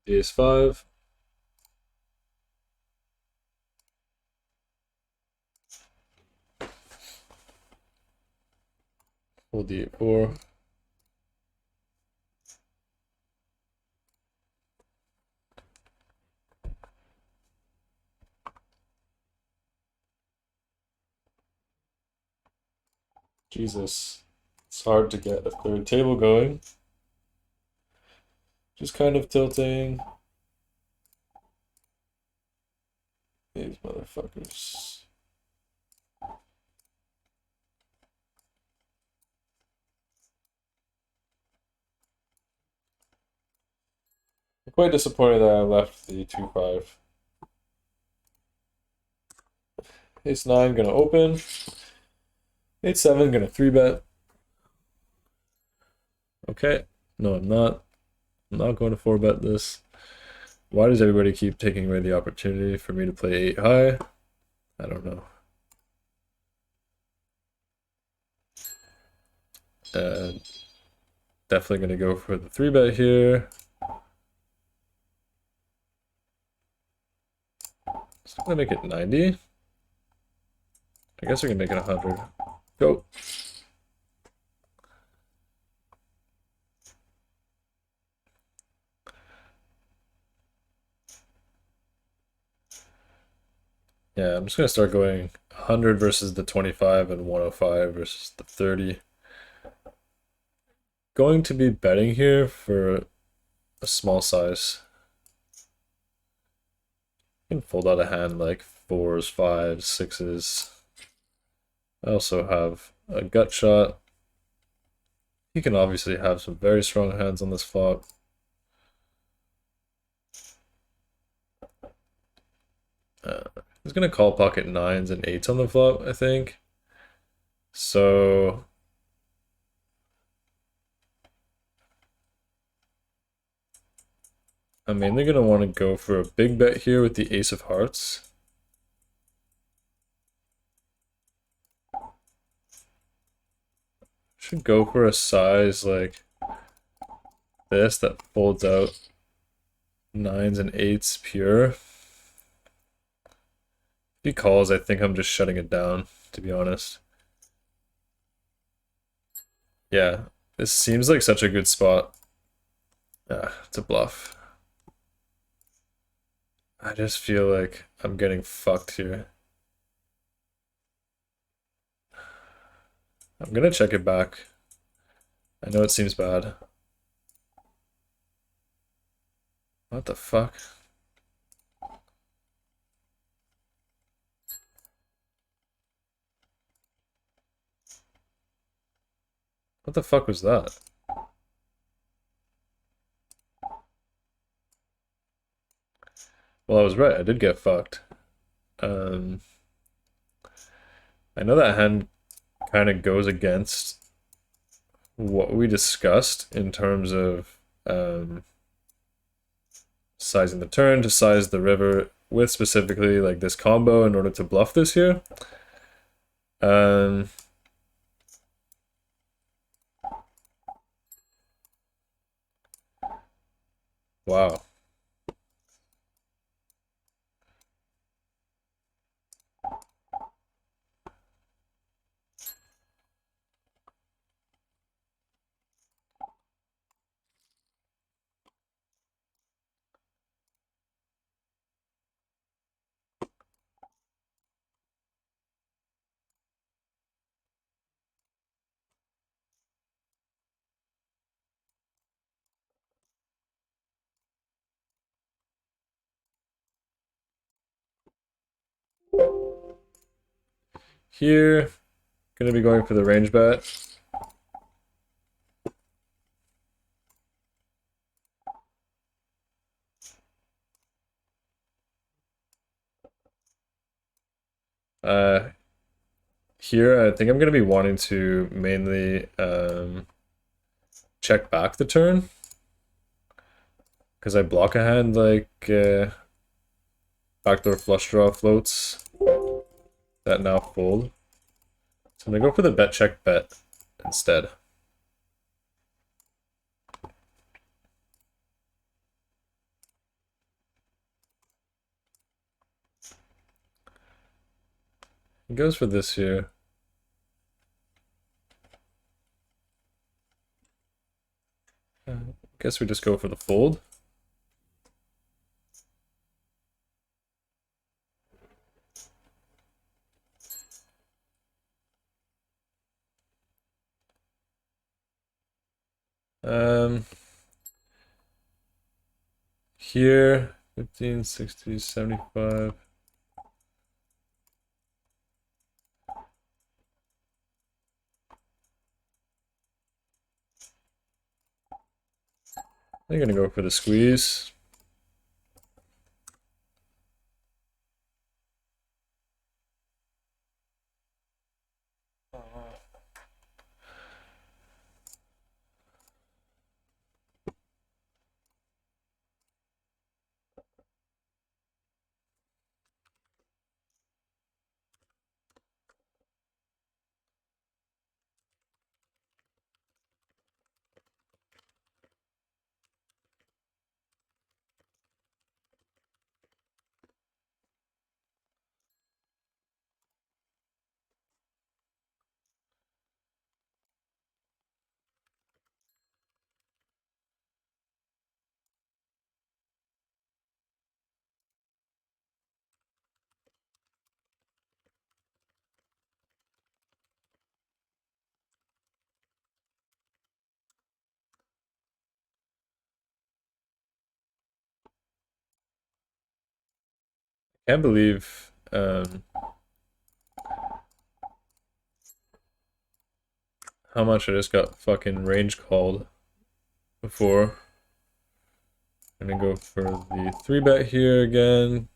The ace five. Hold the 8-4. Jesus, it's hard to get a third table going. Just kind of tilting. These motherfuckers. I'm quite disappointed that I left the 2-5. Ace 9 gonna open. Ace 7 gonna 3-bet. Okay. No, I'm not. I'm not going to 4-bet this. Why does everybody keep taking away the opportunity for me to play 8 high? I don't know. Definitely gonna go for the 3-bet here. It's gonna make it 90. I guess we can make it 100. Go. Yeah, I'm just gonna start going 100 versus the 25 and 105 versus the 30. Going to be betting here for a small size. You can fold out a hand like 4s, 5s, 6s. I also have a gut shot. He can obviously have some very strong hands on this flop. He's gonna call pocket 9s and 8s on the flop, I think. So I'm mainly gonna want to go for a big bet here with the ace of hearts. Should go for a size like this that folds out 9s and 8s pure. If he calls, I think I'm just shutting it down, to be honest. Yeah, this seems like such a good spot. It's a bluff. I just feel like I'm getting fucked here. I'm gonna check it back. I know it seems bad. What the fuck? What the fuck was that? Well, I was right. I did get fucked. I know that hand kind of goes against what we discussed in terms of sizing the turn to size the river with specifically like this combo in order to bluff this here. Wow. Here, gonna be going for the range bet. Here, I think I'm gonna be wanting to mainly check back the turn because I block a hand like backdoor flush draw floats that now fold. So I'm gonna go for the bet check bet instead. He goes for this here. Guess we just go for the fold. Here, 15, 60, 75. I'm gonna go for the squeeze. Can't believe how much I just got fucking range called before. I'm gonna go for the 3-bet here again.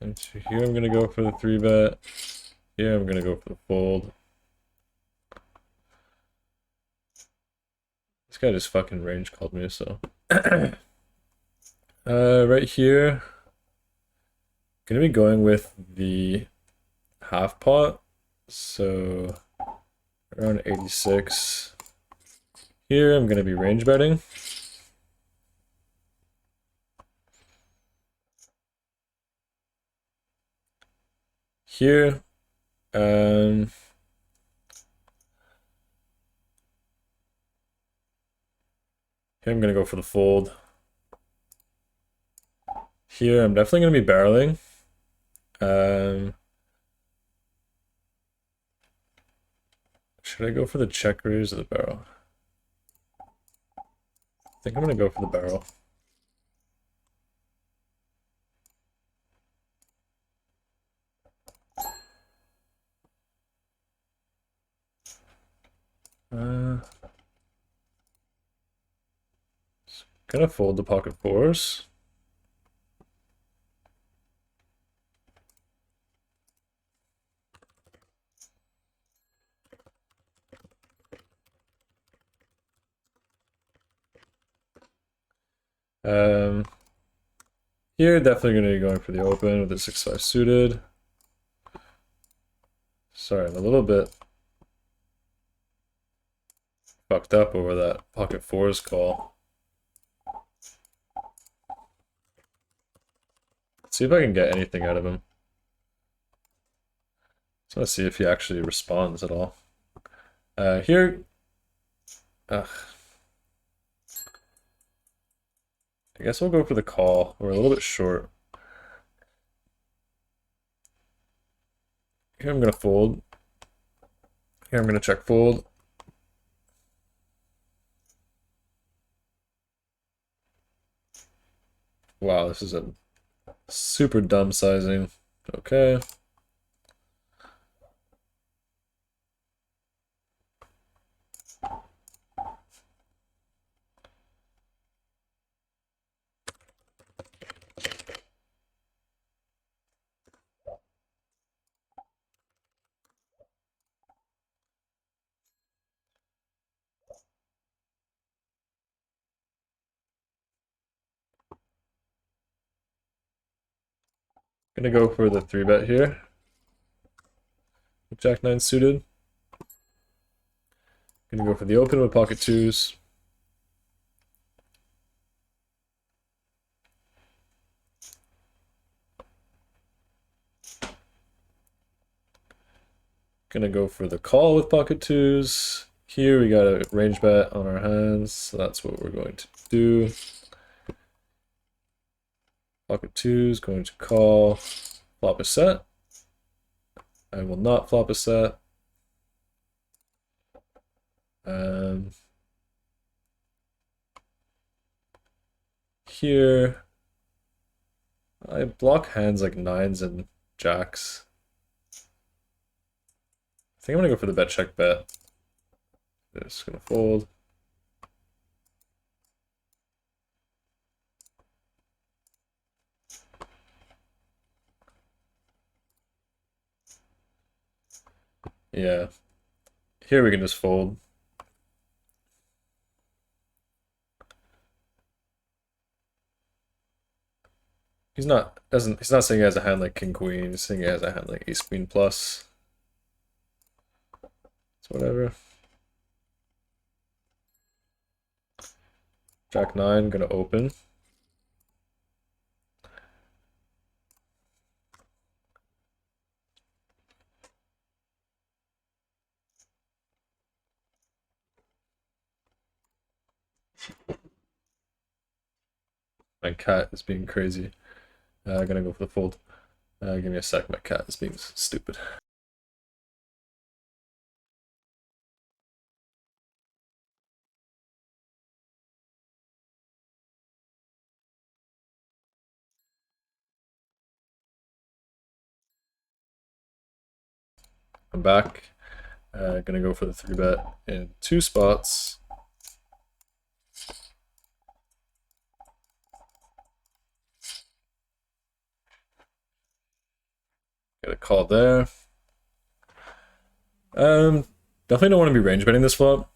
And here I'm gonna go for the 3-bet. Here I'm gonna go for the fold. This guy just fucking range called me, so. Right here, gonna be going with the half pot, so around 86. Here I'm gonna be range betting. Here, here I'm gonna go for the fold. Here I'm definitely gonna be barreling. Should I go for the check raise or the barrel? I think I'm gonna go for the barrel. Gonna fold the pocket fours. Here definitely gonna be going for the open with the 6-5 suited. Sorry, I'm a little bit fucked up over that pocket fours call. Let's see if I can get anything out of him. Just want to see if he actually responds at all. Here, I guess we'll go for the call. We're a little bit short. Here I'm gonna fold. Here I'm gonna check fold. Wow, this is a super dumb sizing. Okay. Gonna go for the 3-bet here. With Jack 9 suited. Gonna go for the open with pocket twos. Gonna go for the call with pocket twos. Here we got a range bet on our hands, so that's what we're going to do. Pocket twos, going to call, flop a set. I will not flop a set. Here, I block hands like nines and jacks. I think I'm gonna go for the bet check bet. Just gonna fold. Yeah. Here we can just fold. He's not saying he has a hand like king queen, he's saying he has a hand like ace queen plus. It's whatever. Jack 9, gonna open. My cat is being crazy. Gonna go for the fold. Give me a sec, my cat is being stupid. I'm back. Gonna go for the 3-bet in 2 spots. Get a call there. Definitely don't want to be range betting this flop.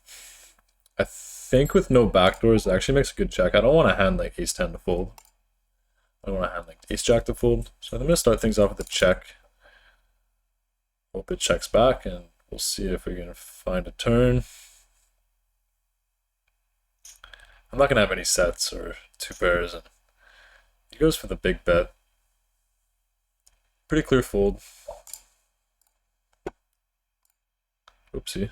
I think with no backdoors, it actually makes a good check. I don't want a hand like ace 10 to fold. I don't want a hand like ace jack to fold. So I'm gonna start things off with a check. Hope it checks back, and we'll see if we can find a turn. I'm not gonna have any sets or 2 pairs, and he goes for the big bet. Pretty clear fold. Oopsie.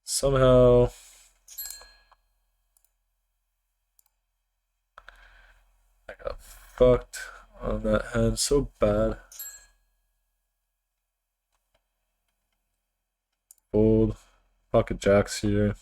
Somehow I got fucked on that hand so bad. Fold. Pocket jacks here.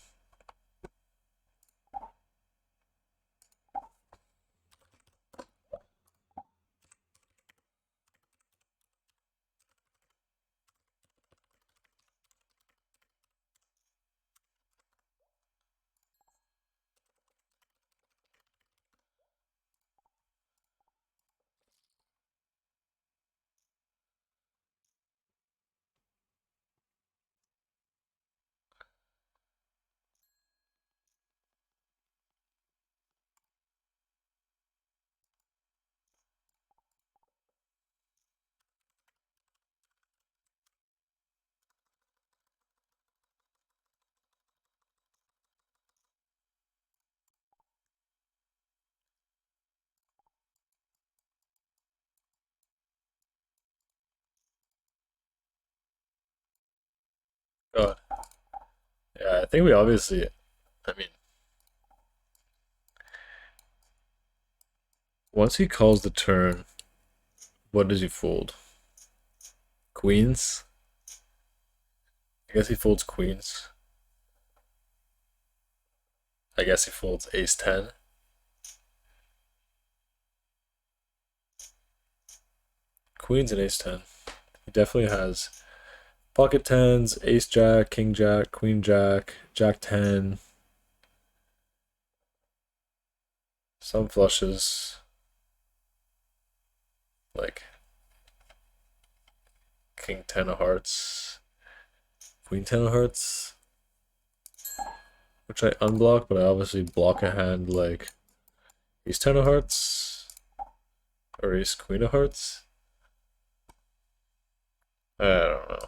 God. Yeah, I think we obviously, I mean, once he calls the turn, what does he fold? Queens? I guess he folds queens. I guess he folds ace 10. Queens and ace 10. He definitely has pocket tens, ace jack, king jack, queen jack, jack 10. Some flushes. Like king 10 of hearts, queen 10 of hearts, which I unblock, but I obviously block a hand like ace 10 of hearts or ace queen of hearts. I don't know.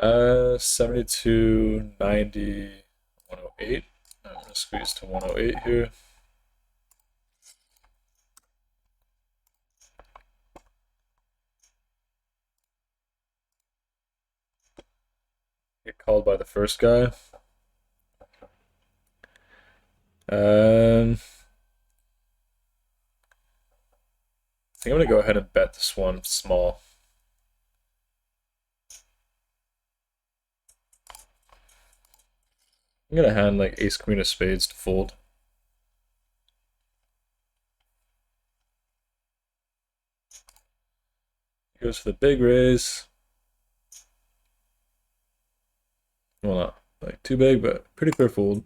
72, 90, 108. I'm gonna squeeze to 108 here. Get called by the first guy. I think I'm gonna go ahead and bet this one small. I'm gonna hand like ace queen of spades to fold. He goes for the big raise. Well, not like too big, but pretty clear fold.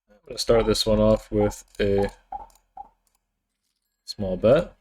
I'm gonna start this one off with a small bet.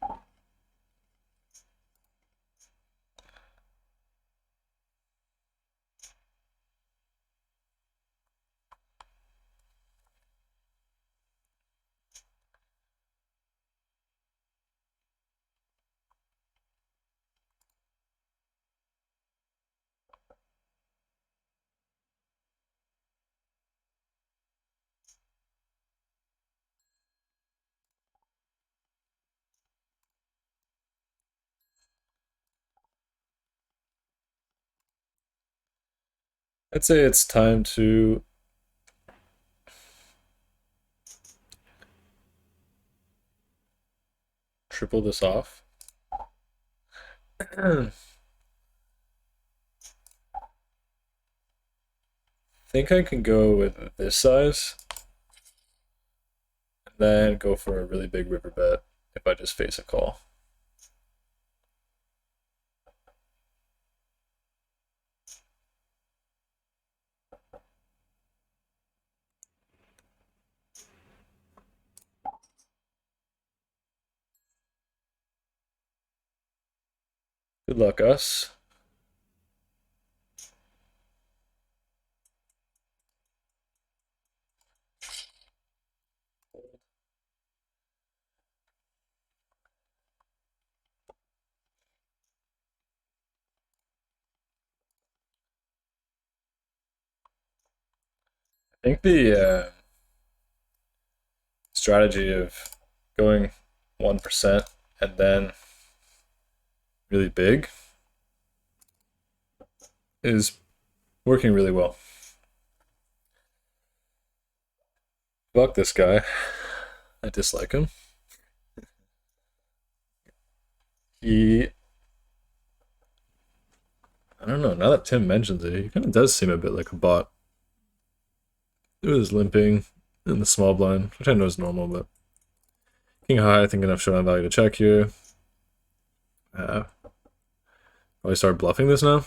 I'd say it's time to triple this off. Think I can go with this size and then go for a really big river bet if I just face a call. Good luck, us. I think the strategy of going 1% and then really big is working really well. Fuck this guy. I dislike him. I don't know, now that Tim mentions it, he kind of does seem a bit like a bot. It was limping in the small blind, which I know is normal, but king high, I think enough showdown value to check here. Probably start bluffing this now.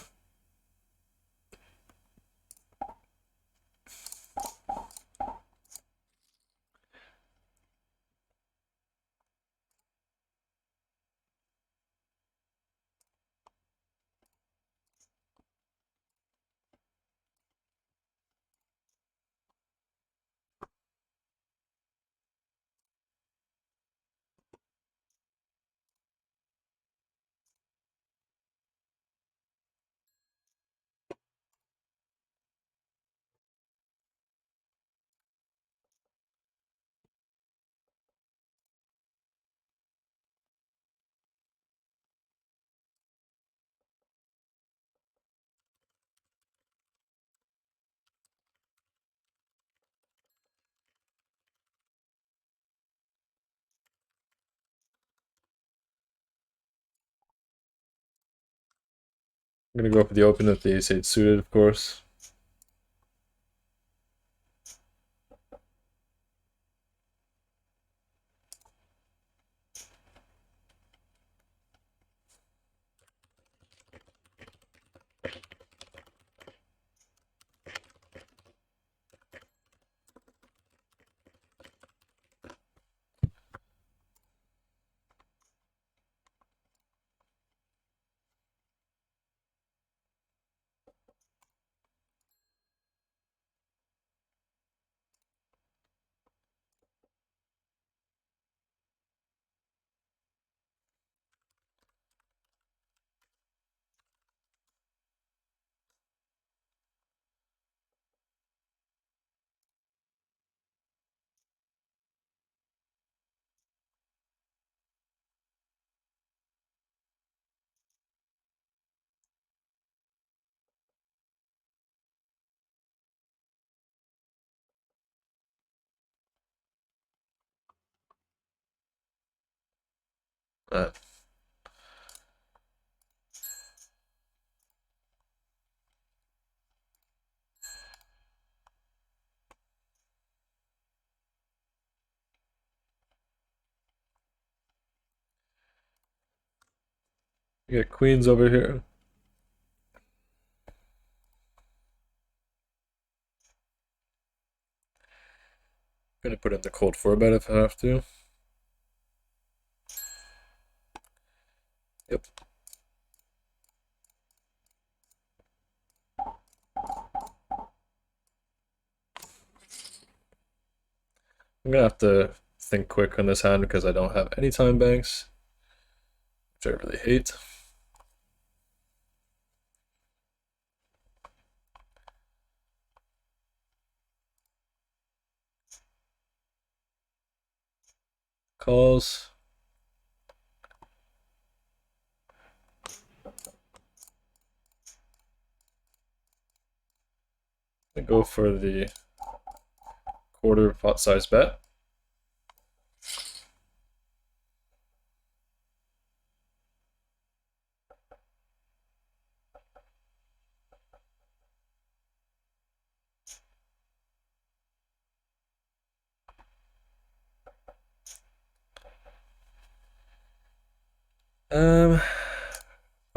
I'm gonna go for the open with the ace-8 suited, of course. Uh, we get queens over here. Gonna put in the cold 4-bet if I have to. Yep. I'm gonna have to think quick on this hand because I don't have any time banks, which I really hate. Calls. I go for the quarter pot size bet.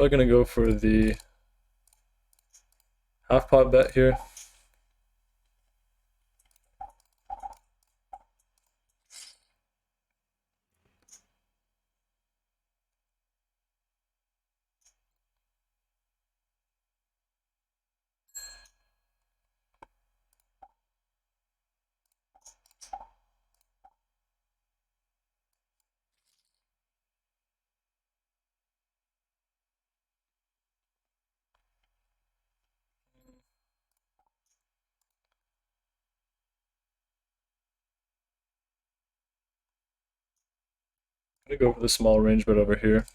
Probably gonna go for the half pot bet here. I'm gonna go for the small range bet over here.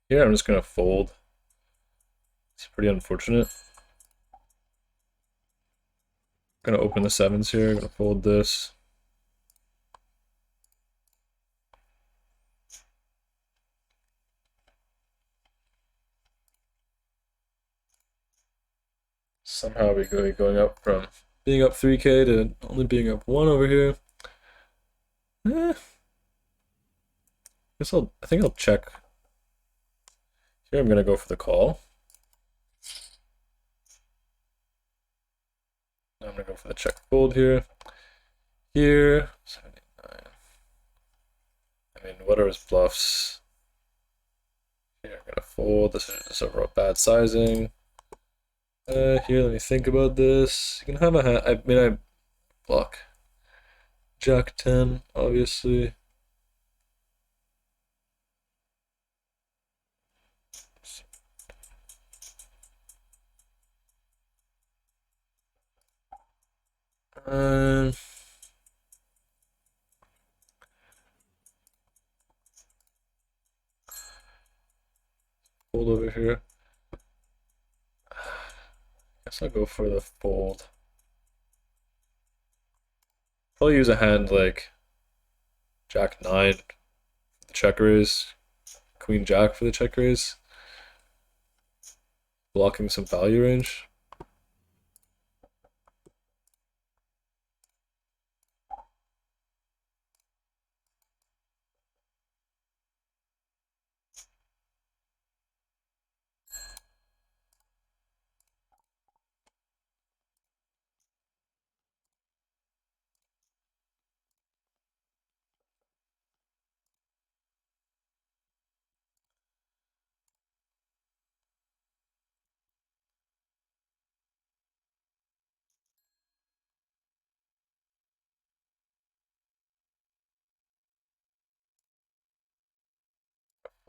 Here I'm just gonna fold. It's pretty unfortunate. Gonna open the sevens here, gonna fold this. Somehow we go going up from being up 3k to only being up 1 over here. I think I'll check. Here I'm gonna go for the call. I'm gonna go for the check fold here. Here, 79. I mean, what are his bluffs? Here I'm gonna fold. This is just overall bad sizing. Here, let me think about this. You can have a hand. I mean, I block. Jack 10, obviously. Um, fold over here. Guess I'll go for the fold. Probably use a hand like Jack 9 for the check raise, Queen Jack for the check raise, blocking some value range.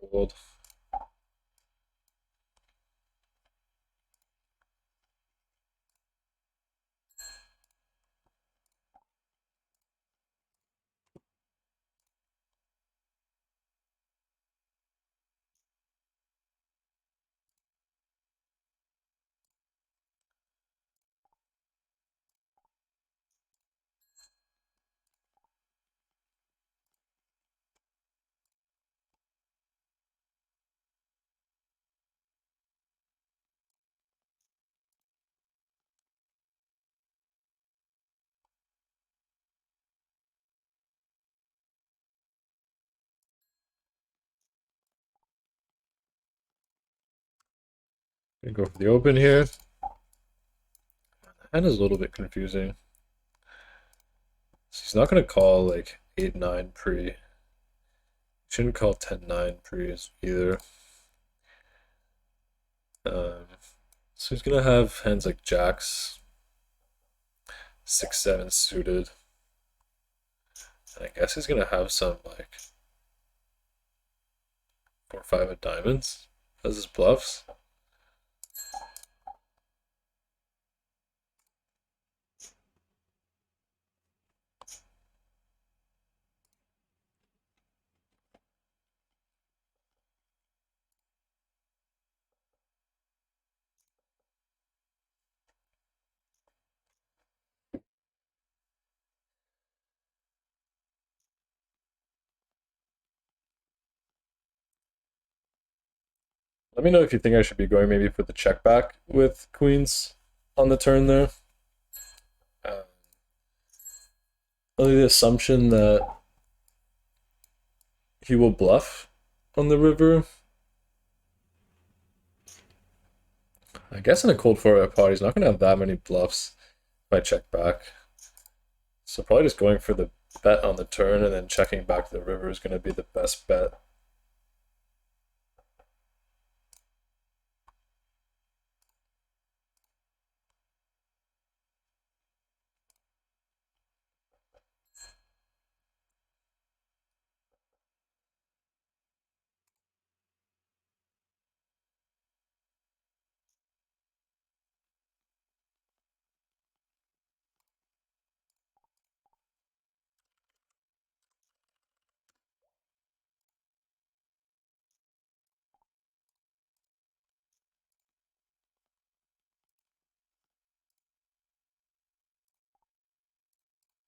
Fold. Gonna go for the open here. Hand is a little bit confusing. So he's not gonna call like 8-9 pre. Shouldn't call 10-9 pre either. So he's gonna have hands like jacks, 6-7 suited. And I guess he's gonna have some like 4-5 of diamonds as his bluffs. Let me know if you think I should be going maybe for the check back with queens on the turn there. Under the assumption that he will bluff on the river. I guess in a cold 4-bet pot, he's not going to have that many bluffs if I check back. So probably just going for the bet on the turn and then checking back to the river is going to be the best bet.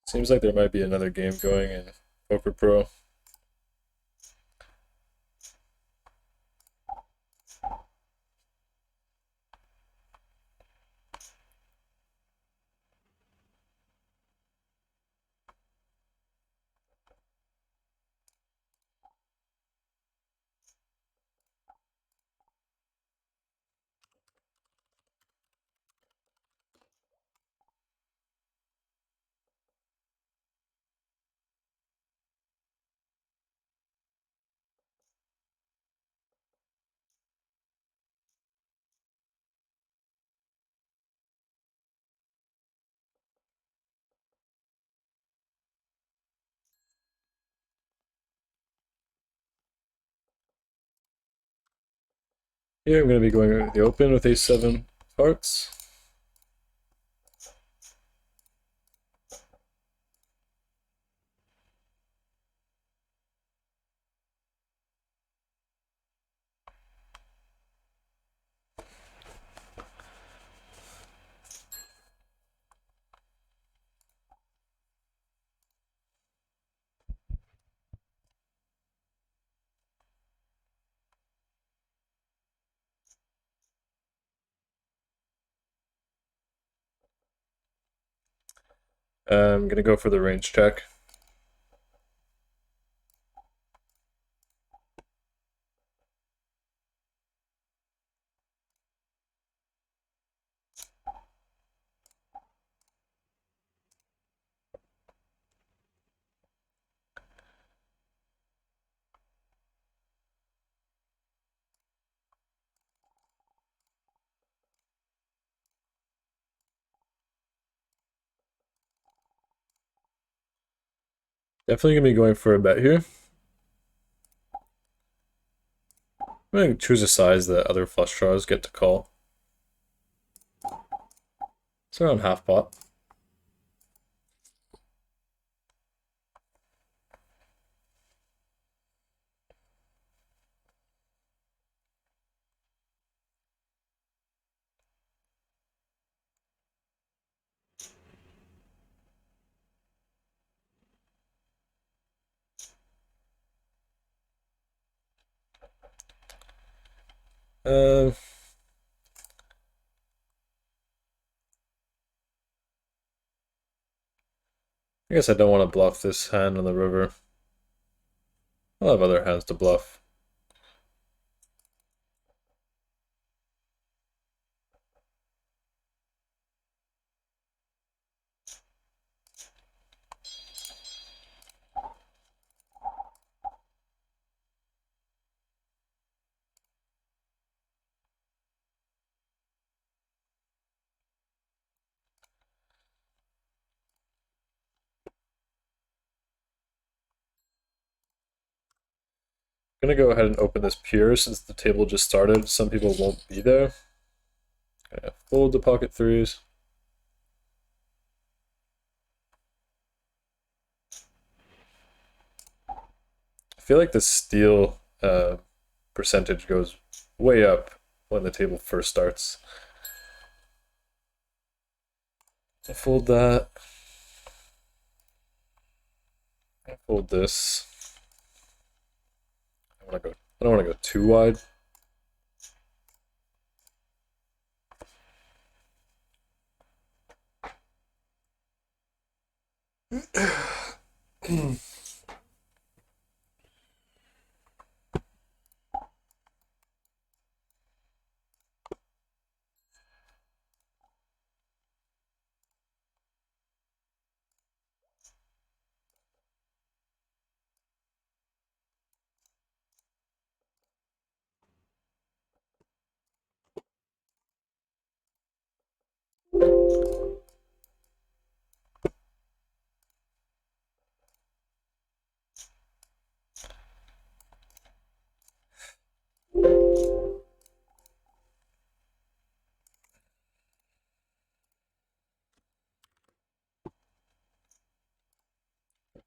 Seems like there might be another game going in Poker Pro. Here I'm going to be going over the open with ace-7 hearts. I'm going to go for the range check. Definitely going to be going for a bet here. I'm going to choose a size that other flush draws get to call. It's around half pot. I guess I don't want to bluff this hand on the river. I'll have other hands to bluff. gonna go ahead and open this pure since the table just started. Some people won't be there. Okay, fold the pocket threes. I feel like the steal percentage goes way up when the table first starts. I fold that. I fold this. I don't want to go too wide.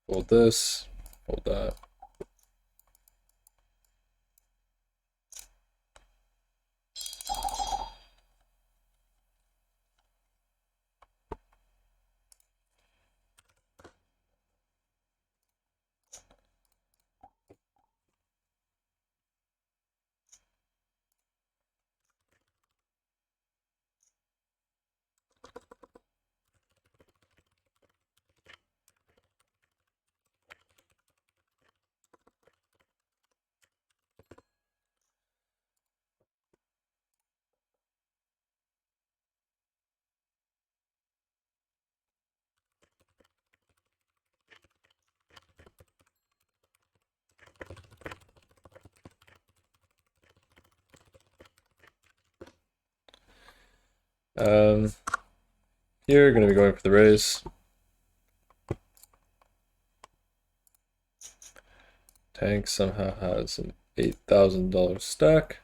Fold this, fold that. Here, gonna be going for the raise. Tank somehow has an $8,000 stack.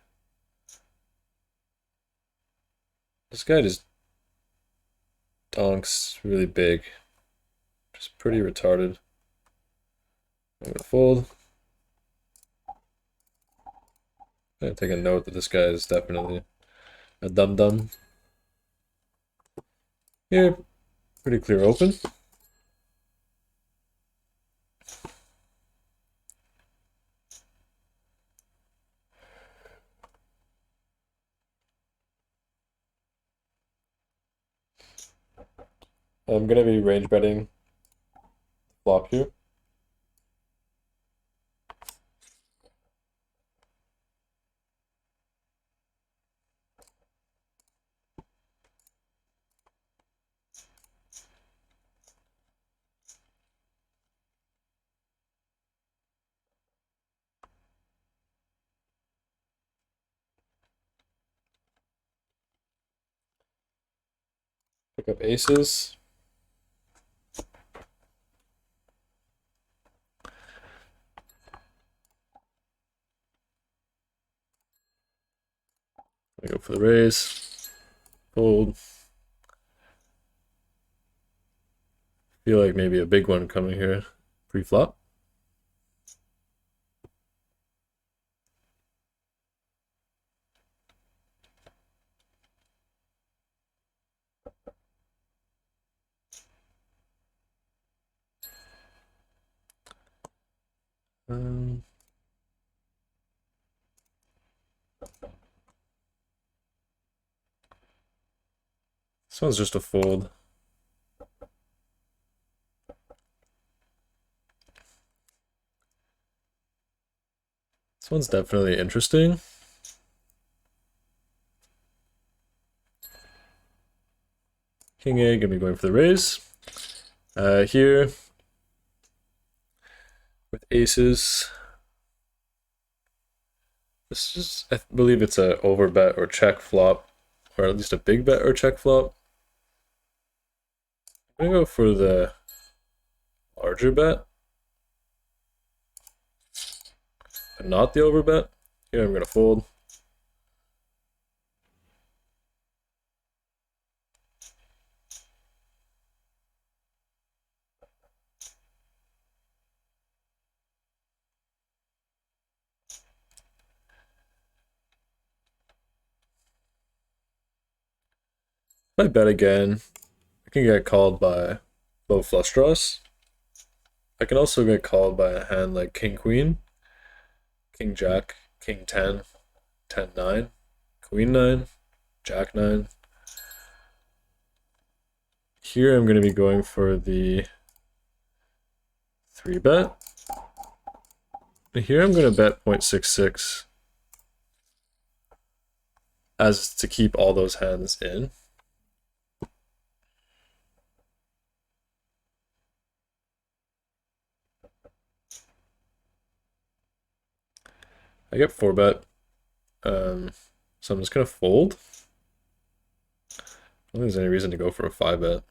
This guy just donks really big. Just pretty retarded. I'm gonna fold. I'm gonna take a note that this guy is definitely a dum-dum. Here, pretty clear open. I'm gonna be range betting flop here. Pick up aces. I go for the raise. Fold. Feel like maybe a big one coming here pre-flop. This one's just a fold. This one's definitely interesting. King A, gonna be going for the raise. Here, with aces, this is, I believe it's a overbet or check flop, or at least a big bet or check flop. I'm gonna go for the larger bet. not the overbet. Here I'm gonna fold. If I bet again, I can get called by low flush draws. I can also get called by a hand like King Queen, King Jack, King 10, 10 9, Queen 9, Jack 9. Here I'm going to be going for the 3 bet. And here I'm going to bet 0.66 as to keep all those hands in. I get 4 bet. So I'm just going to fold. I don't think there's any reason to go for a 5 bet.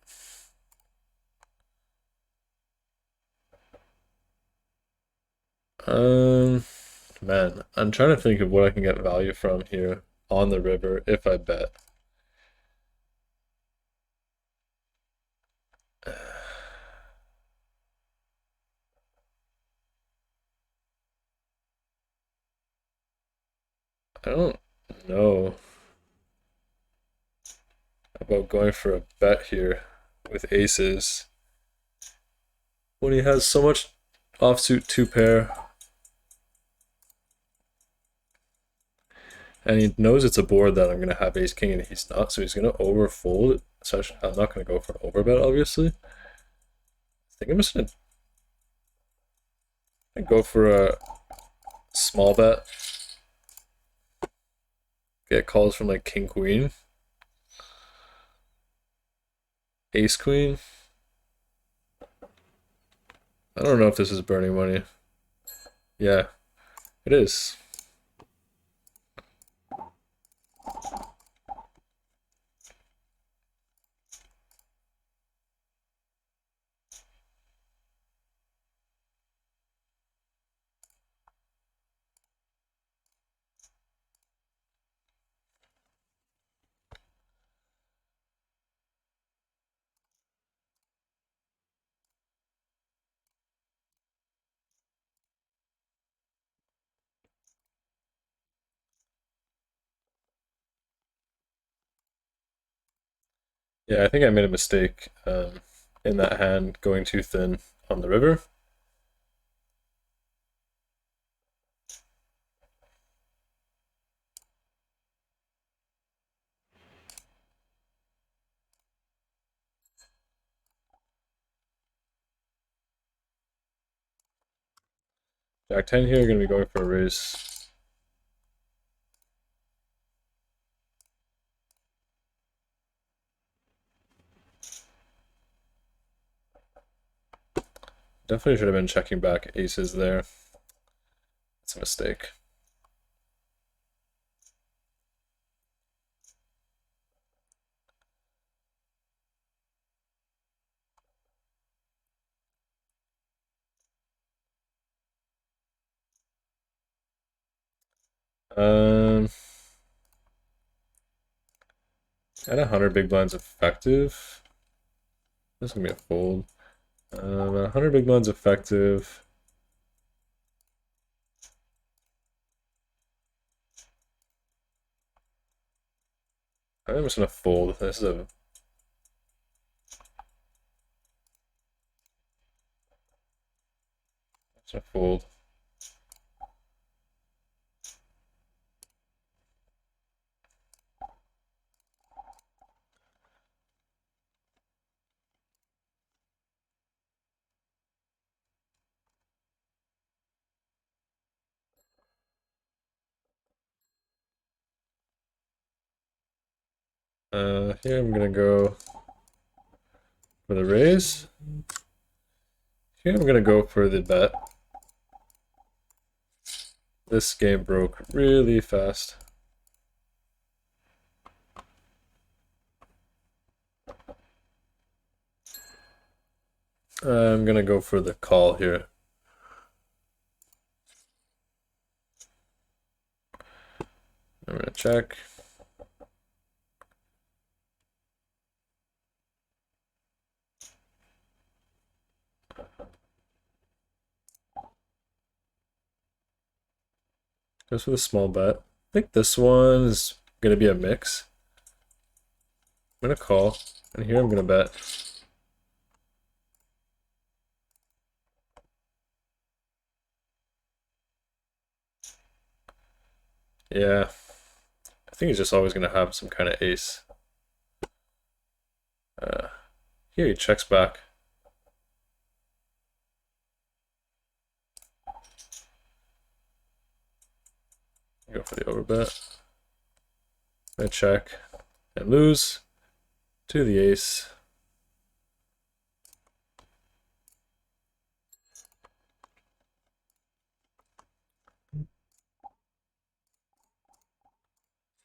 Man, I'm trying to think of what I can get value from here on the river if I bet. I don't know about going for a bet here with aces when he has so much offsuit 2 pair. And he knows it's a board that I'm going to have ace king and he's not, so he's going to overfold it. So I'm not going to go for an overbet, obviously. I think I'm just going to go for a small bet. Get calls from like king queen, ace queen. I don't know if this is burning money. Yeah, it is. Yeah, I think I made a mistake in that hand going too thin on the river. Jack 10 here, going to be going for a raise. Definitely should have been checking back aces there. It's a mistake. At 100 big blinds effective. This is gonna be a fold. At 100 big blinds effective. I'm just gonna fold. This is a fold. Here I'm gonna go for the raise. Here I'm gonna go for the bet. This game broke really fast. I'm gonna go for the call here. I'm gonna check. Goes for the small bet. I think this one is gonna be a mix. I'm gonna call, and here I'm gonna bet. Yeah, I think he's just always gonna have some kind of ace. Here he checks back. Go for the overbet. I check and lose to the ace.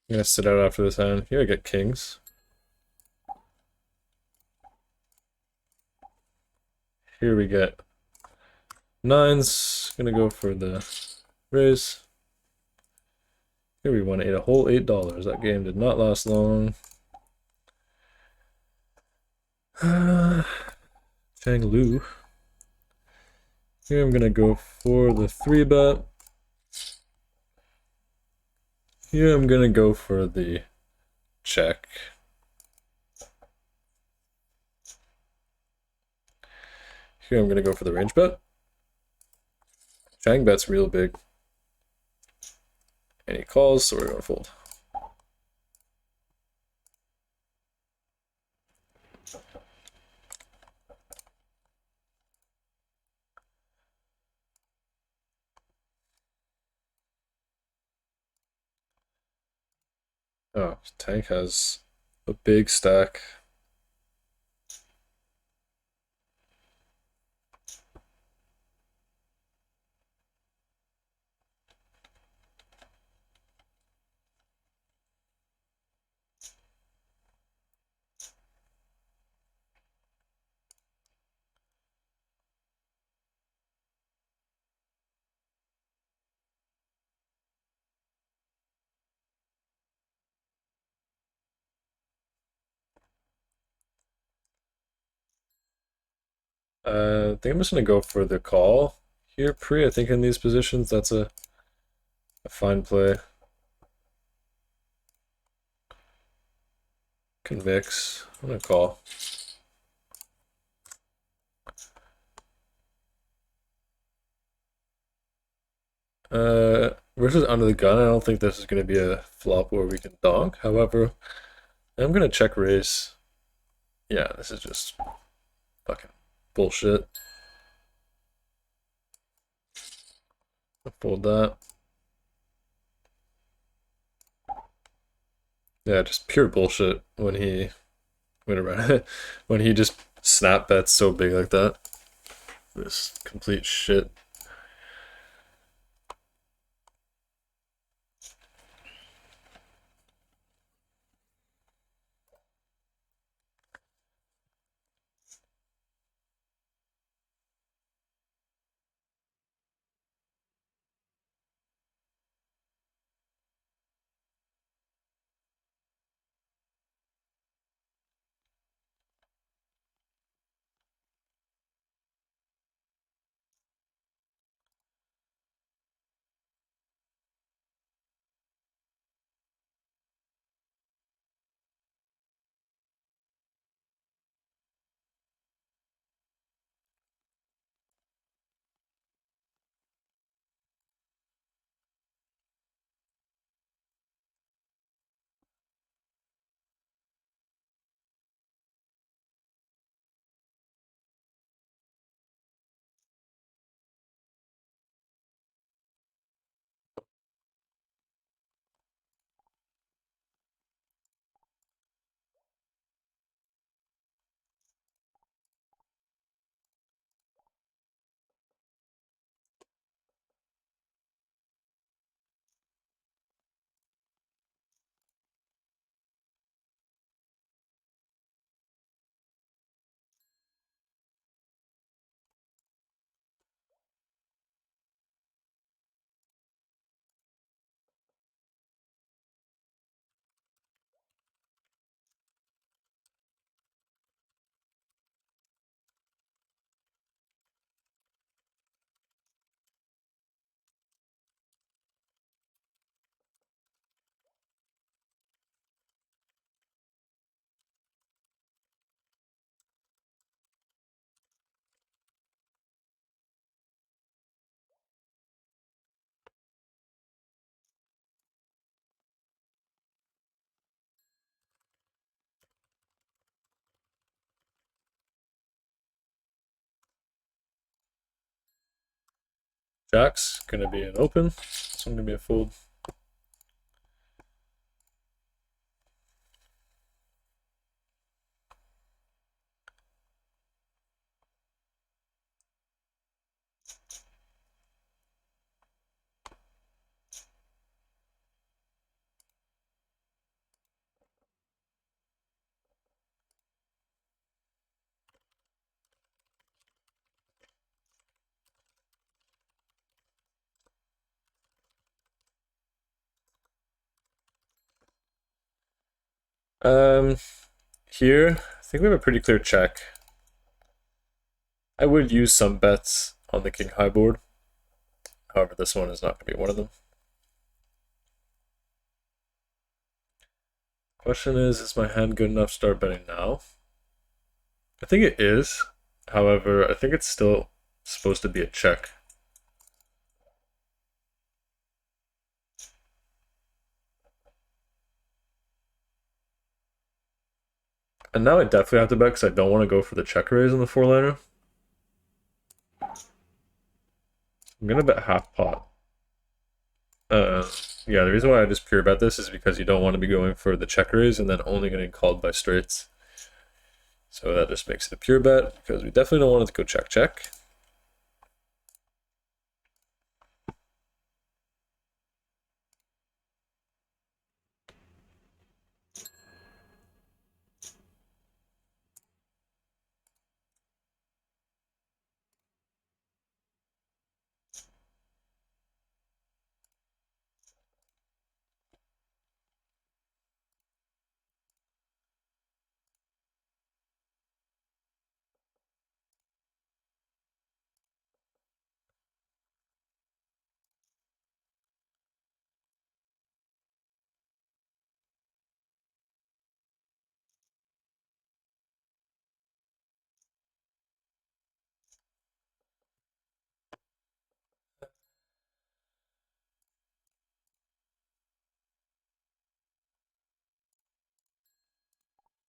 I'm gonna sit out after this hand. Here I get kings. Here we get nines. Gonna go for the raise. Here we won a whole $8. That game did not last long. Chang Lu. Here I'm gonna go for the 3-bet. Here I'm gonna go for the check. Here I'm gonna go for the range bet. Chang bet's real big. And he calls, so we're gonna fold. Oh, Tank has a big stack. I think I'm just gonna go for the call here pre. I think in these positions that's a fine play. Convicts. I'm gonna call. Versus under the gun, I don't think this is gonna be a flop where we can donk. However, I'm gonna check raise. Yeah, this is just fucking bullshit. I'll fold that. Yeah, just pure bullshit when he when he just snap bets so big like that. This complete shit. Jack's gonna be an open. This one gonna be a fold. Here, I think we have a pretty clear check. I would use some bets on the king high board. However, this one is not going to be one of them. Question is my hand good enough to start betting now? I think it is. However, I think it's still supposed to be a check. And now I definitely have to bet because I don't want to go for the check raise on the 4-liner. I'm going to bet half pot. Yeah, the reason why I just pure bet this is because you don't want to be going for the check raise and then only getting called by straights. So that just makes it a pure bet because we definitely don't want it to go check check.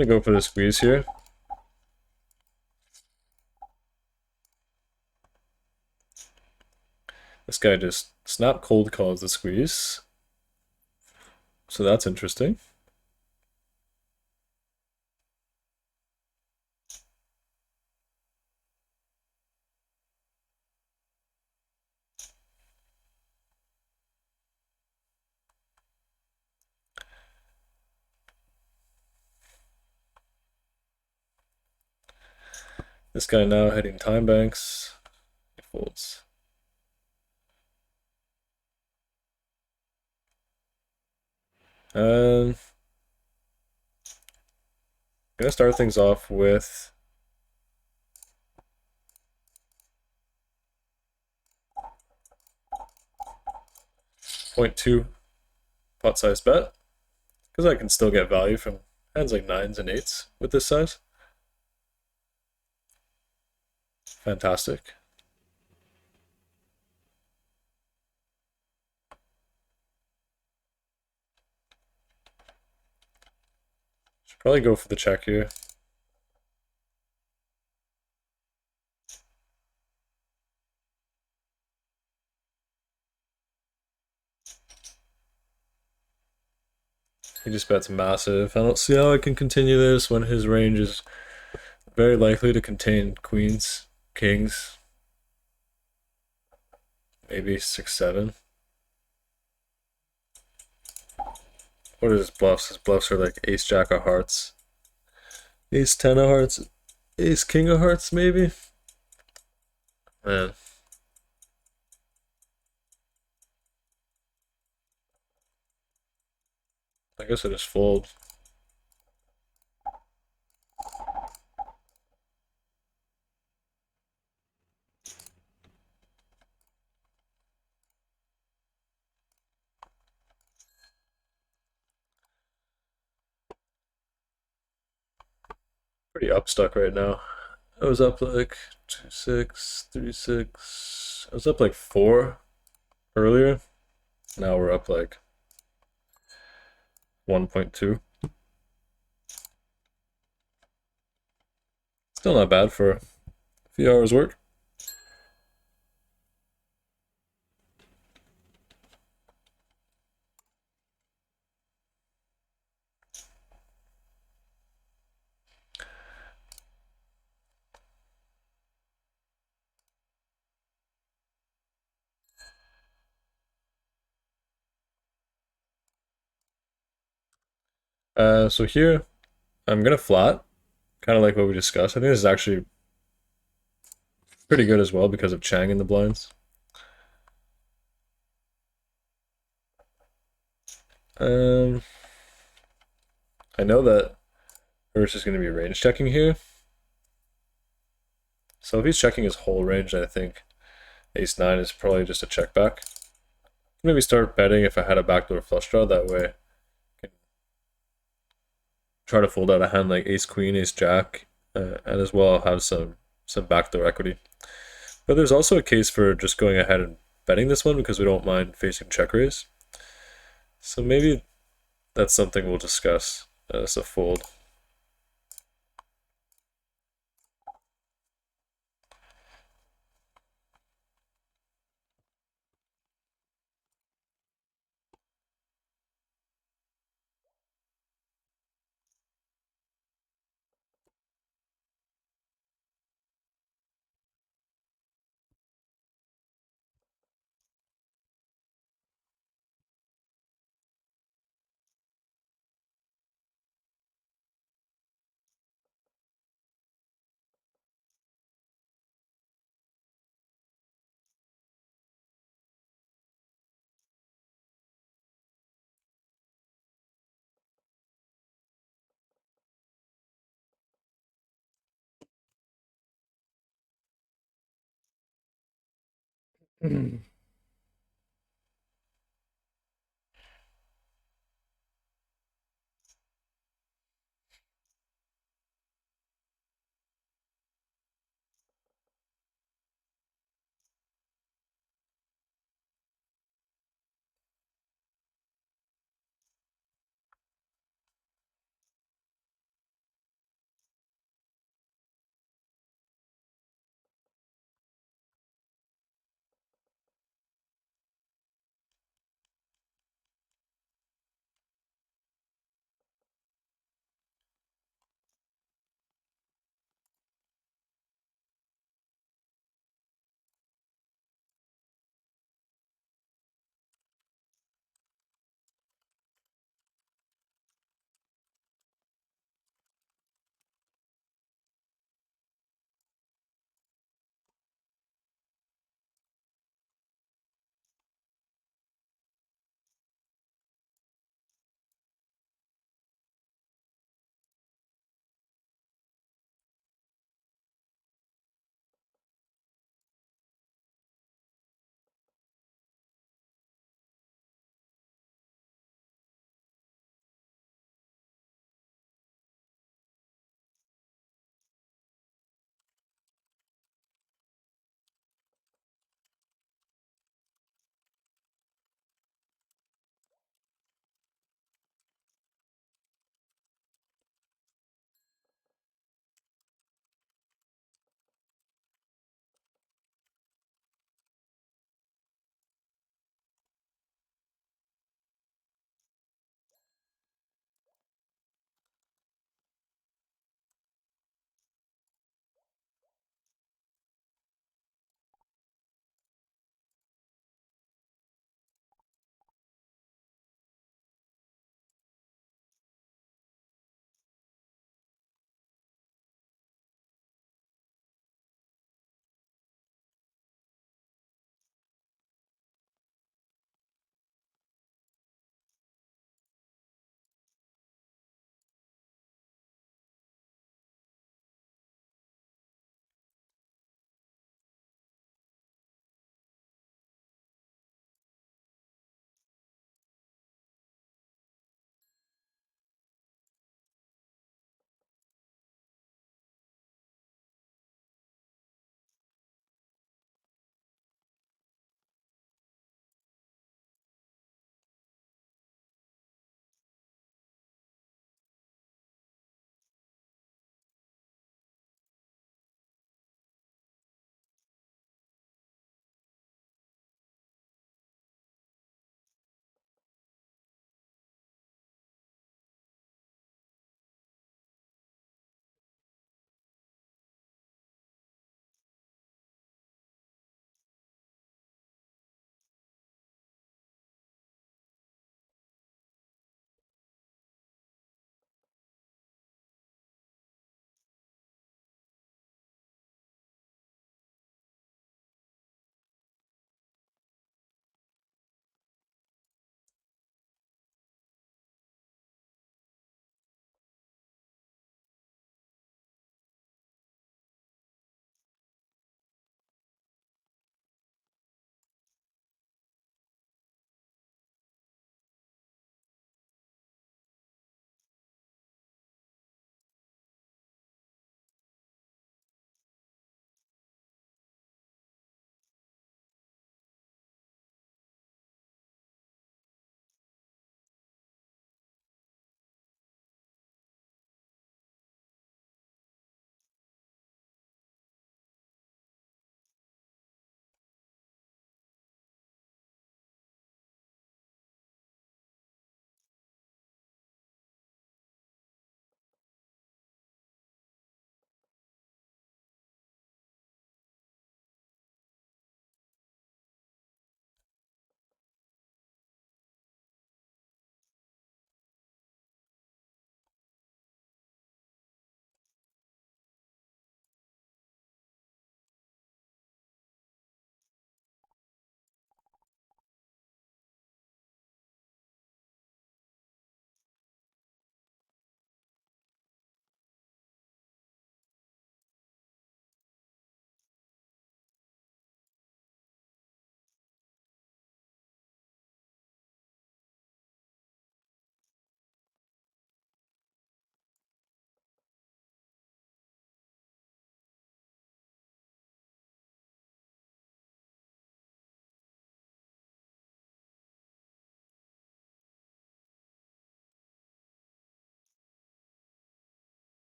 I'm gonna go for the squeeze here. This guy just snap cold calls the squeeze. So that's interesting. This guy now hitting time banks. He folds. I'm gonna start things off with .2 pot size bet because I can still get value from hands like 9s and 8s with this size. Fantastic. Should probably go for the check here. He just bets massive. I don't see how I can continue this when his range is very likely to contain queens, kings, maybe 6, 7. What are his bluffs? His bluffs are like ace jack of hearts, ace 10 of hearts, ace king of hearts maybe. Man. I guess I just fold. Pretty upstuck right now. I was up like 2-6, 3-6. I was up like 4 earlier. Now we're up like 1.2. Still not bad for a few hours work. So here I'm gonna flat, kind of like what we discussed. I think this is actually pretty good as well because of Chang in the blinds. Um, I know that Hurst is going to be range checking here. So if he's checking his whole range, I think ace 9 is probably just a check back. Maybe start betting if I had a backdoor flush draw, that way I can try to fold out a hand like ace queen, ace jack, and as well have some backdoor equity. But there's also a case for just going ahead and betting this one because we don't mind facing check raise. So maybe that's something we'll discuss as a fold.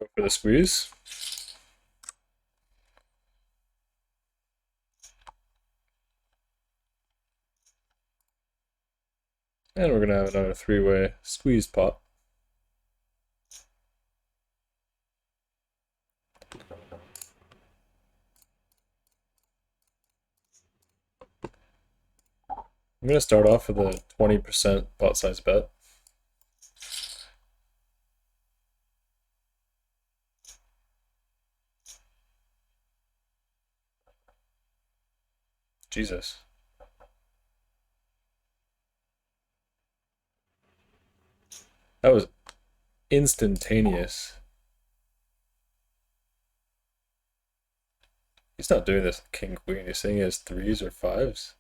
Go for the squeeze. And we're gonna have another three-way squeeze pot. I'm gonna start off with a 20% pot size bet. Jesus. That was instantaneous. He's not doing this with king queen. He's saying he has threes or fives.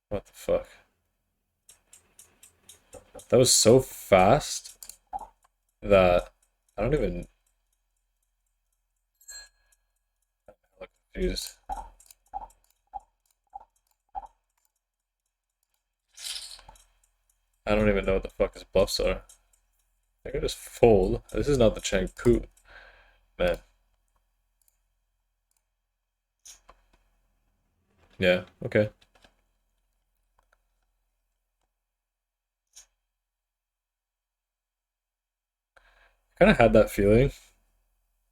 What the fuck? That was so fast that I don't even look confused. I don't even know what the fuck his bluffs are. I can just fold. This is not the Chang Pu. Man. Yeah, okay. Kind of had that feeling.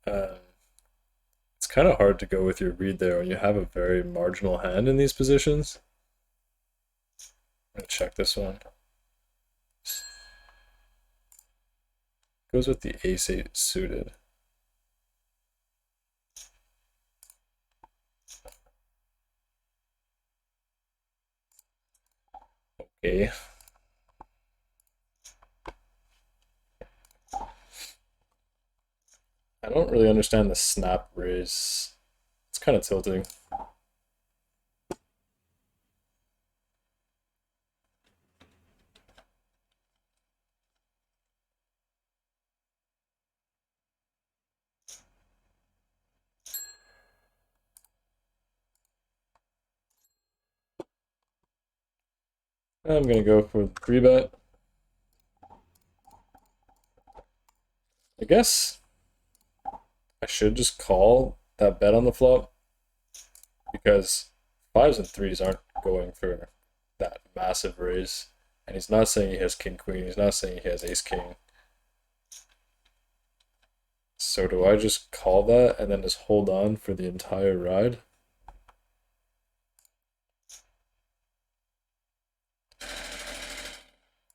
It's kind of hard to go with your read there when you have a very marginal hand in these positions. I'm gonna check this one. Goes with the ace-8 suited. Okay. I don't really understand the snap raise. It's kind of tilting. I'm gonna go for 3-bet. I guess I should just call that bet on the flop because fives and threes aren't going for that massive raise. And he's not saying he has king queen, he's not saying he has ace king. So do I just call that and then just hold on for the entire ride?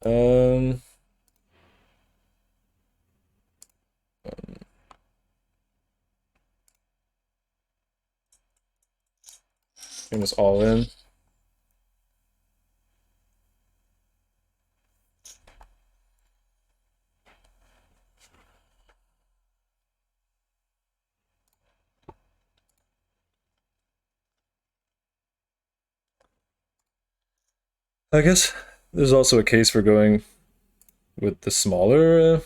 Um, I'm just all in. I guess there's also a case for going with the smaller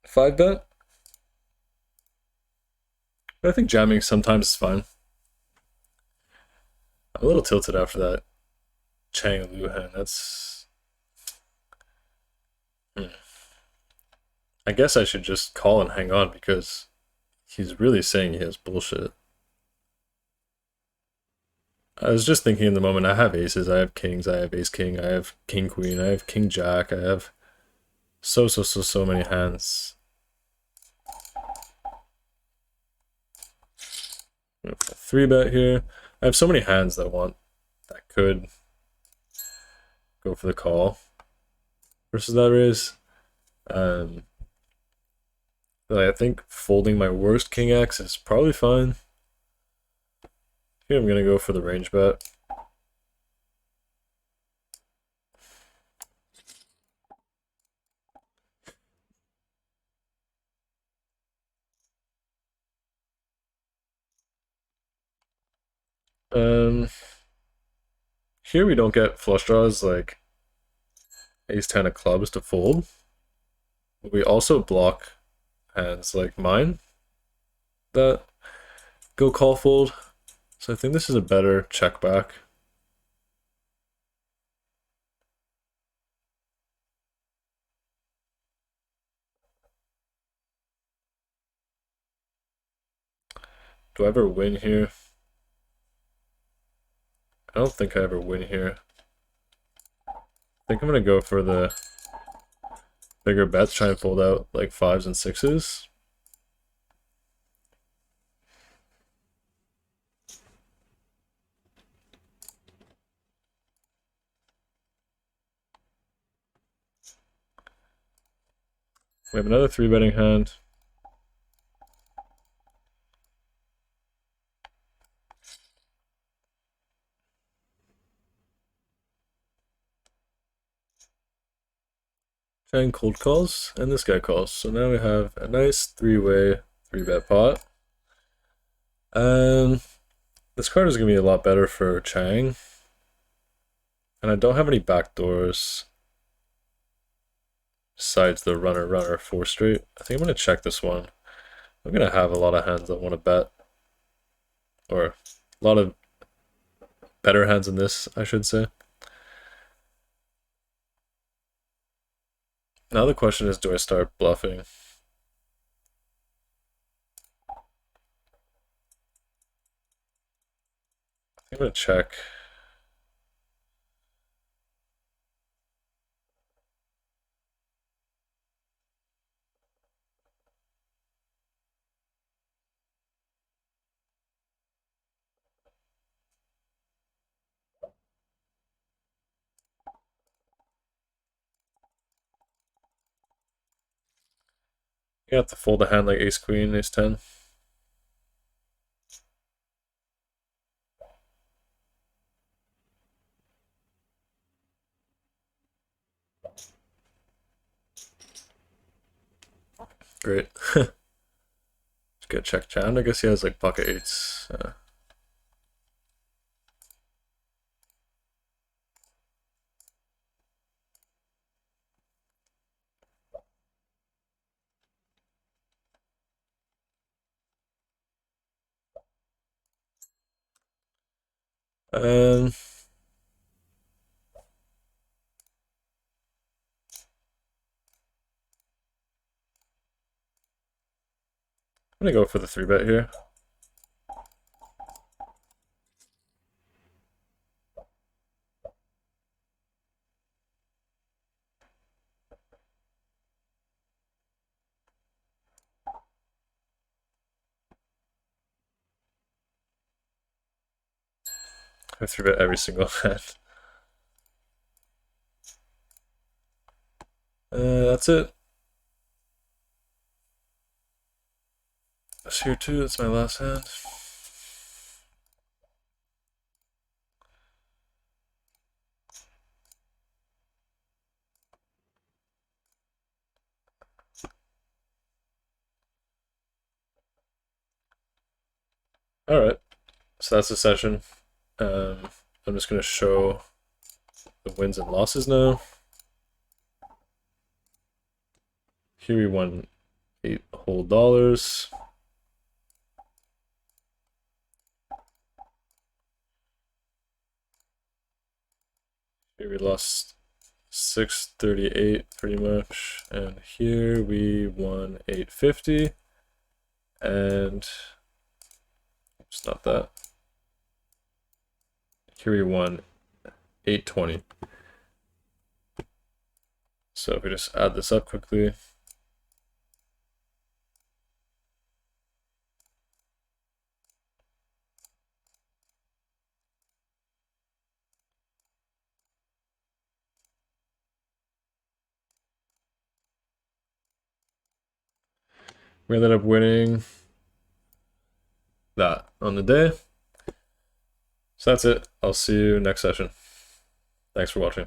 5-bet. But I think jamming sometimes is fine. I'm a little tilted after that Chang Lu hand. That's... I guess I should just call and hang on because he's really saying he has bullshit. I was just thinking in the moment, I have aces, I have kings, I have ace king, I have king queen, I have king jack, I have so many hands. 3-bet here. I have so many hands that could go for the call versus that raise. I think folding my worst king X is probably fine. Here I'm gonna go for the range bet. Here we don't get flush draws like ace-10 of clubs to fold. But we also block hands like mine that go call fold. So I think this is a better check back. Do I ever win here? I don't think I ever win here. I think I'm gonna go for the bigger bets, try and fold out like 5s and 6s. We have another 3-betting hand. And cold calls, and this guy calls. So now we have a nice 3-way 3-bet pot. This card is going to be a lot better for Chang. And I don't have any backdoors besides the runner 4 straight. I think I'm going to check this one. I'm going to have a lot of hands that want to bet. Or a lot of better hands than this, I should say. Now the question is, do I start bluffing? I'm going to check. You have to fold a hand like ace queen, ace 10. Great. Just get check jam. I guess he has like pocket 8s. Um, I'm gonna go for the 3-bet here. I 3-bet every single hand. That's it. That's here too. That's my last hand. Alright, so that's the session. I'm just going to show the wins and losses now. Here we won $8 whole dollars. Here we lost 638 pretty much, and here we won 850, and it's not that. Here we won 820. So if we just add this up quickly, we ended up winning that on the day. So that's it. I'll see you next session. Thanks for watching.